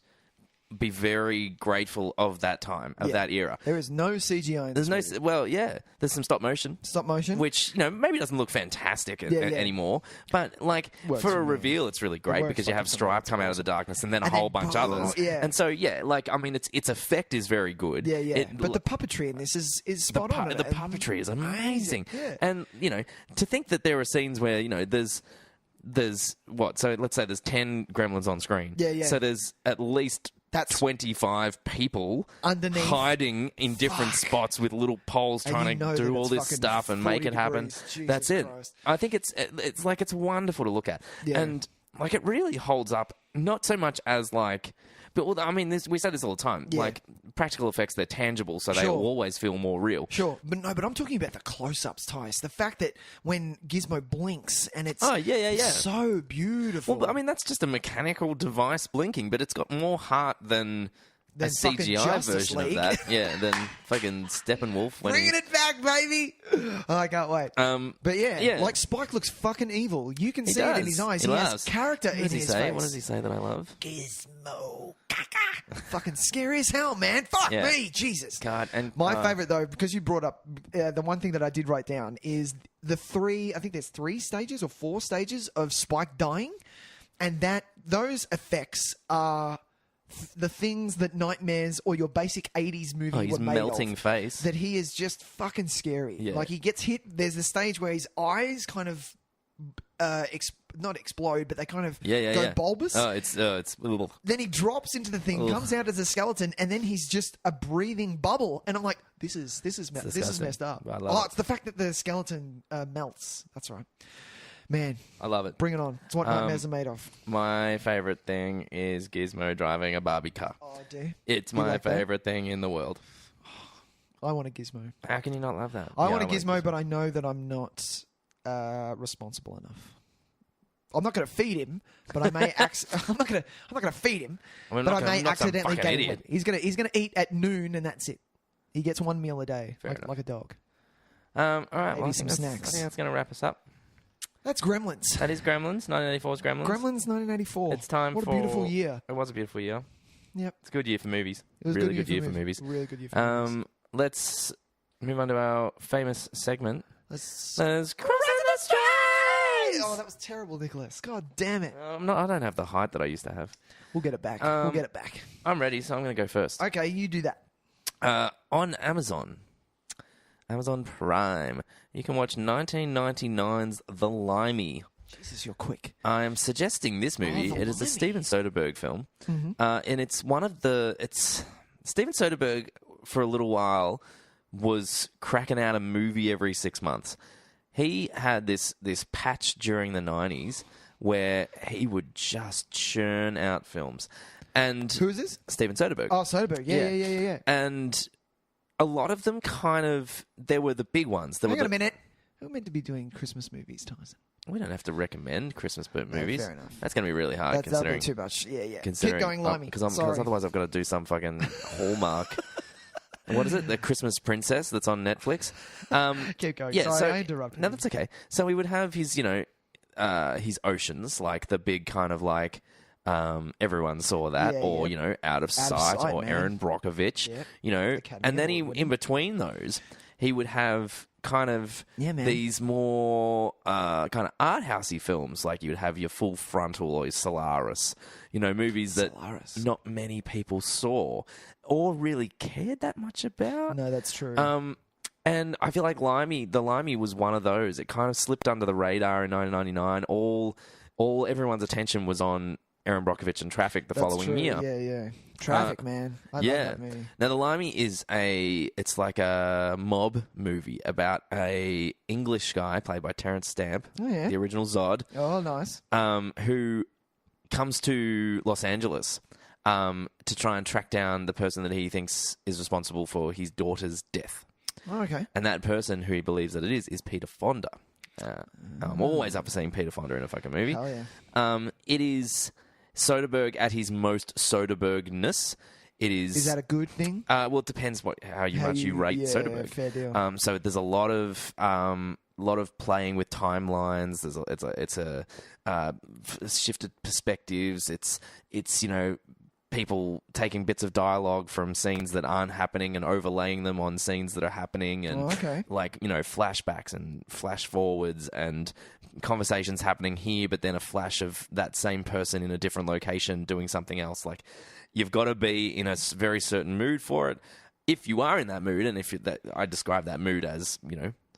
be very grateful of that time, of that era. There is no CGI. In There's this no, movie. there's some stop motion. Stop motion. Which, maybe doesn't look fantastic anymore, but like Works for a for me. reveal, it's really great works because you have fucking Stripe come out of the darkness and then a And whole then bunch boom, others. yeah. And so, its effect is very good. Yeah. But the puppetry in this is spot on. The puppetry is amazing. Yeah. And, to think that there are scenes where, there's what? So let's say there's 10 gremlins on screen. Yeah. So there's at least That's 25 people underneath. hiding in different spots with little poles And trying you know to that do all it's this fucking stuff and make 40 it happen. degrees. Jesus That's it. Christ. I think it's wonderful to look at. Yeah. And like it really holds up. Not so much as like, but well, I mean, we say this all the time. Yeah. Like practical effects, they're tangible, so they Sure. always feel more real. Sure, but I'm talking about the close-ups, Tys. The fact that when Gizmo blinks and it's so beautiful. Well, I mean, that's just a mechanical device blinking, but it's got more heart than a fucking CGI Justice version League. of that. Yeah, than fucking Steppenwolf. When Bringing it back, baby! Oh, I can't wait. But yeah, like Spike looks fucking evil. You can see it in his eyes. He has character in his face. What does he say that I love? Gizmo, caca. Fucking scary as hell, man. Fuck me, Jesus. God, and my favorite though, because you brought up the one thing that I did write down is the I think there's 3 stages or 4 stages of Spike dying, and those effects are the things that Nightmares or your basic 80s movie his were made melting of. face. That he is just fucking scary. Yeah. Like he gets hit. There's a stage where his eyes kind of not explode, but they kind of go bulbous. Oh, it's Then he drops into the thing, comes out as a skeleton, and then he's just a breathing bubble. And I'm like, this is messed up. I love it. It's the fact that the skeleton melts. That's right. Man, I love it. bring it on. It's what nightmares are made of. My favorite thing is Gizmo driving a Barbie car. Oh, I do. It's my favorite thing in the world. I want a Gizmo. How can you not love that? I want a Gizmo, but I know that I'm not responsible enough. I'm not going to feed him, but I may. I'm not going to feed him, but I may accidentally get him. He's going to eat at noon, and that's it. He gets 1 meal a day, like a dog. All right, Maybe some snacks. I think that's going to wrap us up. That's Gremlins. That is Gremlins. 1984's Gremlins. Gremlins 1984. It's time What for... a beautiful year. It was a beautiful year. Yep. It's a good year for movies. It was really good year for movies. Really good year for movies. Let's move on to our famous segment. Let's Crossing the Streams! Oh, that was terrible, Nicholas. God damn it. I don't have the height that I used to have. We'll get it back. We'll get it back. I'm ready, so I'm going to go first. Okay, you do that. On Amazon Prime, you can watch 1999's The Limey. Jesus, you're quick. I'm suggesting this movie. The It is a Limey. Steven Soderbergh film, Mm-hmm. and it's one of the. It's Steven Soderbergh for a little while was cracking out a movie every 6 months. He had this patch during the 90s where he would just churn out films. And Who is this? Steven Soderbergh. Oh, Soderbergh. Yeah. And a lot of them there were the big ones. Hang on a minute. We're meant to be doing Christmas movies, Tyson. We don't have to recommend Christmas movies. fair enough. That's going to be really hard That'll be considering. too much. Yeah. Considering, Keep going, Limey. Because Sorry. otherwise I've got to do some fucking Hallmark. What is it? The Christmas Princess that's on Netflix. Keep going. Yeah, Sorry, I interrupted No, you. that's okay. So we would have his, his oceans, like the big kind of like. Everyone saw that, Yeah, or yeah. Out of Sight, or man. Aaron Brockovich, Yep. Academy and then Award in between those, he would have kind of Yeah, man. these more kind of art housey films, like you would have your Full Frontal or your Solaris, movies that Solaris. not many people saw or really cared that much about. No, that's true. And I feel like The Limey was one of those. It kind of slipped under the radar in 1999. All everyone's attention was on Aaron Brockovich and Traffic the That's following true. year. Yeah. Traffic, man. I love that movie. Now, The Limey is it's like a mob movie about a English guy played by Terence Stamp, Oh, yeah. the original Zod, Oh, nice. who comes to Los Angeles to try and track down the person that he thinks is responsible for his daughter's death. Oh, okay. And that person who he believes that it is Peter Fonda. I'm always up for seeing Peter Fonda in a fucking movie. Hell yeah. It is Soderbergh at his most Soderberghness. It is. Is that a good thing? Well, it depends how much you rate Soderbergh. Fair deal. So there's a lot of playing with timelines. It's a shifted perspectives. It's people taking bits of dialogue from scenes that aren't happening and overlaying them on scenes that are happening, and flashbacks and flash forwards and conversations happening here, but then a flash of that same person in a different location doing something else. Like, you've got to be in a very certain mood for it. If you are in that mood, and I describe that mood as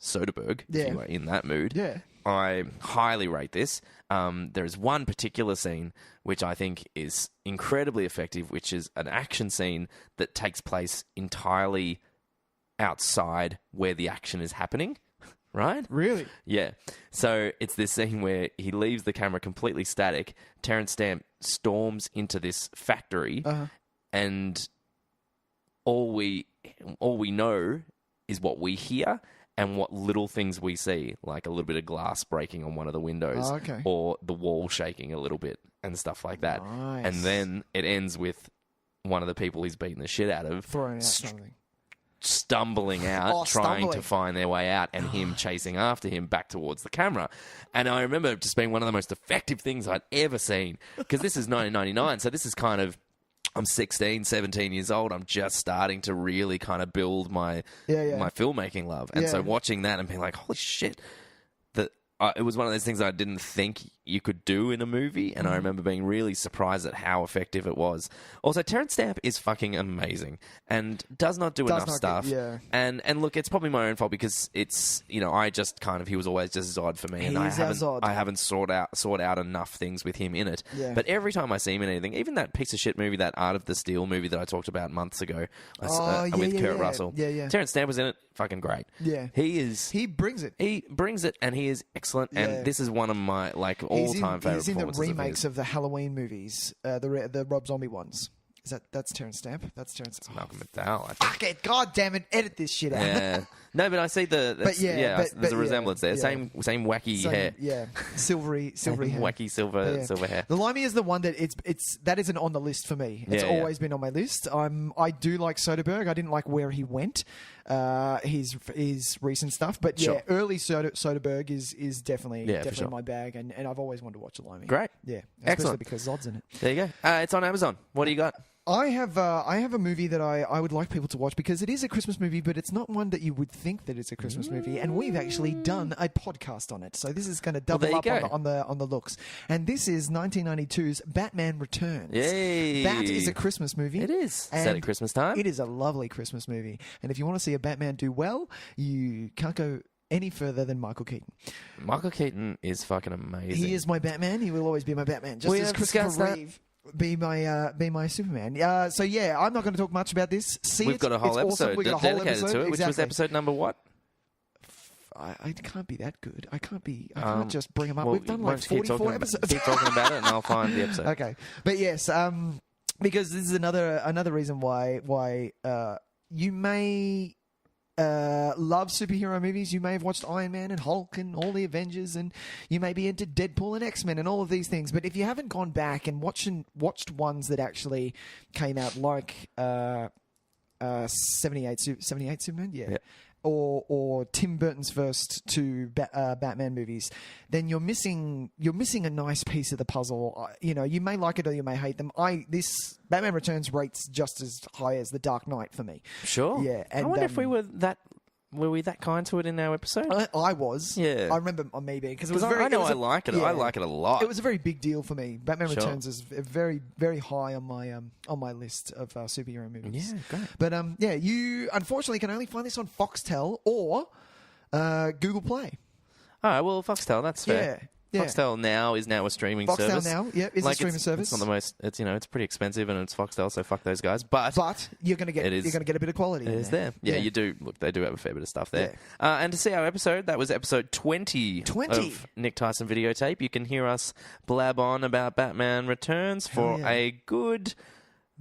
Soderbergh. If you are in that mood, I highly rate this. There is one particular scene which I think is incredibly effective, which is an action scene that takes place entirely outside where the action is happening. right? Really? Yeah. So it's this scene where he leaves the camera completely static. Terrence Stamp storms into this factory, and all we know is what we hear and what little things we see, like a little bit of glass breaking on one of the windows, or the wall shaking a little bit and stuff like that. Nice. And then it ends with one of the people he's beating the shit out of Throwing out something. stumbling out, trying to find their way out, and him chasing after him back towards the camera. And I remember it just being one of the most effective things I'd ever seen, because this is 1999, so this is kind of, I'm 16, 17 years old. I'm just starting to really kind of build my filmmaking love. And so watching that and being like, holy shit, it was one of those things I didn't think you could do in a movie, and I remember being really surprised at how effective it was. Also, Terrence Stamp is fucking amazing and does not do enough stuff. And look, it's probably my own fault, because it's, I just kind of, he was always just Zod for me, and I haven't sought out enough things with him in it. But every time I see him in anything, even that piece of shit movie, that Art of the Steal movie that I talked about months ago with Kurt Russell. Terrence Stamp was in it. Fucking great. Yeah. He brings it. He brings it, and he is excellent. And this is one of my all-time favorite He's in the performances remakes of the Halloween movies, the Rob Zombie ones. That's Terrence Stamp? That's Terrence Stamp. Malcolm McDowell, I think. Fuck it. God damn it. Edit this shit out. Yeah. No, but I see there's a resemblance there. Same wacky hair. Yeah. Silvery hair. Wacky silver hair. The Limey is the one that that isn't on the list for me. It's always been on my list. I do like Soderbergh. I didn't like where he went, his recent stuff. But early Soderbergh is definitely my bag, and I've always wanted to watch the Limey. Great. Yeah. Excellent. Because Zod's in it. There you go. It's on Amazon. What do you got? I have a movie that I would like people to watch, because it is a Christmas movie, but it's not one that you would think that it's a Christmas movie. And we've actually done a podcast on it, so this is going to double up on the looks. And this is 1992's Batman Returns. Yay! That is a Christmas movie. It is. Set at Christmas time. It is a lovely Christmas movie. And if you want to see a Batman do well, you can't go any further than Michael Keaton. Michael Keaton is fucking amazing. He is my Batman. He will always be my Batman. Just as Christopher Reeve be my Superman. I'm not going to talk much about this. We've got a whole episode awesome. We've got a whole dedicated episode to it, which was episode number what? I can't be that good. I can't just bring them up. We've done like 44 episodes. Keep talking about it, and I'll find the episode. Okay, but yes, because this is another reason why you may love superhero movies. You may have watched Iron Man and Hulk and all the Avengers, and you may be into Deadpool and X-Men and all of these things. But if you haven't gone back and watched ones that actually came out, like 78 Superman, or Tim Burton's first two Batman movies, then you're missing a nice piece of the puzzle. You may like it or you may hate them. This Batman Returns rates just as high as The Dark Knight for me. Sure. Yeah. And, I wonder if were we that kind to it in our episode? I was. Yeah. I remember me being, because it was very. I like it. Yeah, I like it a lot. It was a very big deal for me. Batman Returns is very, very high on my list of superhero movies. Yeah, great. But you unfortunately can only find this on Foxtel or Google Play. All right. Well, Foxtel, that's fair. Yeah. Foxtel is now a streaming service. Foxtel now, is a streaming service. It's not the most. It's pretty expensive, and it's Foxtel, so fuck those guys. But you're gonna get a bit of quality. It is there. Yeah, you do. Look, they do have a fair bit of stuff there. Yeah. And to see our episode, that was episode 20 of Nick Tys and Videotape. You can hear us blab on about Batman Returns for a good.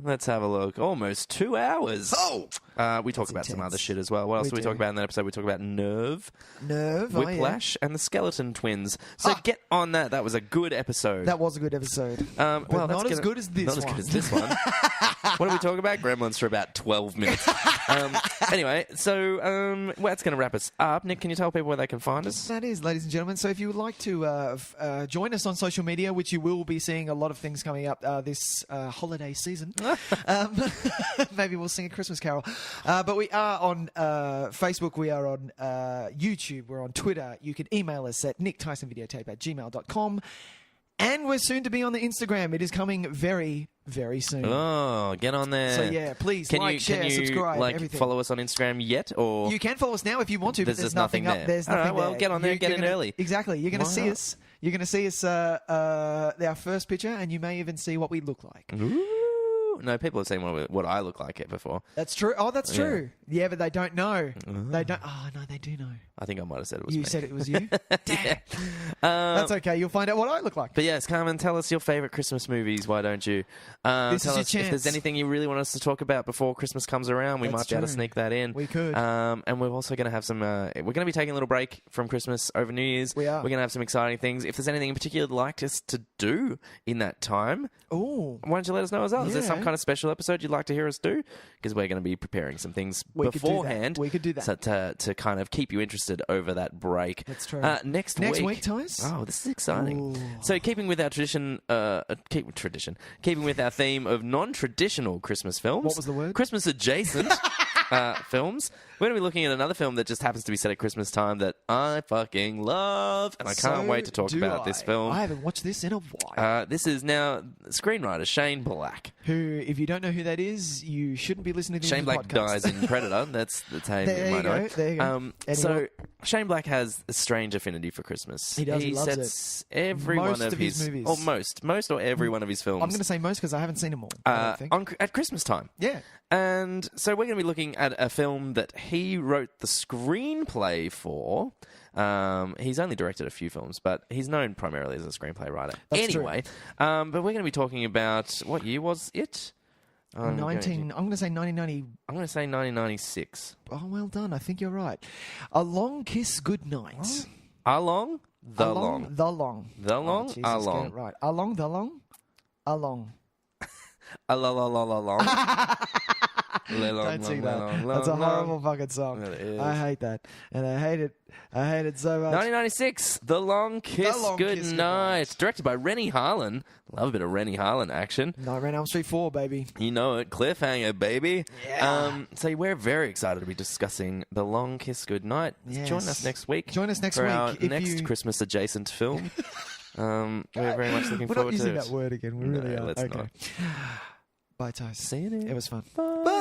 Let's have a look. Almost 2 hours. Oh! We talk about some other shit as well. What else do we talk about in that episode? We talk about Nerve, Whiplash, and the Skeleton Twins. So get on that. That was a good episode. That was a good episode. Not as good as this one. Not as good as this one. What are we talking about? Gremlins for about 12 minutes. Anyway, so that's going to wrap us up. Nick, can you tell people where they can find us? That is, ladies and gentlemen. So if you would like to join us on social media, which you will be seeing a lot of things coming up this holiday season, maybe we'll sing a Christmas carol. But we are on Facebook, we are on YouTube, we're on Twitter. You can email us at nicktysonvideotape@gmail.com. And we're soon to be on the Instagram. It is coming very, very soon. Oh, get on there. So please share, subscribe, everything. Follow us on Instagram yet? Or you can follow us now if you want to, but there's nothing up. There's nothing there. Well, get on there, get in early. Exactly. You're going to see us. You're going to see us our first picture, and you may even see what we look like. Ooh. No, people have seen what I look like before. That's true. Oh, that's true. Yeah, but they don't know. They don't. Oh, no, they do know. I think I might have said it was You me. said it was you? Damn it. That's okay. You'll find out what I look like. But yes, Carmen, tell us your favourite Christmas movies. Why don't you? This is tell your us chance. if there's anything you really want us to talk about before Christmas comes around. We might be able to sneak that in. We could. And we're also going to have some... we're going to be taking a little break from Christmas over New Year's. We are. We're going to have some exciting things. If there's anything in particular you'd like us to do in that time, Oh, why don't you let us know as well? Is there Yeah. some kind of special episode you'd like to hear us do? Because we're going to be preparing some things We could do that. beforehand. We could do that. So to kind of keep you interested over that break. That's true. Next Next week, week, Tys? Oh, this is exciting. Ooh. So keeping with our keeping with our theme of non-traditional Christmas films. What was the word? Christmas adjacent films. We're going to be looking at another film that just happens to be set at Christmas time that I fucking love, and I can't wait to talk about this film. I haven't watched this in a while. This is now screenwriter Shane Black. Who, if you don't know who that is, you shouldn't be listening to Shane this Black podcast. dies in Predator. That's how There you you might know. go, there you go. Anyway. So Shane Black has a strange affinity for Christmas. He does, he loves sets every Most one of of his movies. or most or every one of his films I'm going to say most because I haven't seen them all. I don't think. at Christmas time. Yeah. And so we're going to be looking at a film that he wrote the screenplay for. He's only directed a few films, but he's known primarily as a screenplay writer. That's anyway, but we're going to be talking about, what year was it? I'm going to say 1990. I'm going to say 1996. Oh, well done. I think you're right. A Long Kiss Goodnight. Along? The Long. The Long. The Long? Oh, Jesus, Along. get it right. Along, the Long? Along. Along. Don't sing that. That's a horrible fucking song. It is. I hate that. And I hate it. I hate it so much. 1996, The Long Kiss Long Kiss Goodnight. Goodnight. Directed by Rennie Harlan. Love a bit of Rennie Harlan action. Nightmare on Elm Street 4, baby. You know it. Cliffhanger, baby. Yeah. So we're very excited to be discussing The Long Kiss Goodnight. Yes. Join us next week. Join us next for week. our If next you- Christmas adjacent film. We're very much looking We're forward not to using it. that word again. We really No, are. let's Okay. not. Bye, Tys. See you then. It was fun. Bye. Bye.